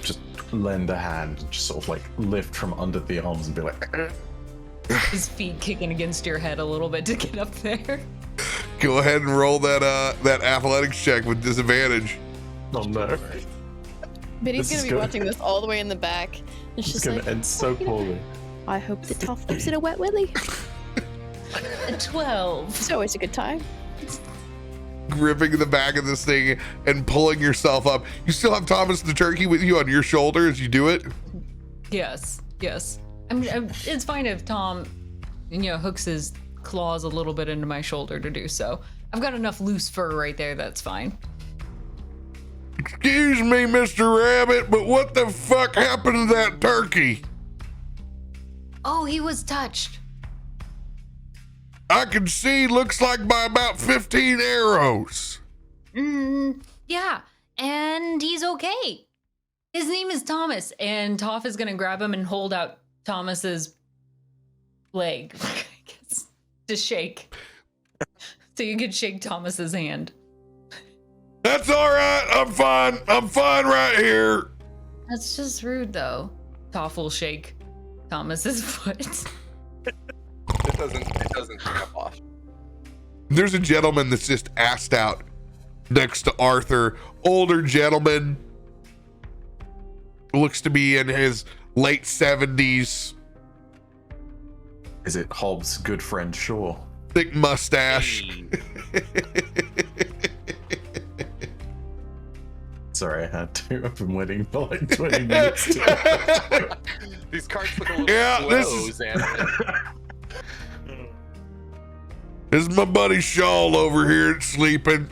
Speaker 5: just lend a hand, and just sort of like lift from under the arms and be like,
Speaker 2: His feet kicking against your head a little bit to get up there.
Speaker 1: go ahead and roll that athletics check with disadvantage.
Speaker 5: oh no,
Speaker 6: Biddy's
Speaker 5: This
Speaker 6: gonna
Speaker 5: is
Speaker 6: be
Speaker 5: good.
Speaker 6: watching this all the way in the back. And
Speaker 5: it's
Speaker 6: she's
Speaker 5: gonna
Speaker 6: like,
Speaker 5: end so poorly.
Speaker 6: I hope that Toph lives in a wet willy.
Speaker 2: A 12.
Speaker 6: It's always a good time.
Speaker 1: Gripping the back of this thing and pulling yourself up. You still have Thomas the turkey with you on your shoulder as you do it?
Speaker 2: Yes. It's fine if Tom, hooks his claws a little bit into my shoulder to do so. I've got enough loose fur right there, that's fine.
Speaker 1: Excuse me, Mr. Rabbit, but what the fuck happened to that turkey?
Speaker 2: Oh, he was touched.
Speaker 1: I can see, looks like by about 15 arrows.
Speaker 2: Yeah, and he's okay. His name is Thomas, and Toph is gonna grab him and hold out Thomas's leg, I guess, to shake. So you could shake Thomas's hand.
Speaker 1: That's all right. I'm fine. I'm fine right here.
Speaker 2: That's just rude, though. Toph will shake Thomas's foot.
Speaker 4: It doesn't snap off.
Speaker 1: There's a gentleman that's just assed out next to Arthur. Older gentleman. Looks to be in his late 70s.
Speaker 5: Is it Hobbs' good friend Shaw?
Speaker 1: Thick mustache.
Speaker 5: Sorry, I had to. I've been waiting for like 20 minutes.
Speaker 4: These cards look a little slow, Xander.
Speaker 1: This is my buddy Shaw over here sleeping.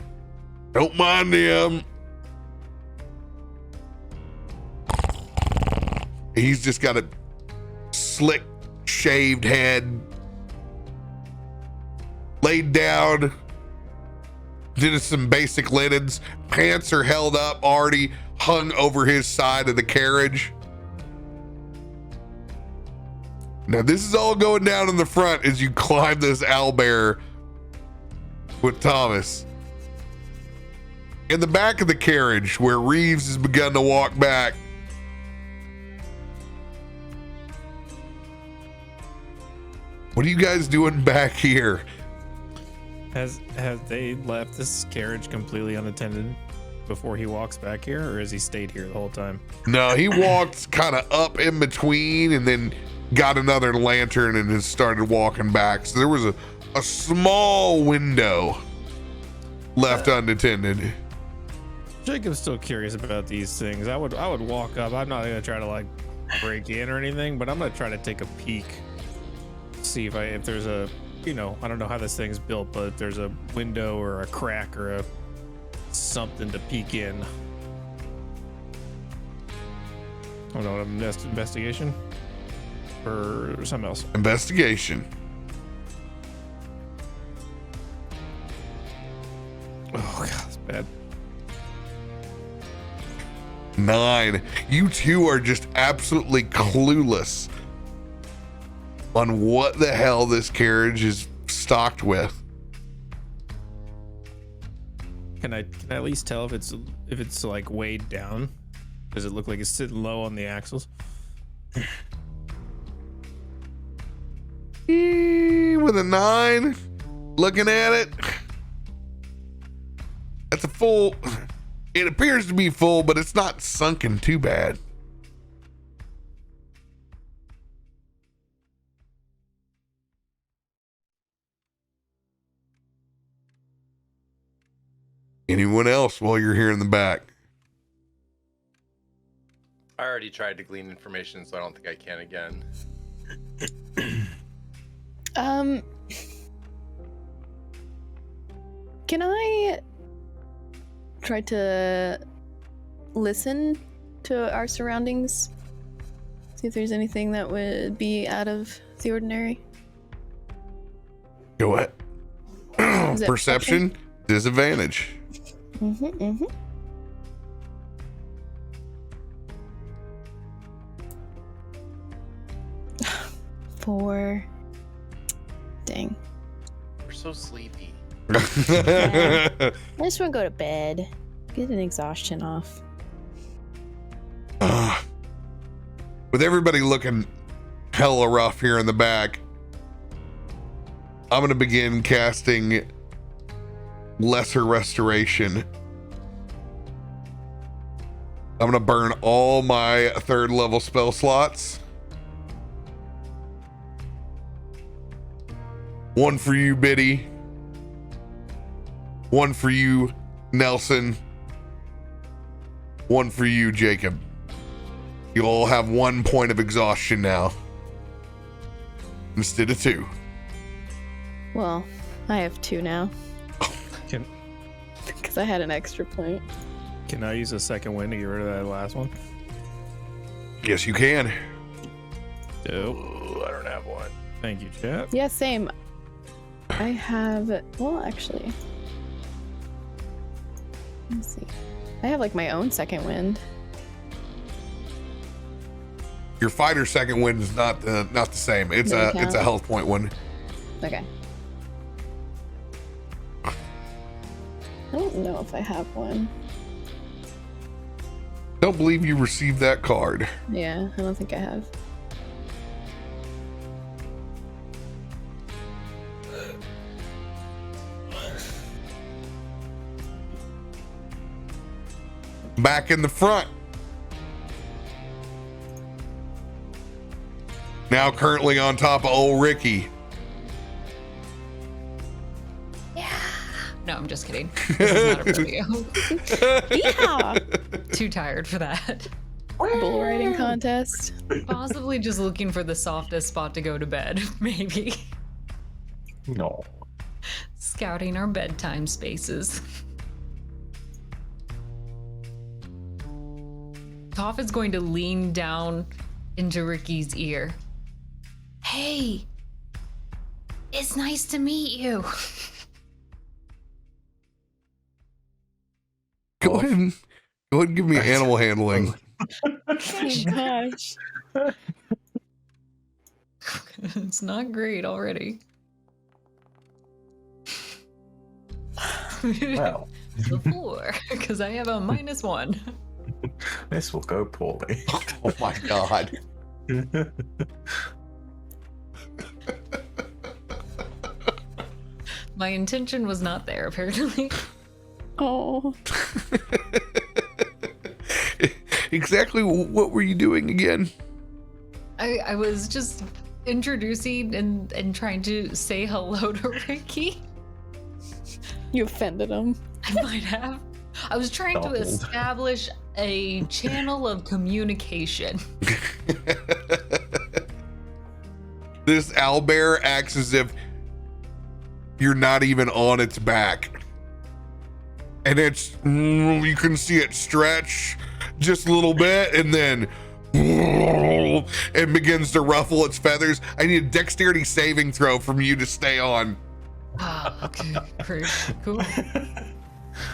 Speaker 1: Don't mind him. He's just got a slick shaved head, laid down, did some basic linens. Pants are held up, already hung over his side of the carriage. Now this is all going down in the front as you climb this owlbear with Thomas. In the back of the carriage, where Reeves has begun to walk back, what are you guys doing back here?
Speaker 3: Have they left this carriage completely unattended before he walks back here, or has he stayed here the whole time?
Speaker 1: No, he walked kind of up in between and then got another lantern and has started walking back. So there was a small window left unattended.
Speaker 3: Jacob's still curious about these things. I would walk up. I'm not gonna try to like break in or anything, but I'm gonna try to take a peek, see if there's a, you know, I don't know how this thing's built, but if there's a window or a crack or a something to peek in. I don't know, investigation or something else.
Speaker 1: Investigation.
Speaker 3: Oh god, that's bad.
Speaker 1: 9. You two are just absolutely clueless on what the hell this carriage is stocked with.
Speaker 3: Can I at least tell if it's like weighed down? Does it look like it's sitting low on the axles?
Speaker 1: With a 9, looking at it, that's a full. It appears to be full, but it's not sunken too bad. Anyone else while you're here in the back?
Speaker 4: I already tried to glean information, so I don't think I can again.
Speaker 6: Can I try to listen to our surroundings? See if there's anything that would be out of the ordinary.
Speaker 1: Go ahead. Perception disadvantage.
Speaker 6: Mm-hmm. 4. Dang.
Speaker 4: We're so sleepy.
Speaker 6: Yeah. I just want to go to bed. Get an exhaustion off.
Speaker 1: With everybody looking hella rough here in the back, I'm going to begin casting Lesser Restoration. I'm going to burn all my 3rd level spell slots. 1 for you, Biddy. 1 for you, Nelson. 1 for you, Jacob. You all have 1 point of exhaustion now instead of 2.
Speaker 6: Well, I have 2 now.
Speaker 3: Can
Speaker 6: Because I had an extra point.
Speaker 3: Can I use a second wind to get rid of that last one?
Speaker 1: Yes, you can.
Speaker 3: Dope.
Speaker 4: Ooh, I don't have one.
Speaker 3: Thank you, chat.
Speaker 6: Yeah, same. I have, well, actually, let's see. I have like my own second wind.
Speaker 1: Your fighter second wind is not the same. It's it's a health point one.
Speaker 6: Okay. I don't know if I have one.
Speaker 1: Don't believe you received that card.
Speaker 6: Yeah, I don't think I have.
Speaker 1: Back in the front. Now currently on top of old Ricky.
Speaker 2: No, I'm just kidding. This is not a rodeo.
Speaker 6: Yeehaw!
Speaker 2: Too tired for that.
Speaker 6: Bull riding contest.
Speaker 2: Possibly just looking for the softest spot to go to bed, maybe.
Speaker 5: No.
Speaker 2: Scouting our bedtime spaces. Toph is going to lean down into Ricky's ear. Hey, it's nice to meet you.
Speaker 1: Go ahead and give me animal handling.
Speaker 6: Oh gosh.
Speaker 2: It's not great already.
Speaker 5: Well,
Speaker 2: The 4, because I have a -1.
Speaker 5: this will go poorly.
Speaker 1: Oh my god.
Speaker 2: My intention was not there, apparently.
Speaker 6: Oh.
Speaker 1: Exactly what were you doing again?
Speaker 2: I was just introducing and trying to say hello to Ricky.
Speaker 6: You offended him.
Speaker 2: I might have. I was trying to establish a channel of communication.
Speaker 1: This owlbear acts as if you're not even on its back. And it's, you can see it stretch just a little bit and then it begins to ruffle its feathers. I need a dexterity saving throw from you to stay on.
Speaker 2: Ah, okay, great, cool.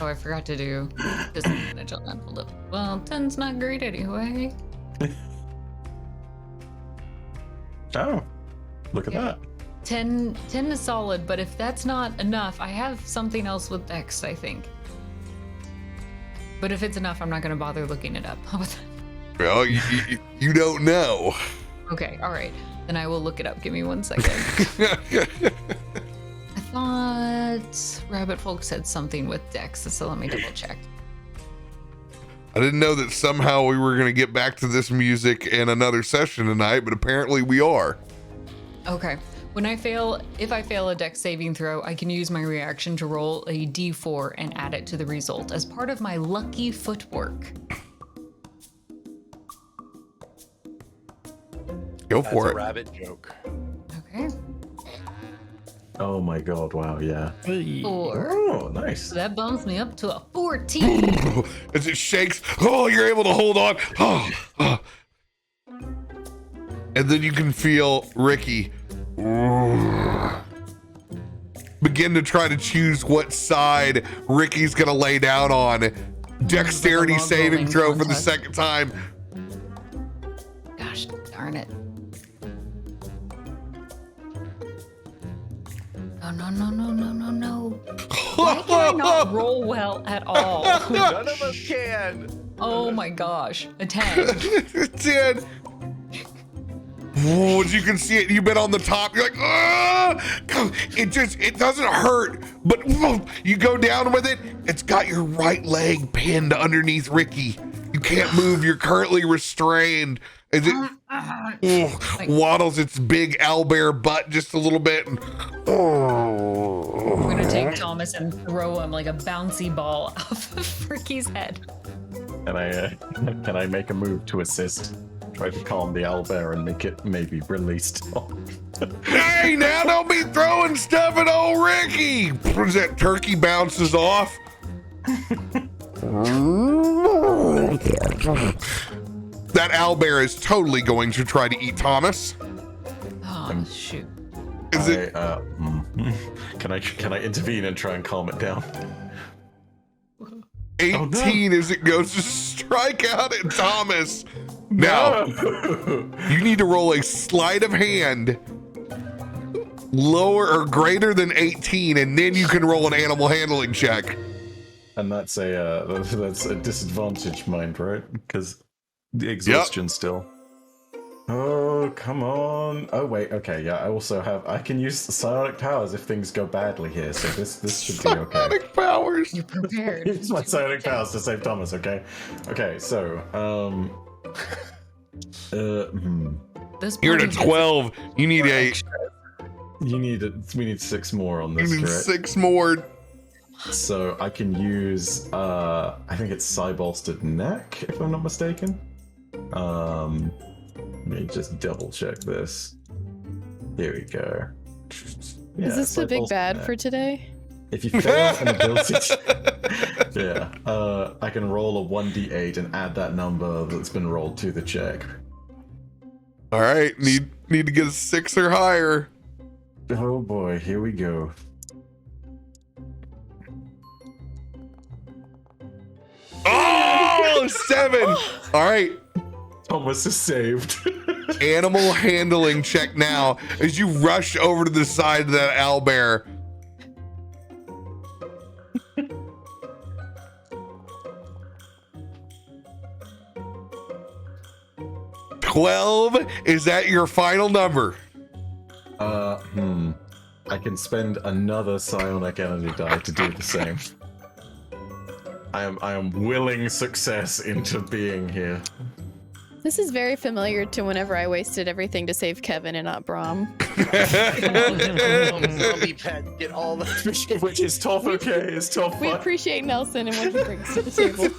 Speaker 2: Oh, I forgot to do disadvantage on that. Hold up. Well, 10's not great anyway.
Speaker 5: Oh, look at that.
Speaker 2: 10 is solid, but if that's not enough, I have something else with Dex, I think. But if it's enough, I'm not going to bother looking it up. How about that?
Speaker 1: Well, you don't know.
Speaker 2: Okay, all right. Then I will look it up. Give me 1 second. I thought Rabbit Folk said something with Dex, so let me double check.
Speaker 1: I didn't know that somehow we were going to get back to this music in another session tonight, but apparently we are.
Speaker 2: Okay. If I fail a Dex saving throw, I can use my reaction to roll a d4 and add it to the result as part of my lucky footwork.
Speaker 1: Go
Speaker 4: That's
Speaker 1: for
Speaker 4: a
Speaker 1: it.
Speaker 4: rabbit joke.
Speaker 2: Okay.
Speaker 5: Oh my god, wow, yeah.
Speaker 2: 4.
Speaker 5: Oh, nice.
Speaker 2: So that bumps me up to a 14.
Speaker 1: As it shakes, oh, you're able to hold on. Oh, oh. And then you can feel Ricky begin to try to choose what side Ricky's gonna lay down on. Dexterity saving throw for the second time.
Speaker 2: Gosh darn it. No. Why can I not roll well at all?
Speaker 4: None of us can.
Speaker 2: Oh my gosh. A 10.
Speaker 1: 10. Oh, as you can see it, you've been on the top. You're like, ah! It doesn't hurt, but you go down with it. It's got your right leg pinned underneath Ricky. You can't move. You're currently restrained. As it waddles its big owlbear butt just a little bit. And,
Speaker 2: We're gonna take Thomas and throw him like a bouncy ball off of Ricky's head.
Speaker 5: Can I make a move to assist? Try to calm the owlbear and make it maybe released.
Speaker 1: hey, now don't be throwing stuff at old Ricky. As that turkey bounces off. That owlbear is totally going to try to eat Thomas.
Speaker 2: Oh, shoot.
Speaker 1: Is it?
Speaker 5: Can I intervene and try and calm it down?
Speaker 1: 18 as it goes to strike out at Thomas. Now,
Speaker 5: No!
Speaker 1: you need to roll a sleight of hand lower or greater than 18, and then you can roll an animal handling check.
Speaker 5: And that's a disadvantage, mind, right? Because the exhaustion still. Oh, come on. Oh, wait. Okay, yeah. I can use psionic powers if things go badly here. So this should be okay.
Speaker 1: Psionic powers.
Speaker 2: You're prepared.
Speaker 5: Use my psionic powers to save Thomas. Okay. Okay. So
Speaker 2: This
Speaker 1: You're at a
Speaker 2: party
Speaker 1: 12. You need
Speaker 5: we need 6 more on
Speaker 1: you
Speaker 5: this,
Speaker 1: need
Speaker 5: correct?
Speaker 1: 6 more.
Speaker 5: So I can use I think it's Cybolstered Neck, if I'm not mistaken. Let me just double check this. Here we go. Yeah,
Speaker 6: Is this the big
Speaker 5: Cybolstered
Speaker 6: bad
Speaker 5: Neck.
Speaker 6: for today?
Speaker 5: If you fail an ability, yeah, I can roll a 1d8 and add that number that's been rolled to the check.
Speaker 1: All right, need to get a 6 or higher.
Speaker 5: Oh boy, here we go.
Speaker 1: Oh, 7. All right,
Speaker 5: Thomas is saved.
Speaker 1: animal handling check now as you rush over to the side of that owlbear. Is that your final number?
Speaker 5: I can spend another psionic energy die to do the same. I am willing success into being here.
Speaker 6: This is very familiar to whenever I wasted everything to save Kevin and not Brom.
Speaker 4: Zombie pets get all the.
Speaker 5: Which is tough, okay? Is tough.
Speaker 6: We appreciate Nelson and what he brings to the table.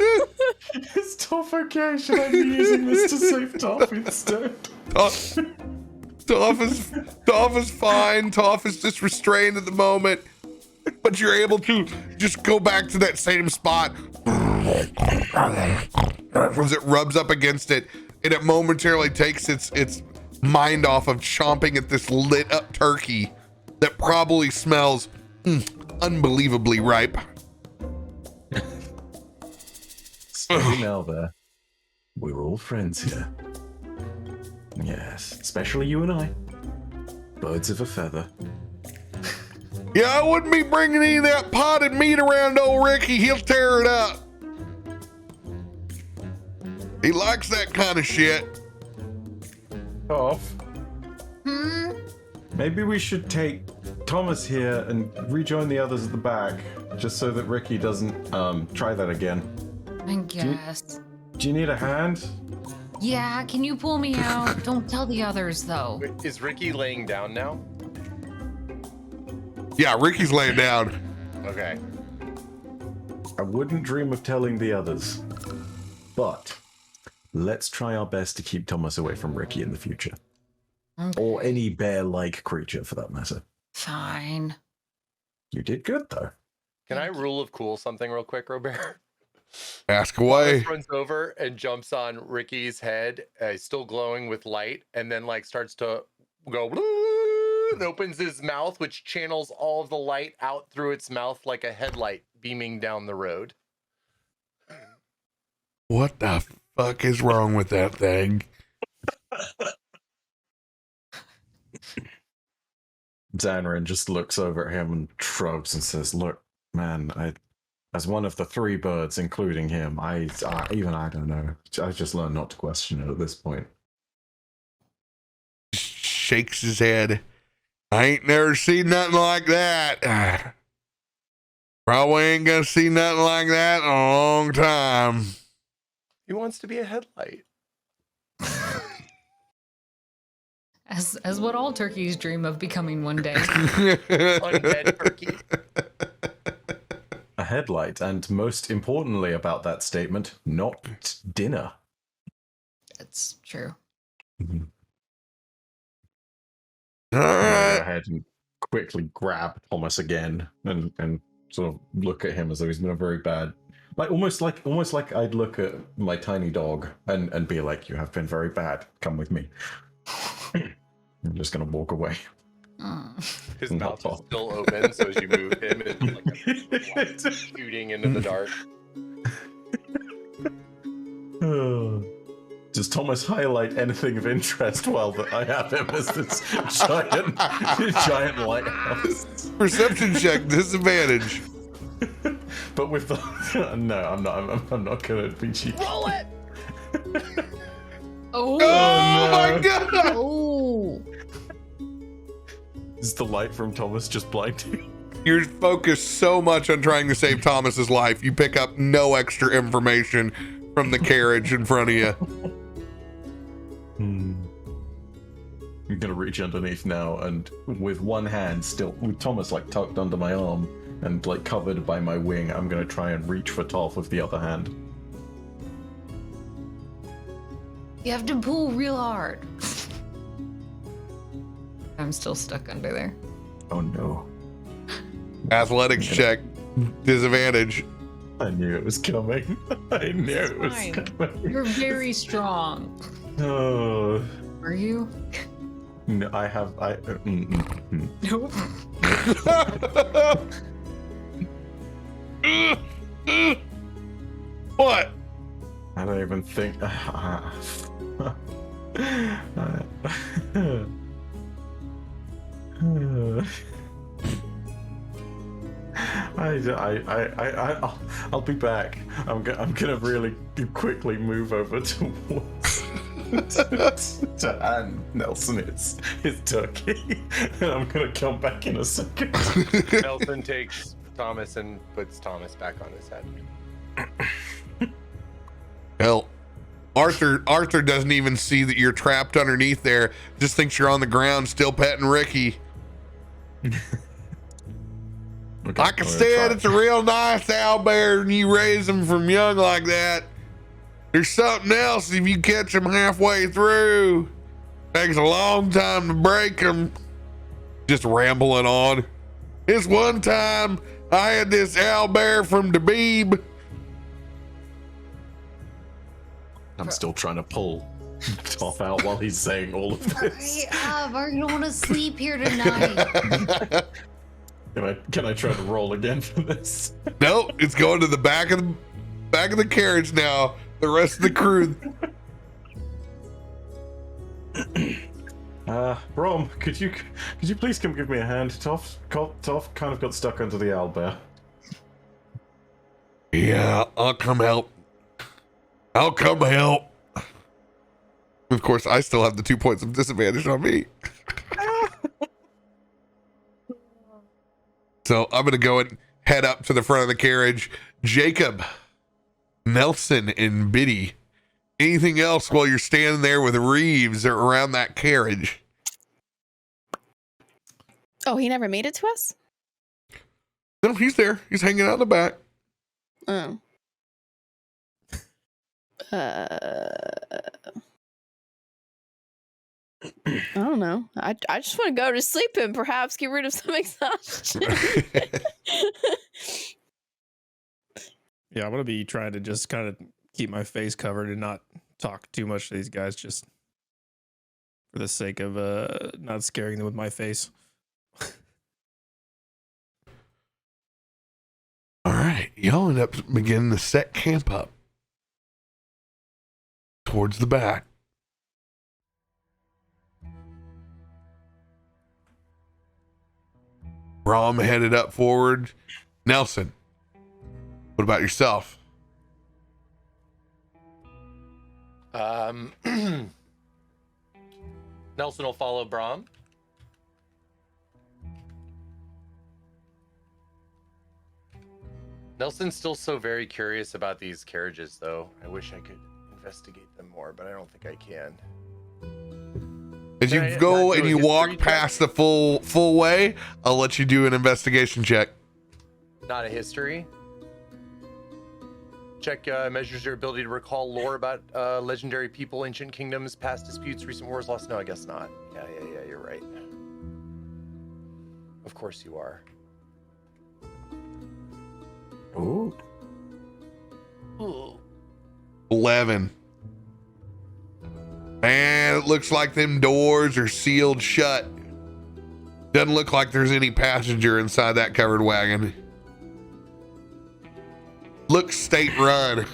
Speaker 5: Is tough, okay? Should I be using this to save Toff instead?
Speaker 1: Toph is fine. Toph is just restrained at the moment, but you're able to just go back to that same spot as it rubs up against it, and it momentarily takes its mind off of chomping at this lit up turkey that probably smells unbelievably ripe.
Speaker 5: Steady now there. We're all friends here. Yes, especially you and I. Birds of a feather.
Speaker 1: Yeah, I wouldn't be bringing any of that potted meat around old Ricky. He'll tear it up. He likes that kind of shit.
Speaker 5: Off. Maybe we should take Thomas here and rejoin the others at the back, just so that Ricky doesn't try that again.
Speaker 2: I guess.
Speaker 5: Do you need a hand?
Speaker 2: Yeah, can you pull me out? Don't tell the others, though.
Speaker 4: Wait, is Ricky laying down now?
Speaker 1: Yeah, Ricky's laying down.
Speaker 4: Okay.
Speaker 5: I wouldn't dream of telling the others, but let's try our best to keep Thomas away from Ricky in the future.
Speaker 2: Okay.
Speaker 5: Or any bear-like creature, for that matter.
Speaker 2: Fine.
Speaker 5: You did good, though.
Speaker 4: Can I rule of cool something real quick, Robert?
Speaker 1: Ask away.
Speaker 4: Thomas runs over and jumps on Ricky's head, still glowing with light, and then like starts to go and opens his mouth, which channels all of the light out through its mouth like a headlight beaming down the road.
Speaker 1: What the fuck is wrong with that thing?
Speaker 5: Xanrin just looks over at him and shrugs and says, "Look, man, as one of the 3 birds, including him, I don't know. I just learned not to question it at this point."
Speaker 1: Shakes his head. I ain't never seen nothing like that. Probably ain't gonna see nothing like that in a long time.
Speaker 4: He wants to be a headlight.
Speaker 2: As what all turkeys dream of becoming one day.
Speaker 4: Undead turkey.
Speaker 5: A headlight, and most importantly about that statement, not dinner.
Speaker 2: That's true.
Speaker 1: All
Speaker 5: Go
Speaker 1: right.
Speaker 5: ahead and quickly grab Thomas again and sort of look at him as though he's been a very bad, almost like I'd look at my tiny dog and be like, "You have been very bad. Come with me." I'm just gonna walk away.
Speaker 4: His
Speaker 5: Not
Speaker 4: mouth is
Speaker 5: all.
Speaker 4: still open, so as you move him, it's like a shooting into the dark.
Speaker 5: Does Thomas highlight anything of interest while that I have him as this giant lighthouse?
Speaker 1: Perception check, disadvantage.
Speaker 5: But with the no, I'm not gonna be cheeky.
Speaker 4: Roll it!
Speaker 2: Oh,
Speaker 1: Oh my god!
Speaker 2: oh.
Speaker 5: Is the light from Thomas just blinding?
Speaker 1: You're focused so much on trying to save Thomas's life, you pick up no extra information from the carriage in front of you.
Speaker 5: I'm gonna reach underneath now, and with one hand still, with Thomas like tucked under my arm and like covered by my wing, I'm gonna try and reach for Toph with the other hand.
Speaker 2: You have to pull real hard. I'm still stuck under there.
Speaker 5: Oh no.
Speaker 1: Athletics check, disadvantage.
Speaker 5: I knew it was coming. I knew it was
Speaker 2: Fine.
Speaker 5: coming.
Speaker 2: You're very strong.
Speaker 5: Oh.
Speaker 2: Are you?
Speaker 5: No, I have.
Speaker 2: Nope.
Speaker 1: What?
Speaker 5: I don't even think. I'll be back. I'm gonna really quickly move over towards to hand Nelson his turkey, and I'm gonna come back in a second.
Speaker 4: Nelson takes Thomas and puts Thomas back on his head.
Speaker 1: Hell, Arthur doesn't even see that you're trapped underneath there. Just thinks you're on the ground, still petting Ricky.
Speaker 5: Okay,
Speaker 1: Like I
Speaker 5: I'm gonna
Speaker 1: said,
Speaker 5: try.
Speaker 1: it's a real nice owlbear, and you raise them from young like that. There's something else if you catch them halfway through. Takes a long time to break them. Just rambling on. This one time, I had this owlbear from Dabib.
Speaker 5: I'm still trying to pull Toph out while he's saying all of this.
Speaker 2: Are you want to sleep here tonight?
Speaker 5: Can I try to roll again for this?
Speaker 1: Nope, it's going to the back of the carriage now. The rest of the crew.
Speaker 5: Brom, could you please come give me a hand? Toph kind of got stuck under the owlbear.
Speaker 1: Yeah, I'll come help. Of course, I still have the 2 points of disadvantage on me. So I'm going to go and head up to the front of the carriage. Jacob, Nelson, and Biddy. Anything else while you're standing there with Reeves or around that carriage?
Speaker 6: Oh, he never made it to us?
Speaker 1: No, he's there. He's hanging out in the back.
Speaker 6: Oh. I don't know. I just want to go to sleep and perhaps get rid of some exhaustion.
Speaker 3: Yeah, I'm gonna be trying to just kind of keep my face covered and not talk too much to these guys, just for the sake of not scaring them with my face.
Speaker 1: All right, y'all end up beginning to set camp up towards the back. Brom headed up forward. Nelson, what about yourself?
Speaker 4: Nelson will follow Brom. Nelson's still so very curious about these carriages, though. I wish I could investigate them more, but I don't think I can.
Speaker 1: As you
Speaker 4: Can I
Speaker 1: go
Speaker 4: not do
Speaker 1: and
Speaker 4: a
Speaker 1: you walk
Speaker 4: history
Speaker 1: past the full way, I'll let you do an investigation check.
Speaker 4: Not a history. Check measures your ability to recall lore about legendary people, ancient kingdoms, past disputes, recent wars lost. No, I guess not. Yeah, you're right. Of course you are.
Speaker 5: Ooh.
Speaker 1: 11. And it looks like them doors are sealed shut. Doesn't look like there's any passenger inside that covered wagon. Looks state run.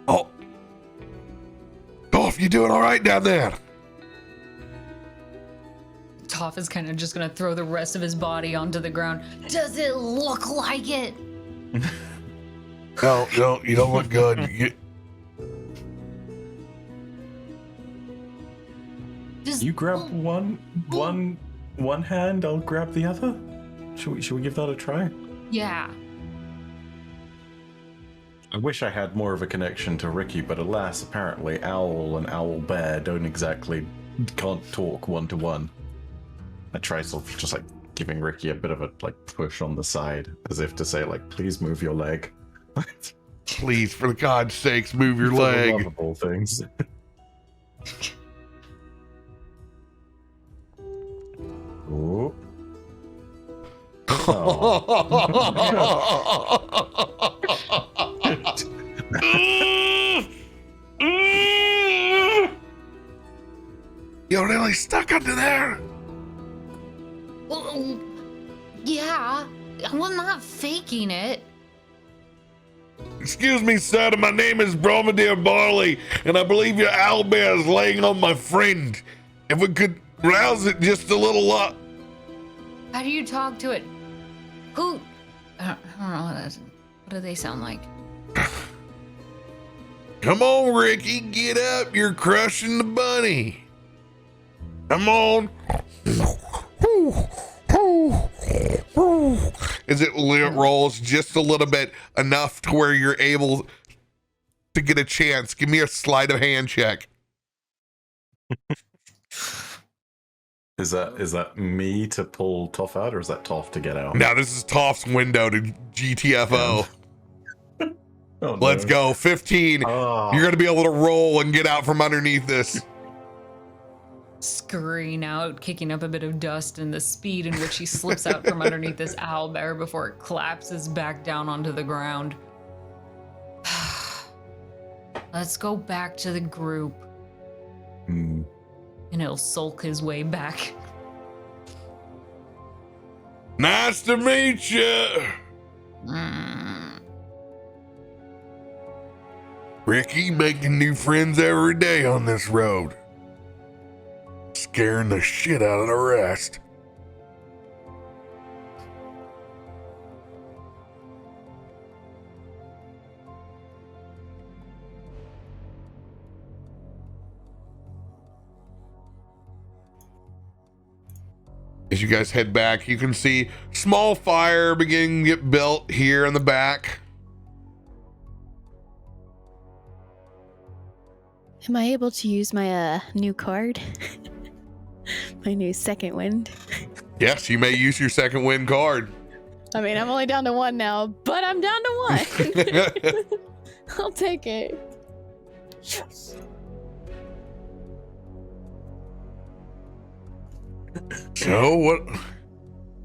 Speaker 1: Oh. Toph, you doing all right down there?
Speaker 2: Toph is kind of just gonna throw the rest of his body onto the ground. Does it look like it?
Speaker 1: No, you don't look good.
Speaker 5: You grab one hand, I'll grab the other. Should we give that a try?
Speaker 2: Yeah.
Speaker 5: I wish I had more of a connection to Ricky, but alas, apparently Owl and Owl Bear can't talk one-to-one. I try sort of just like giving Ricky a bit of a like push on the side, as if to say like, please move your leg.
Speaker 1: Please, for God's sakes, move your
Speaker 5: For the
Speaker 1: leg.
Speaker 5: lovable things. Oh.
Speaker 1: You're really stuck under there.
Speaker 2: Well, yeah. I'm not faking it.
Speaker 1: Excuse me, sir. My name is Bromadier Barley, and I believe your owlbear is laying on my friend. If we could rouse it just a little up.
Speaker 2: How do you talk to it? Who? I don't know. What do they sound like?
Speaker 1: Come on, Ricky, get up. You're crushing the bunny. Come on. As it rolls just a little bit, enough to where you're able to get a chance. Give me a sleight of hand check.
Speaker 5: Is that me to pull Toph out, or is that Toph to get out?
Speaker 1: Now this is Toph's window to GTFO.
Speaker 5: Oh,
Speaker 1: Let's
Speaker 5: no.
Speaker 1: go. 15.
Speaker 5: Oh.
Speaker 1: You're going to be able to roll and get out from underneath this.
Speaker 2: Scurrying out, kicking up a bit of dust, and the speed in which he slips out from underneath this owlbear before it collapses back down onto the ground. Let's go back to the group.
Speaker 5: Hmm.
Speaker 2: And he'll sulk his way back.
Speaker 1: Nice to meet you. Ricky making new friends every day on this road. Scaring the shit out of the rest. As you guys head back, you can see small fire beginning to get built here in the back.
Speaker 7: Am I able to use my new card? My new second wind?
Speaker 1: Yes, you may use your second wind card.
Speaker 7: I mean, I'm only down to one now, but I'm down to one. I'll take it.
Speaker 1: So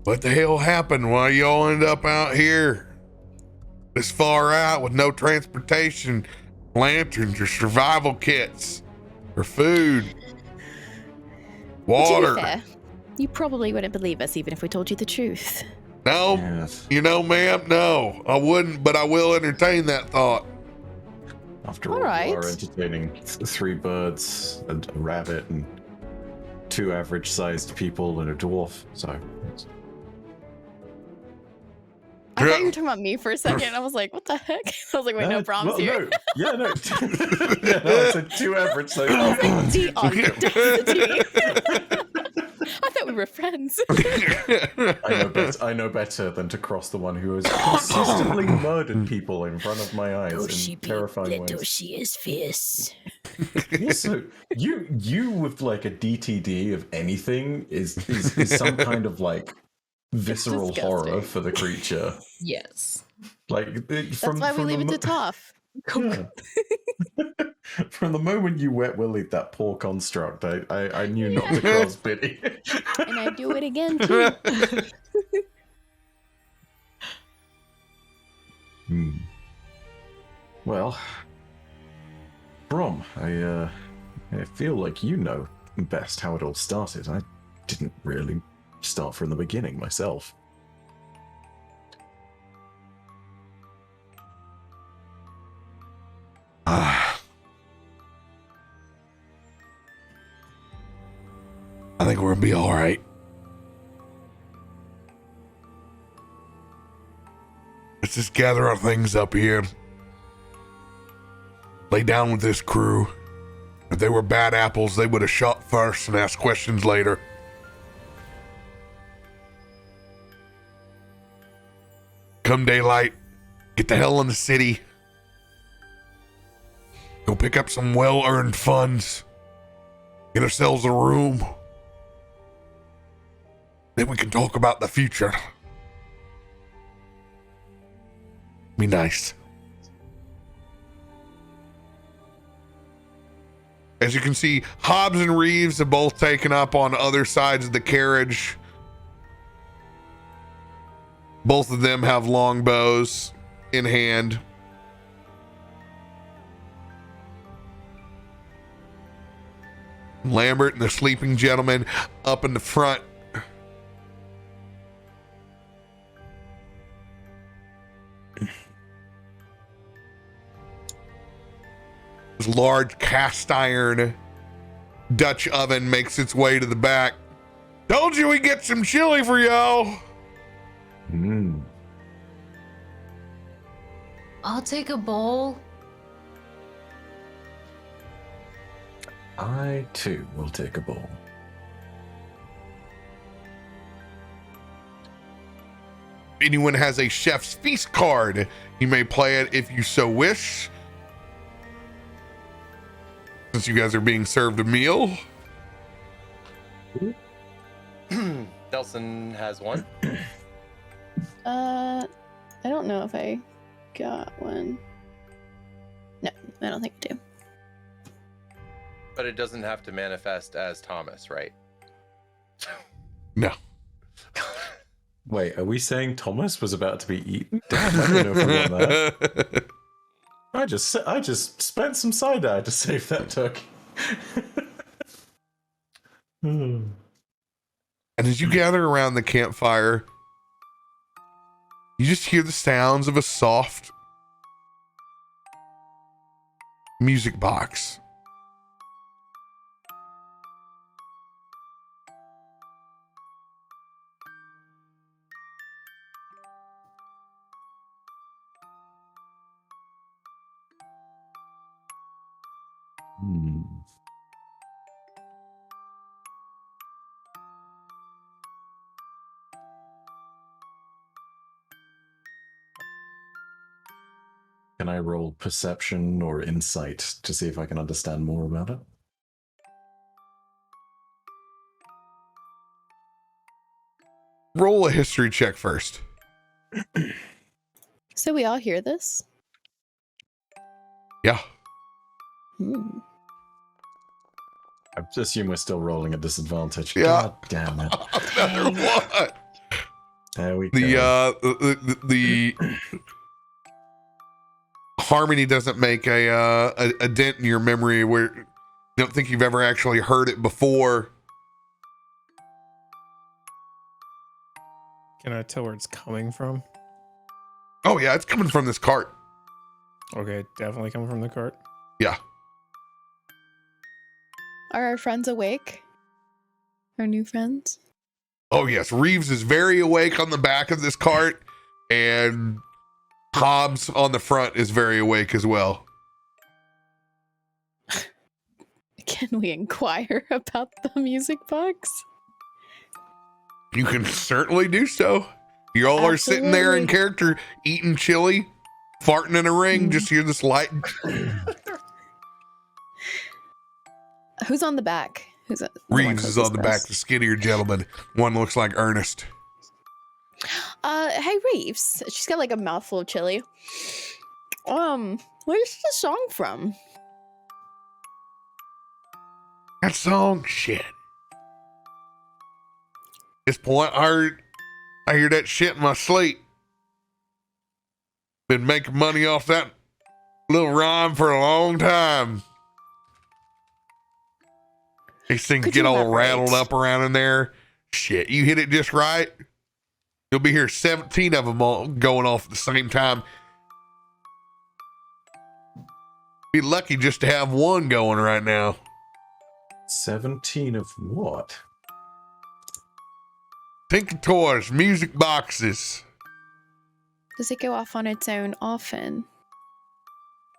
Speaker 1: what the hell happened? Why y'all ended up out here this far out with no transportation, lanterns, or survival kits, or food, water?
Speaker 7: To be fair, you probably wouldn't believe us even if we told you the truth.
Speaker 1: No,
Speaker 5: Yes.
Speaker 1: you know, ma'am, no, I wouldn't, but I will entertain that thought.
Speaker 5: After all,
Speaker 7: Alright.
Speaker 5: you are entertaining 3 birds and a rabbit and 2 average-sized people and a dwarf. So
Speaker 7: I thought you were talking about me for a second. I was like, what the heck? I was like, wait, no, Brom's
Speaker 5: well,
Speaker 7: here.
Speaker 5: No. Yeah, no. Yeah, no, it's a 2 average-sized people.
Speaker 7: D on the I thought we were friends.
Speaker 5: I know better than to cross the one who has consistently murdered people in front of my eyes in terrifying ways.
Speaker 7: she is fierce.
Speaker 5: Also, you with like a DTD of anything is some kind of like visceral
Speaker 7: disgusting.
Speaker 5: horror for the creature.
Speaker 2: Yes.
Speaker 5: Like
Speaker 7: That's why we leave it to Toph.
Speaker 5: Yeah. From the moment you wet willied that poor construct, I knew not to cross pity.
Speaker 7: And I do it again, too.
Speaker 5: Well, Brom, I feel like you know best how it all started. I didn't really start from the beginning myself.
Speaker 1: I think we're gonna be all right. Let's just gather our things up here. Lay down with this crew. If they were bad apples, they would have shot first and asked questions later. Come daylight, get the hell in the city. Go pick up some well-earned funds. Get ourselves a room. Then we can talk about the future. Be nice. As you can see, Hobbs and Reeves have both taken up on other sides of the carriage. Both of them have longbows in hand. Lambert and the sleeping gentleman up in the front. This large cast iron Dutch oven makes its way to the back. Told you we get some chili for y'all.
Speaker 2: I'll take a bowl.
Speaker 5: I too will take a bowl.
Speaker 1: If anyone has a chef's feast card, you may play it if you so wish. Since you guys are being served a meal.
Speaker 4: Delson has one.
Speaker 7: I don't know if I got one. No, I don't think I do.
Speaker 4: But it doesn't have to manifest as Thomas, right?
Speaker 1: No.
Speaker 5: Wait, are we saying Thomas was about to be eaten? Damn, I don't know if we want that. I just spent some cider to save that turkey.
Speaker 1: And as you gather around the campfire, you just hear the sounds of a soft music box.
Speaker 5: Can I roll perception or insight to see if I can understand more about it?
Speaker 1: Roll a history check first.
Speaker 7: So we all hear this?
Speaker 1: Yeah.
Speaker 5: I assume we're still rolling at disadvantage.
Speaker 1: Yeah.
Speaker 5: God damn it.
Speaker 1: Another one.
Speaker 5: There we go.
Speaker 1: The harmony doesn't make a dent in your memory where you don't think you've ever actually heard it before.
Speaker 3: Can I tell where it's coming from?
Speaker 1: Oh yeah, it's coming from this cart.
Speaker 3: Okay, definitely coming from the cart.
Speaker 1: Yeah.
Speaker 7: Are our friends awake? Our new friends?
Speaker 1: Oh yes, Reeves is very awake on the back of this cart, and Hobbs on the front is very awake as well.
Speaker 7: Can we inquire about the music box?
Speaker 1: You can certainly do so. You all are sitting there in character, eating chili, farting in a ring. Just hear this light.
Speaker 7: Who's on the back? Who's the
Speaker 1: Reeves is on the back, the skinnier gentleman. One looks like Ernest.
Speaker 7: Hey Reeves. She's got like a mouthful of chili. Where's the song from?
Speaker 1: That song, shit. At this point, I hear that shit in my sleep. Been making money off that little rhyme for a long time. These things
Speaker 7: Could
Speaker 1: get
Speaker 7: you
Speaker 1: all
Speaker 7: elaborate?
Speaker 1: rattled up around in there. Shit, you hit it just right. You'll be here 17 of them all going off at the same time. Be lucky just to have one going right now.
Speaker 5: 17 of what?
Speaker 1: Think of toys, music boxes.
Speaker 6: Does it go off on its own often?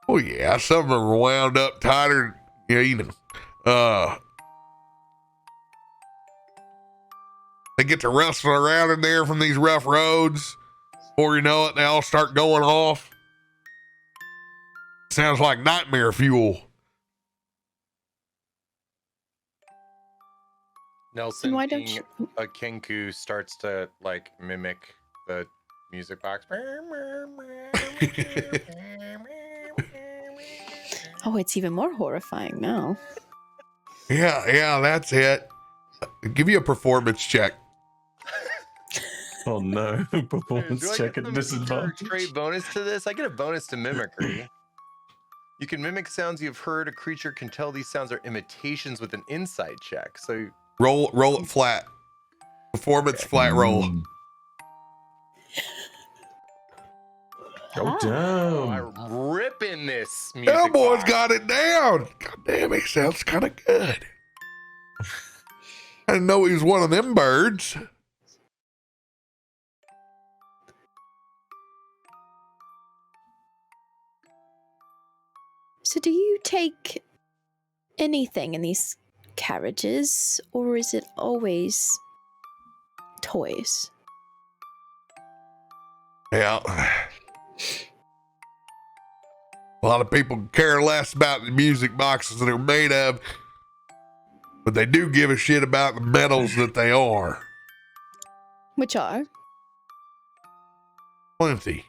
Speaker 1: Oh yeah, some of them are wound up tighter. Yeah, you know. They get to wrestle around in there from these rough roads. Before you know it, they all start going off. Sounds like nightmare fuel.
Speaker 4: Nelson,
Speaker 6: why don't
Speaker 4: being a Kenku, starts to like mimic the music box.
Speaker 6: Oh, it's even more horrifying now.
Speaker 1: Yeah, that's it. Give you a performance check.
Speaker 5: Oh no, performance
Speaker 4: Do I
Speaker 5: check
Speaker 4: get
Speaker 5: at
Speaker 4: some
Speaker 5: disadvantage.
Speaker 4: straight bonus to this? I get a bonus to mimicry. You can mimic sounds you've heard. A creature can tell these sounds are imitations with an insight check. So
Speaker 1: Roll it flat. Performance flat roll.
Speaker 5: Oh, damn.
Speaker 4: I'm ripping this music
Speaker 1: Cowboy's
Speaker 4: box.
Speaker 1: got it down. God damn, he sounds kind of good. I didn't know he was one of them birds.
Speaker 6: So do you take anything in these carriages, or is it always toys?
Speaker 1: Yeah. A lot of people care less about the music boxes that they're made of, but they do give a shit about the metals that they are.
Speaker 6: Which are?
Speaker 1: Plenty.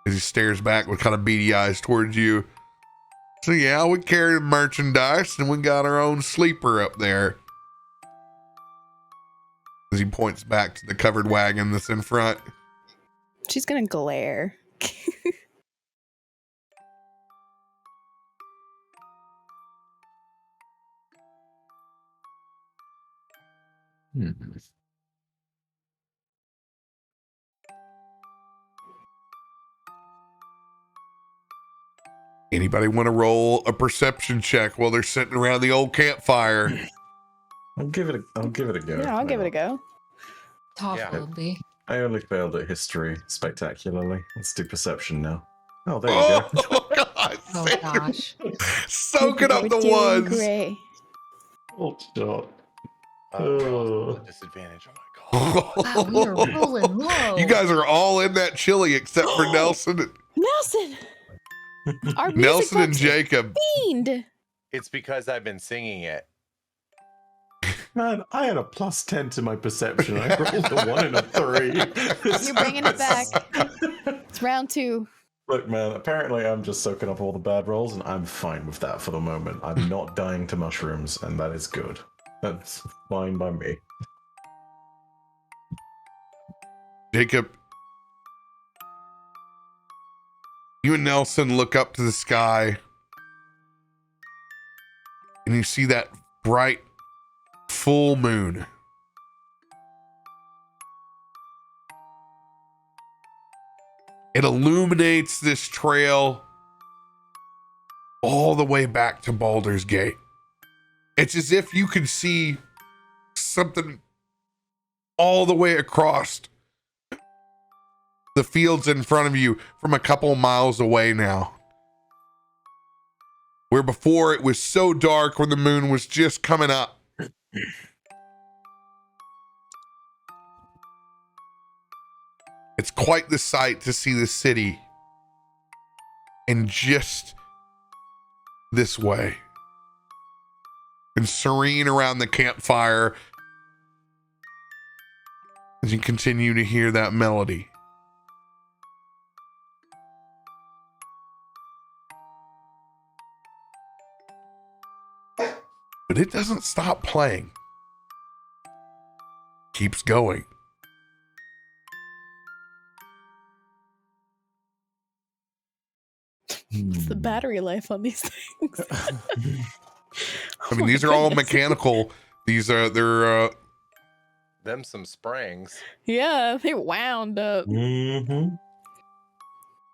Speaker 1: As he stares back with kind of beady eyes towards you. So yeah, we carry merchandise and we got our own sleeper up there. As he points back to the covered wagon that's in front.
Speaker 6: She's gonna glare.
Speaker 1: Anybody want to roll a perception check while they're sitting around the old campfire?
Speaker 5: I'll give it a go.
Speaker 6: Yeah, I'll give it a go.
Speaker 2: Tough
Speaker 4: Yeah.
Speaker 2: will be.
Speaker 5: I only failed at history spectacularly. Let's do perception now. Oh, there you go.
Speaker 1: Oh, God.
Speaker 2: Oh gosh.
Speaker 1: Soaking up
Speaker 6: We're
Speaker 1: the
Speaker 6: doing
Speaker 1: ones.
Speaker 6: great.
Speaker 5: Oh, shot.
Speaker 4: We're all at a disadvantage. Oh my god.
Speaker 2: Wow, we are rolling low.
Speaker 1: You guys are all in that chili except for Nelson.
Speaker 6: Nelson! Our music
Speaker 1: Nelson and
Speaker 6: box
Speaker 1: Jacob.
Speaker 6: fiend!
Speaker 4: It's because I've been singing it.
Speaker 5: Man, I had a +10 to my perception. I rolled a 1 and a 3.
Speaker 6: You're bringing it back. It's round 2.
Speaker 5: Look, man, apparently I'm just soaking up all the bad rolls, and I'm fine with that for the moment. I'm not dying to mushrooms, and that is good. That's fine by me.
Speaker 1: Jacob, you and Nelson look up to the sky and you see that bright full moon. It illuminates this trail all the way back to Baldur's Gate. It's as if you could see something all the way across the fields in front of you from a couple miles away now. Where before it was so dark when the moon was just coming up. It's quite the sight to see the city in just this way. And serene around the campfire as you continue to hear that melody. But it doesn't stop playing. Keeps going.
Speaker 6: What's the battery life on these things?
Speaker 1: I mean, these are all mechanical. They're
Speaker 4: Them some springs.
Speaker 6: Yeah, they wound up.
Speaker 5: Mm-hmm.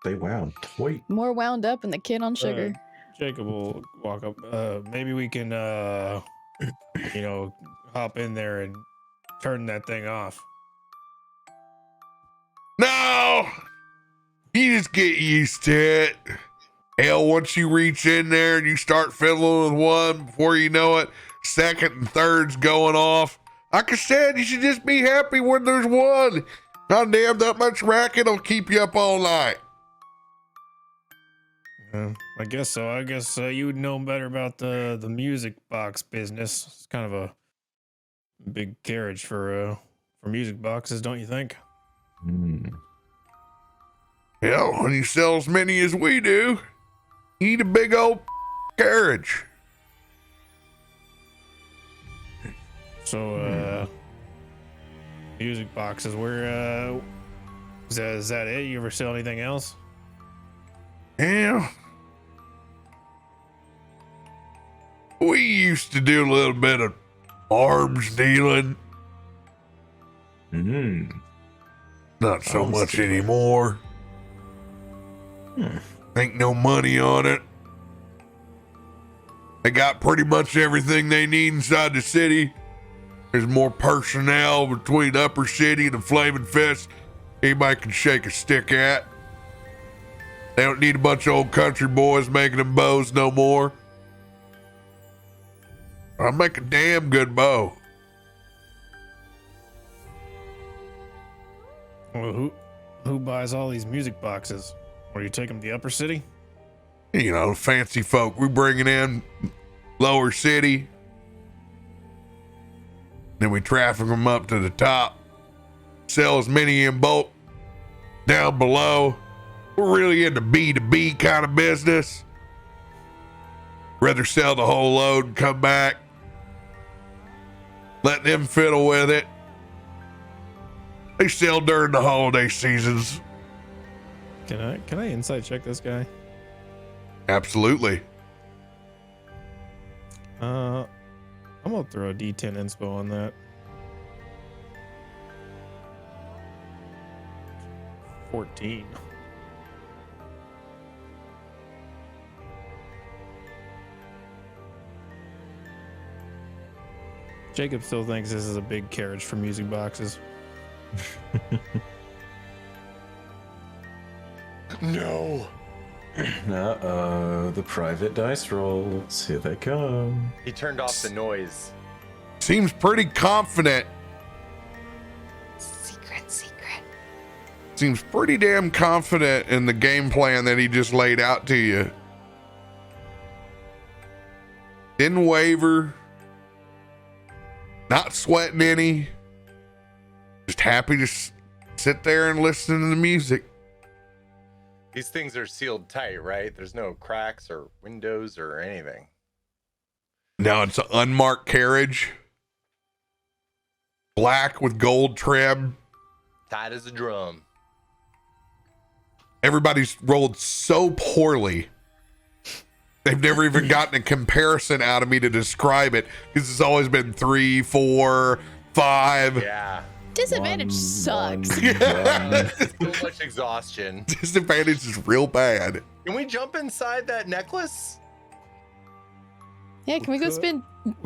Speaker 5: They wound quite.
Speaker 6: More wound up than the kid on sugar.
Speaker 3: Jacob will walk up. Maybe we can, hop in there and turn that thing off.
Speaker 1: No! You just get used to it. Hell, once you reach in there and you start fiddling with one, before you know it, second and third's going off. Like I said, you should just be happy when there's one. God damn, that much racket will keep you up all night.
Speaker 3: I guess so. I guess you would know better about the music box business. It's kind of a big carriage for music boxes, don't you think?
Speaker 1: Hell, when you sell as many as we do, you need a big old carriage.
Speaker 3: So, music boxes. Where is that it? You ever sell anything else?
Speaker 1: Yeah. We used to do a little bit of arms dealing. Not so
Speaker 5: Arms
Speaker 1: much
Speaker 5: dealing.
Speaker 1: anymore. Ain't no money on it. They got pretty much everything they need inside the city. There's more personnel between Upper City and the Flaming Fist anybody can shake a stick at. They don't need a bunch of old country boys making them bows no more. I make a damn good bow.
Speaker 3: Well, who buys all these music boxes? Or you take them to the Upper City?
Speaker 1: You know, fancy folk. We bring it in Lower City. Then we traffic them up to the top. Sell as many in bulk down below. We're really into B2B kind of business. Rather sell the whole load and come back. Let them fiddle with it. They sell during the holiday seasons.
Speaker 3: Can I inside check this guy?
Speaker 1: Absolutely.
Speaker 3: I'm gonna throw a D10 inspo on that. 14. Jacob still thinks this is a big carriage for music boxes.
Speaker 4: No.
Speaker 5: Uh-oh, the private dice rolls. Here they come.
Speaker 4: He turned off the noise.
Speaker 1: Seems pretty confident.
Speaker 7: Secret.
Speaker 1: Seems pretty damn confident in the game plan that he just laid out to you. Didn't waver. Not sweating any. Just happy to sit there and listen to the music.
Speaker 4: These things are sealed tight, right? There's no cracks or windows or anything.
Speaker 1: Now it's an unmarked carriage. Black with gold trim.
Speaker 4: Tight as a drum.
Speaker 1: Everybody's rolled so poorly. They've never even gotten a comparison out of me to describe it because it's always been 3, 4, 5.
Speaker 4: Yeah.
Speaker 6: Disadvantage sucks.
Speaker 4: So much exhaustion.
Speaker 1: Disadvantage is real bad.
Speaker 4: Can we jump inside that necklace?
Speaker 6: Yeah, can we go spend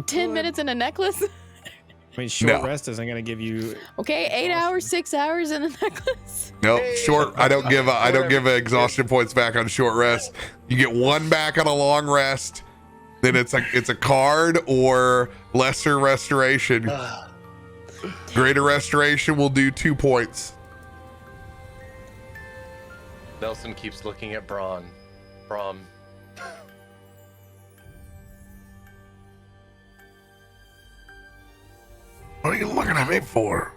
Speaker 6: 10 minutes in a necklace?
Speaker 3: I mean, short
Speaker 1: No.
Speaker 3: rest isn't gonna give you.
Speaker 6: Okay, 8 hours, 6 hours in a necklace.
Speaker 1: Nope,
Speaker 4: Hey,
Speaker 1: short. I don't give exhaustion points back on short rest. You get one back on a long rest. Then it's a card or lesser restoration. Greater restoration will do 2 points.
Speaker 4: Nelson keeps looking at Braun.
Speaker 1: What are you looking at me for?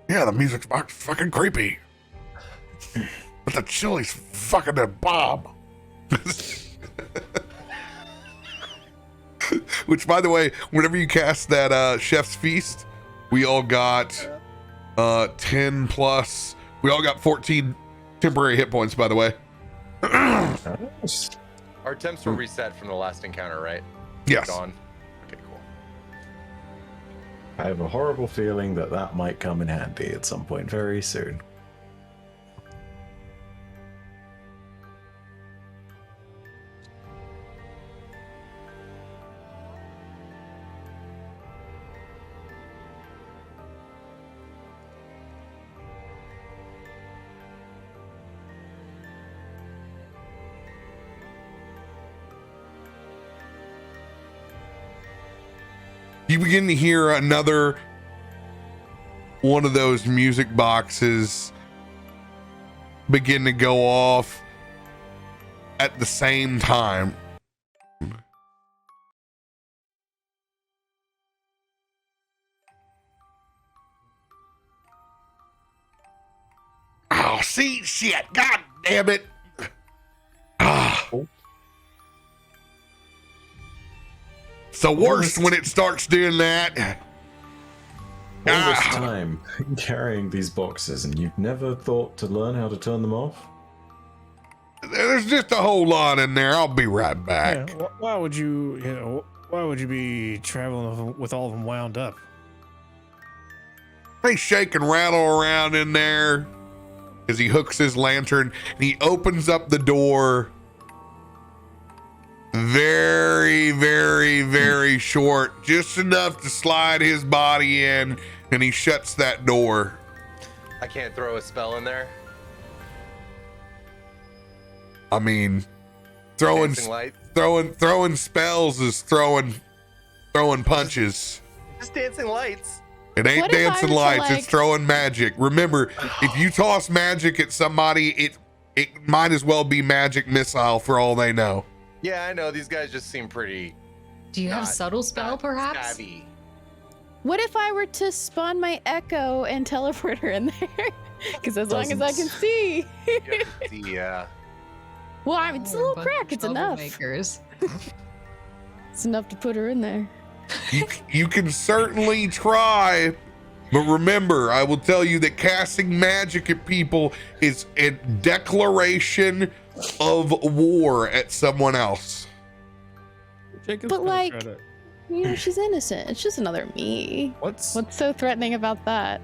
Speaker 1: Yeah, the music's fucking creepy. But the chili's fucking a bomb. Which, by the way, whenever you cast that Chef's Feast, we all got 10 plus. We all got 14 temporary hit points, by the way.
Speaker 5: Nice.
Speaker 4: Our temps were reset from the last encounter, right?
Speaker 1: Yes.
Speaker 4: Gone. Okay, cool.
Speaker 5: I have a horrible feeling that that might come in handy at some point very soon.
Speaker 1: You begin to hear another one of those music boxes begin to go off at the same time. Oh, see, shit, god damn it. Ah. It's the worst when it starts doing that.
Speaker 5: All this time carrying these boxes, and you've never thought to learn how to turn them off?
Speaker 1: There's just a whole lot in there. I'll be right back.
Speaker 3: Yeah, why would you why would you be traveling with all of them wound up?
Speaker 1: They shake and rattle around in there as he hooks his lantern and he opens up the door. Very, very, very short, just enough to slide his body in, and he shuts that door.
Speaker 4: I can't throw a spell in there.
Speaker 1: I mean, throwing spells is throwing punches.
Speaker 4: Just dancing lights.
Speaker 1: It ain't
Speaker 6: What if I
Speaker 1: dancing
Speaker 6: were to,
Speaker 1: lights,
Speaker 6: like-
Speaker 1: it's throwing magic. Remember, if you toss magic at somebody, it might as well be magic missile for all they know.
Speaker 4: Yeah, I know. These guys just seem pretty.
Speaker 2: Do you have
Speaker 4: not-
Speaker 2: subtle spell,
Speaker 4: not
Speaker 2: perhaps?
Speaker 4: savvy.
Speaker 6: What if I were to spawn my echo and teleport her in there? Because as long as I can see.
Speaker 4: Yeah.
Speaker 6: Well, I mean, it's a little crack. It's enough.
Speaker 2: Troublemakers.
Speaker 6: It's enough to put her in there.
Speaker 1: You can certainly try, but remember, I will tell you that casting magic at people is a declaration of war at someone else.
Speaker 3: Jacob's
Speaker 6: But,
Speaker 3: gonna
Speaker 6: like-
Speaker 3: try to-
Speaker 6: You know, she's innocent. It's just another me. What's so threatening about that?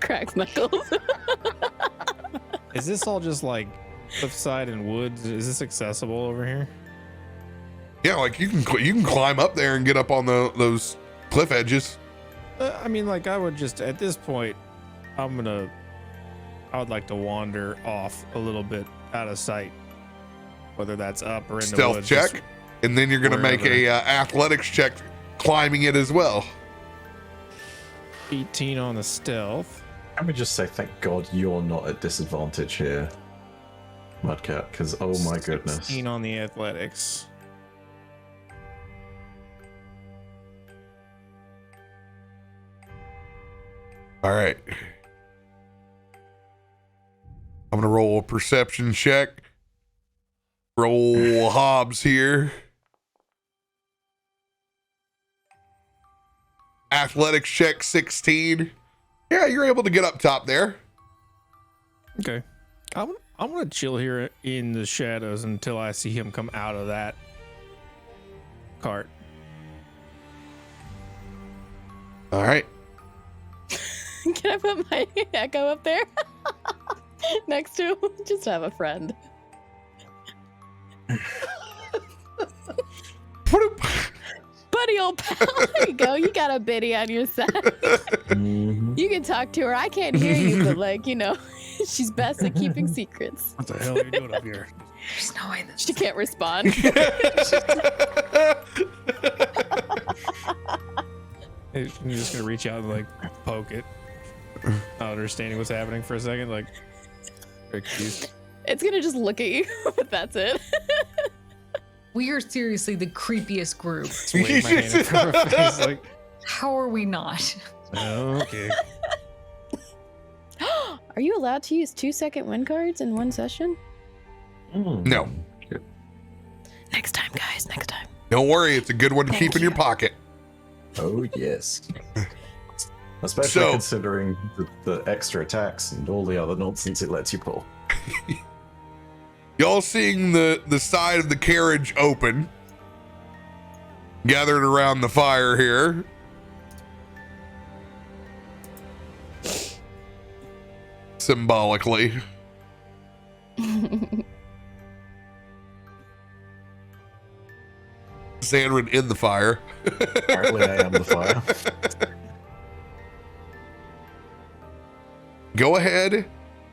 Speaker 6: Cracks knuckles.
Speaker 3: is this all just like cliffside and woods? Is this accessible over here?
Speaker 1: Yeah, like you can climb up there and get up on those cliff edges.
Speaker 3: I mean, like I would just at this point, I would like to wander off a little bit out of sight, whether that's up or in the
Speaker 1: Stealth
Speaker 3: woods.
Speaker 1: check,
Speaker 3: just
Speaker 1: and then you're gonna make a
Speaker 3: wherever.
Speaker 1: athletics check climbing it as well.
Speaker 3: 18 on the stealth.
Speaker 5: Let me just say, thank God you're not at disadvantage here, Mudcat, because oh my goodness.
Speaker 3: 16 on the athletics.
Speaker 1: All right. I'm gonna roll a perception check. Roll Hobbs here. Athletics check 16. Yeah, you're able to get up top there.
Speaker 3: Okay. I'm gonna chill here in the shadows until I see him come out of that cart.
Speaker 1: All right.
Speaker 6: Can I put my echo up there? Next to him? Just to have a friend. Buddy, old pal. There you go. You got a biddy on your side.
Speaker 5: Mhm.
Speaker 6: You can talk to her. I can't hear you, but like, you know, she's best at keeping secrets.
Speaker 3: What the hell are you doing up here?
Speaker 2: There's no way this
Speaker 6: She can't respond.
Speaker 3: You're just gonna reach out and like poke it, not understanding what's happening for a second, like very confused.
Speaker 6: It's gonna just look at you, but that's it.
Speaker 2: We are seriously the creepiest group.
Speaker 3: Just wave my hand in front of her face, like,
Speaker 2: How are we not?
Speaker 3: okay.
Speaker 6: Are you allowed to use 2-second win cards in one session?
Speaker 1: No.
Speaker 6: Next time, guys. Next time.
Speaker 1: Don't worry, it's a good one to
Speaker 6: Thank
Speaker 1: keep in your
Speaker 6: you.
Speaker 1: pocket.
Speaker 5: Oh yes. Especially
Speaker 1: So-
Speaker 5: considering the extra attacks and all the other nonsense it lets you pull.
Speaker 1: Y'all seeing the side of the carriage open, gathered around the fire here. symbolically. Xanrin in the fire.
Speaker 5: Apparently, I am the fire.
Speaker 1: Go ahead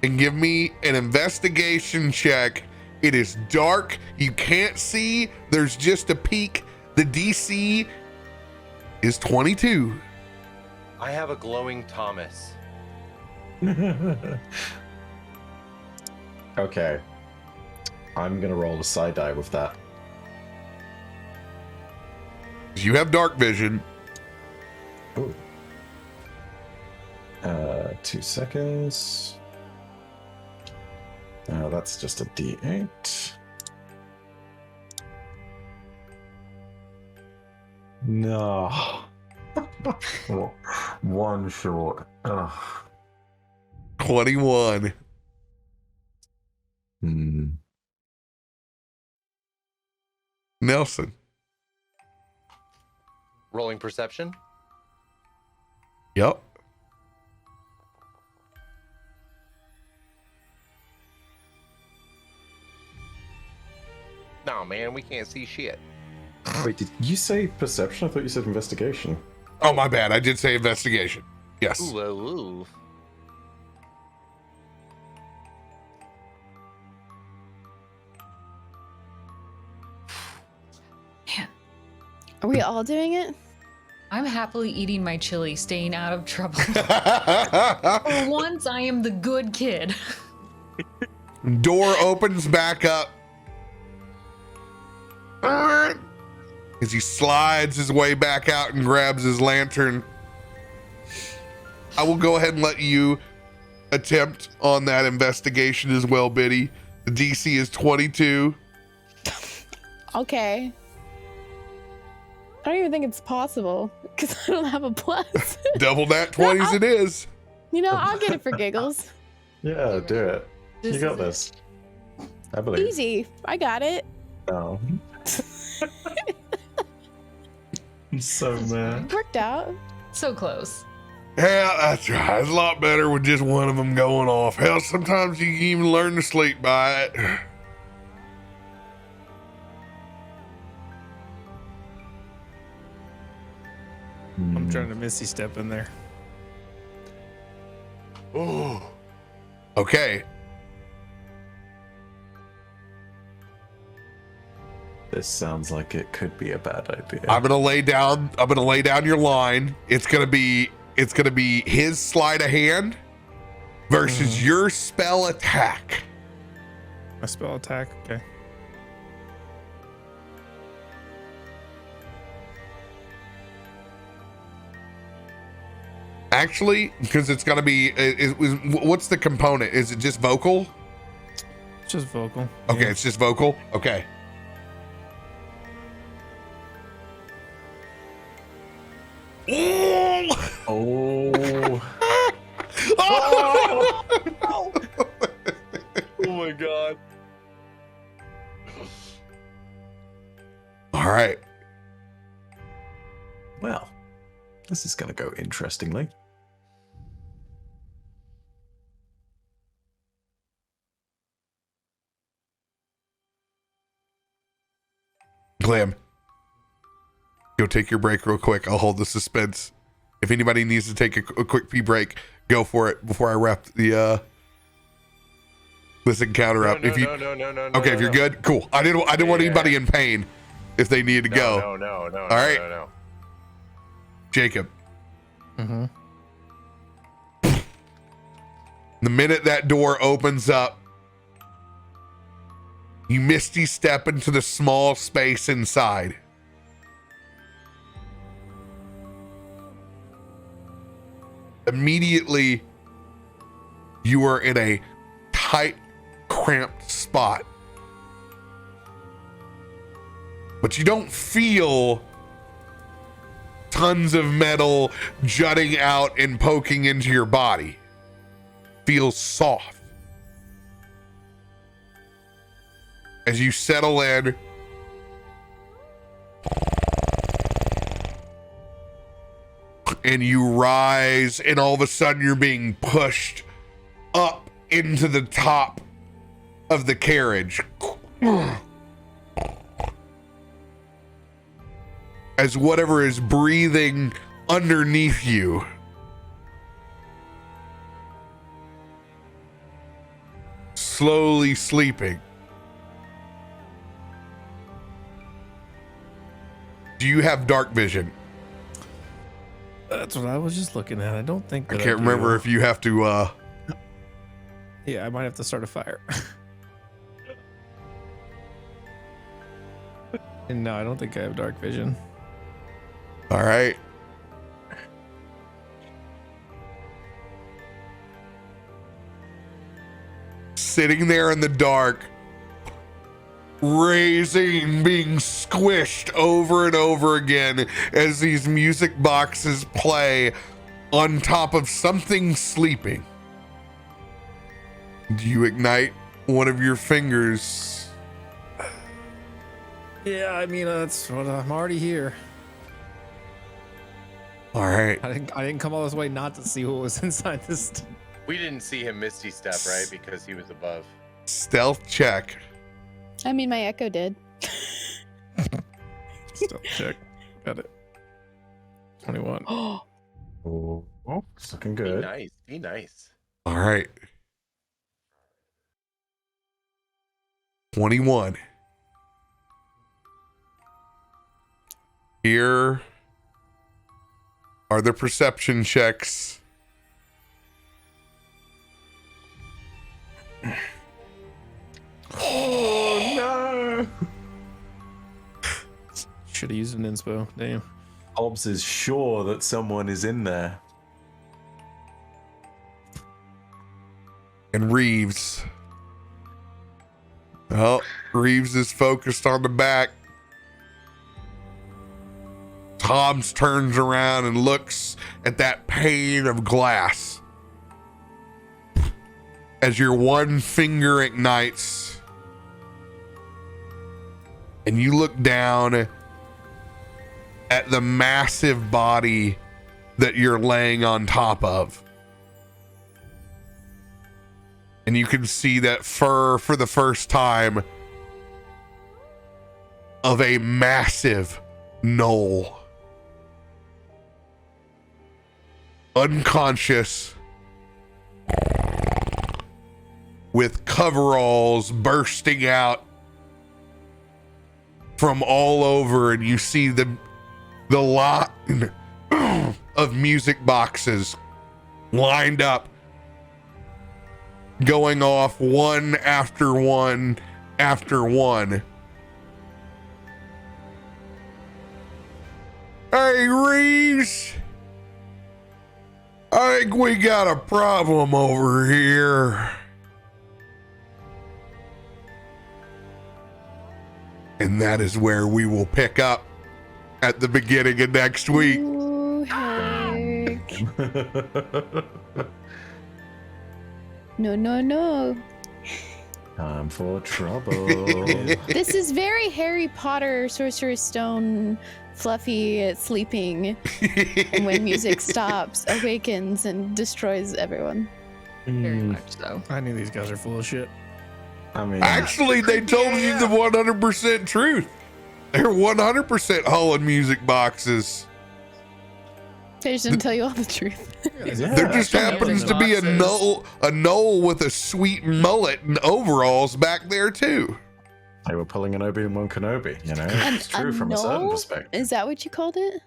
Speaker 1: and give me an investigation check. It is dark. You can't see. There's just a peak. The DC is 22.
Speaker 4: I have a glowing Thomas.
Speaker 5: Okay. I'm gonna roll a side die with that.
Speaker 1: You have dark vision.
Speaker 5: Ooh. 2 seconds. That's just a D8. No. One short. Ugh.
Speaker 1: 21. Nelson.
Speaker 4: Rolling perception.
Speaker 1: Yep.
Speaker 4: No, man, we can't see shit.
Speaker 5: Wait, did you say perception? I thought you said investigation.
Speaker 1: Oh, my bad. I did say investigation. Yes.
Speaker 4: Ooh, ooh.
Speaker 2: Man,
Speaker 6: Are we all doing it?
Speaker 2: I'm happily eating my chili, staying out of trouble. For once, I am the good kid.
Speaker 1: Door opens back up. As he slides his way back out and grabs his lantern. I will go ahead and let you attempt on that investigation as well, Biddy. The DC is 22.
Speaker 6: Okay. I don't even think it's possible because I don't have a plus.
Speaker 1: Double nat 20s it is.
Speaker 6: You know, I'll get it for giggles.
Speaker 5: Yeah, do it.
Speaker 2: This
Speaker 5: You got
Speaker 2: is
Speaker 5: this. I believe.
Speaker 6: Easy. I got it.
Speaker 5: No. I'm so mad.
Speaker 6: Worked out.
Speaker 2: So close.
Speaker 1: Yeah, that's right. It's a lot better with just one of them going off. Hell, sometimes you can even learn to sleep by it.
Speaker 3: I'm trying to Misty step in there.
Speaker 1: Oh. Okay.
Speaker 5: This sounds like it could be a bad idea.
Speaker 1: I'm gonna lay down your line. It's gonna be his sleight of hand versus your spell attack.
Speaker 3: My spell attack. Okay.
Speaker 1: Actually, because it's gonna be what's the component? Is it just vocal?
Speaker 3: It's just vocal.
Speaker 1: Okay,
Speaker 3: Yeah.
Speaker 1: it's just vocal. Okay.
Speaker 5: Oh.
Speaker 1: Oh!
Speaker 4: Oh my god.
Speaker 1: All right.
Speaker 5: Well, this is going to go interestingly.
Speaker 1: Glam, go take your break real quick. I'll hold the suspense. If anybody needs to take a quick pee break, go for it before I wrap the this encounter up.
Speaker 4: No,
Speaker 1: If you
Speaker 4: no,
Speaker 1: okay, if you're good, cool. I didn't want
Speaker 4: Yeah.
Speaker 1: anybody in pain if they needed to go.
Speaker 4: No.
Speaker 1: All right.
Speaker 4: No.
Speaker 1: Jacob,
Speaker 3: Mm-hmm.
Speaker 1: the minute that door opens up, you misty step into the small space inside. Immediately, you are in a tight, cramped spot. But you don't feel tons of metal jutting out and poking into your body. Feels soft. As you settle in, and you rise, and all of a sudden you're being pushed up into the top of the carriage. As whatever is breathing underneath you slowly sleeping. Do you have dark vision?
Speaker 3: That's what I was just looking at. I don't think
Speaker 1: I
Speaker 3: that
Speaker 1: can't
Speaker 3: do.
Speaker 1: remember if you have to
Speaker 3: Yeah, I might have to start a fire. And no, I don't think I have dark vision.
Speaker 1: all right. Sitting there in the dark, raising, being squished over and over again as these music boxes play on top of something sleeping. Do you ignite one of your fingers?
Speaker 3: Yeah, I mean that's what I'm already here.
Speaker 1: All right.
Speaker 3: I didn't come all this way not to see what was inside this.
Speaker 4: We didn't see him misty step, right? Because he was above.
Speaker 1: Stealth check.
Speaker 6: I mean, my echo did.
Speaker 3: Still check. Got it. 21.
Speaker 5: Oh, it's looking
Speaker 4: Be
Speaker 5: good.
Speaker 4: nice. Be nice.
Speaker 1: All right. 21. Here are the perception checks.
Speaker 5: Oh no!
Speaker 3: Should have used an inspo. Damn.
Speaker 5: Hobbs is sure that someone is in there.
Speaker 1: And Reeves. Oh, Reeves is focused on the back. Hobbs turns around and looks at that pane of glass. As your one finger ignites, and you look down at the massive body that you're laying on top of. And you can see that fur for the first time of a massive gnoll. Unconscious, with coveralls bursting out from all over, and you see the line of music boxes lined up, going off one after one after one. Hey, Reeves, I think we got a problem over here. And that is where we will pick up at the beginning of next week.
Speaker 6: Ooh, heck. No.
Speaker 5: Time for trouble.
Speaker 6: This is very Harry Potter, Sorcerer's Stone, Fluffy at sleeping, and when music stops, awakens and destroys everyone.
Speaker 2: Very much so.
Speaker 3: I knew these guys are full of shit.
Speaker 5: I mean,
Speaker 1: Actually, they told you the 100% truth. They're 100% hauling music boxes.
Speaker 6: They just didn't tell you all the truth.
Speaker 1: There just happens to be a gnoll with a sweet mullet and overalls back there too.
Speaker 5: They were pulling an Obi-Wan Kenobi, you know? It's
Speaker 6: A
Speaker 5: true from a certain
Speaker 6: gnoll?
Speaker 5: perspective.
Speaker 6: Is that what you called it?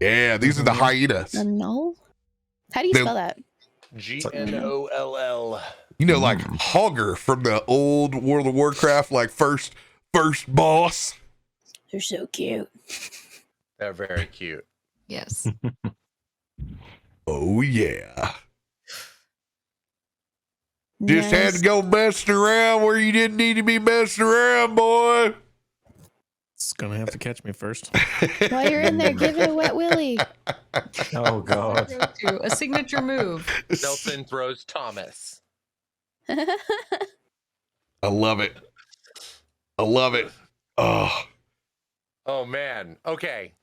Speaker 1: Yeah, these are the hyenas.
Speaker 6: A null? How do you
Speaker 1: They-
Speaker 6: spell that?
Speaker 4: GNOLL.
Speaker 1: You know, like Hogger from the old World of Warcraft, like first boss.
Speaker 6: They're so cute.
Speaker 4: They're very cute.
Speaker 2: Yes.
Speaker 1: Oh yeah. Just had to go messing around where you didn't need to be messing around, boy.
Speaker 3: It's gonna have to catch me first.
Speaker 6: While you're in there, give it a wet willy.
Speaker 5: Oh, God.
Speaker 2: To a signature move.
Speaker 4: Nelson throws Thomas.
Speaker 1: I love it. I love it. Oh,
Speaker 4: Oh man. Okay.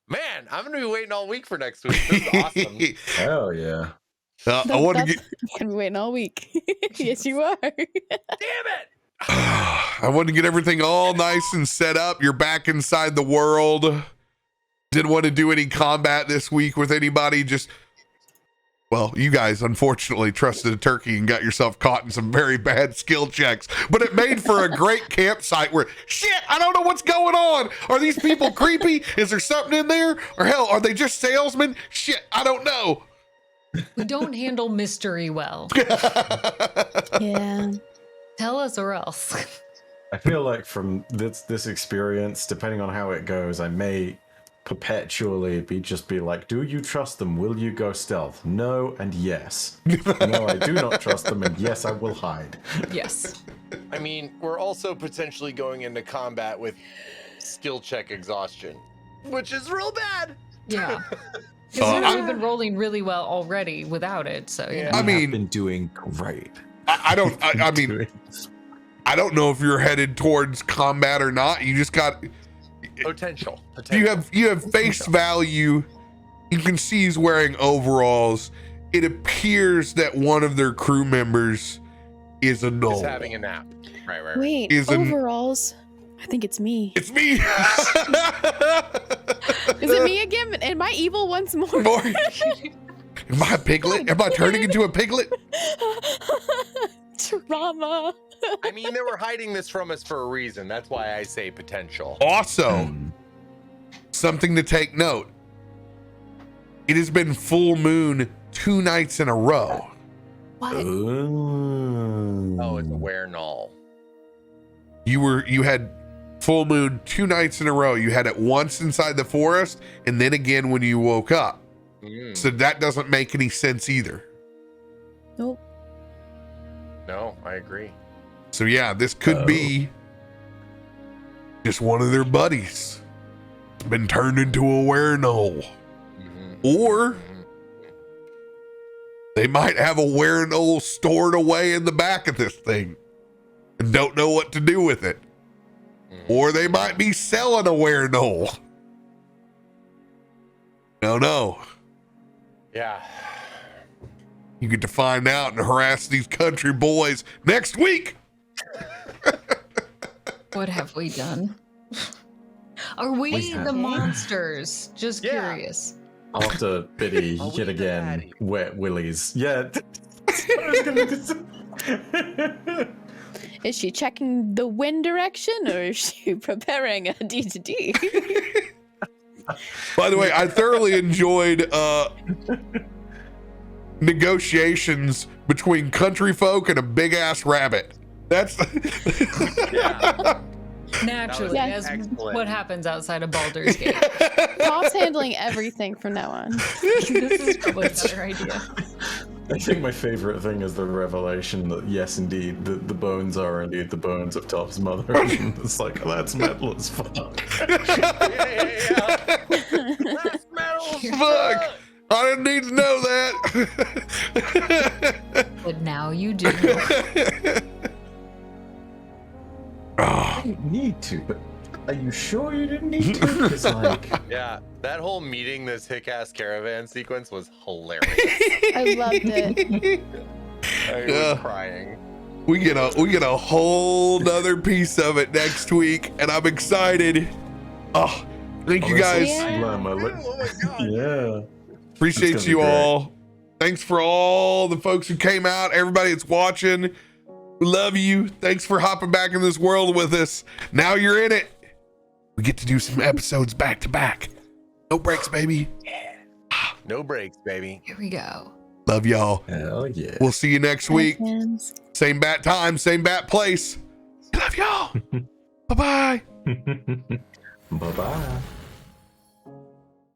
Speaker 4: Man, I'm gonna be waiting all week for next week. This is awesome.
Speaker 5: Hell yeah.
Speaker 1: I want to get.
Speaker 6: Gonna be waiting all week. Yes, you are.
Speaker 4: Damn it!
Speaker 1: I want to get everything all nice and set up. You're back inside the world. Didn't want to do any combat this week with anybody. Just, well, you guys unfortunately trusted a turkey and got yourself caught in some very bad skill checks. But it made for a great campsite where, shit, I don't know what's going on. Are these people creepy? Is there something in there? Or hell, are they just salesmen? Shit, I don't know.
Speaker 2: We don't handle mystery well.
Speaker 6: Yeah.
Speaker 2: Tell us or else.
Speaker 5: I feel like from this experience, depending on how it goes, I may perpetually be like, do you trust them? Will you go stealth? No and yes. No, I do not trust them, and yes, I will hide.
Speaker 2: Yes.
Speaker 4: I mean, we're also potentially going into combat with skill check exhaustion, which is real bad.
Speaker 2: Yeah. Because we've been rolling really well already without it, so you know.
Speaker 1: I mean,
Speaker 5: I've been doing great.
Speaker 1: I mean, I don't know if you're headed towards combat or not. You just got
Speaker 4: Potential.
Speaker 1: you have face value. You can see he's wearing overalls. It appears that one of their crew members is a
Speaker 4: He's
Speaker 1: gnoll.
Speaker 4: having a nap. Right.
Speaker 6: Wait,
Speaker 1: Is an-
Speaker 6: overalls. I think it's me.
Speaker 1: It's me.
Speaker 6: Is it me again? Am I evil once more?
Speaker 1: More. Am I a piglet? Am I turning into a piglet?
Speaker 6: Drama.
Speaker 4: I mean, they were hiding this from us for a reason. That's why I say potential.
Speaker 1: Also, something to take note. It has been full moon 2 nights in a row.
Speaker 2: What?
Speaker 4: Oh, it's a were-null.
Speaker 1: You had full moon 2 nights in a row. You had it once inside the forest and then again when you woke up. So that doesn't make any sense either.
Speaker 6: Nope.
Speaker 4: No, I agree.
Speaker 1: So yeah, this could be just one of their buddies. Been turned into a were-null. Or they might have a were-null stored away in the back of this thing and don't know what to do with it. Or they might be selling a were-null. No.
Speaker 4: Yeah.
Speaker 1: You get to find out and harass these country boys next week.
Speaker 2: What have we done? Are we the monsters? Just curious.
Speaker 5: After Biddy
Speaker 4: Are we
Speaker 5: yet
Speaker 4: the
Speaker 5: again
Speaker 4: baddie?
Speaker 5: wet willies. Yeah.
Speaker 6: Is she checking the wind direction or is she preparing a D2D?
Speaker 1: By the way, I thoroughly enjoyed negotiations between country folk and a big ass rabbit. That's
Speaker 2: Naturally,
Speaker 4: That
Speaker 2: as
Speaker 4: was excellent.
Speaker 2: what happens outside of Baldur's Gate.
Speaker 6: Pop's handling everything from now on.
Speaker 2: This is probably a better idea.
Speaker 5: I think my favorite thing is the revelation that yes, indeed, the bones are indeed the bones of Top's mother. It's like, oh, that's metal as fuck.
Speaker 4: Yeah. That's metal.
Speaker 1: fuck. I didn't need to know that.
Speaker 2: But now you do.
Speaker 5: I didn't need to, but are you sure you didn't need to? It's like,
Speaker 4: Yeah, that whole meeting this hick-ass caravan sequence was hilarious.
Speaker 6: I loved it.
Speaker 4: I
Speaker 1: Yeah.
Speaker 4: was crying.
Speaker 1: We get a whole nother piece of it next week, and I'm excited. Oh, thank you guys.
Speaker 6: Yeah.
Speaker 4: Oh my god.
Speaker 5: yeah.
Speaker 1: Appreciate
Speaker 5: It's gonna
Speaker 1: you
Speaker 5: be great.
Speaker 1: all. Thanks for all the folks who came out, everybody that's watching. We love you. Thanks for hopping back in this world with us. Now you're in it. We get to do some episodes back to back. No breaks, baby.
Speaker 4: No breaks, baby.
Speaker 2: Here we go.
Speaker 1: Love y'all.
Speaker 5: Hell yeah.
Speaker 1: We'll see you next week.
Speaker 6: Fans.
Speaker 1: Same bat time, same bat place. Love y'all. Bye-bye.
Speaker 5: Bye-bye.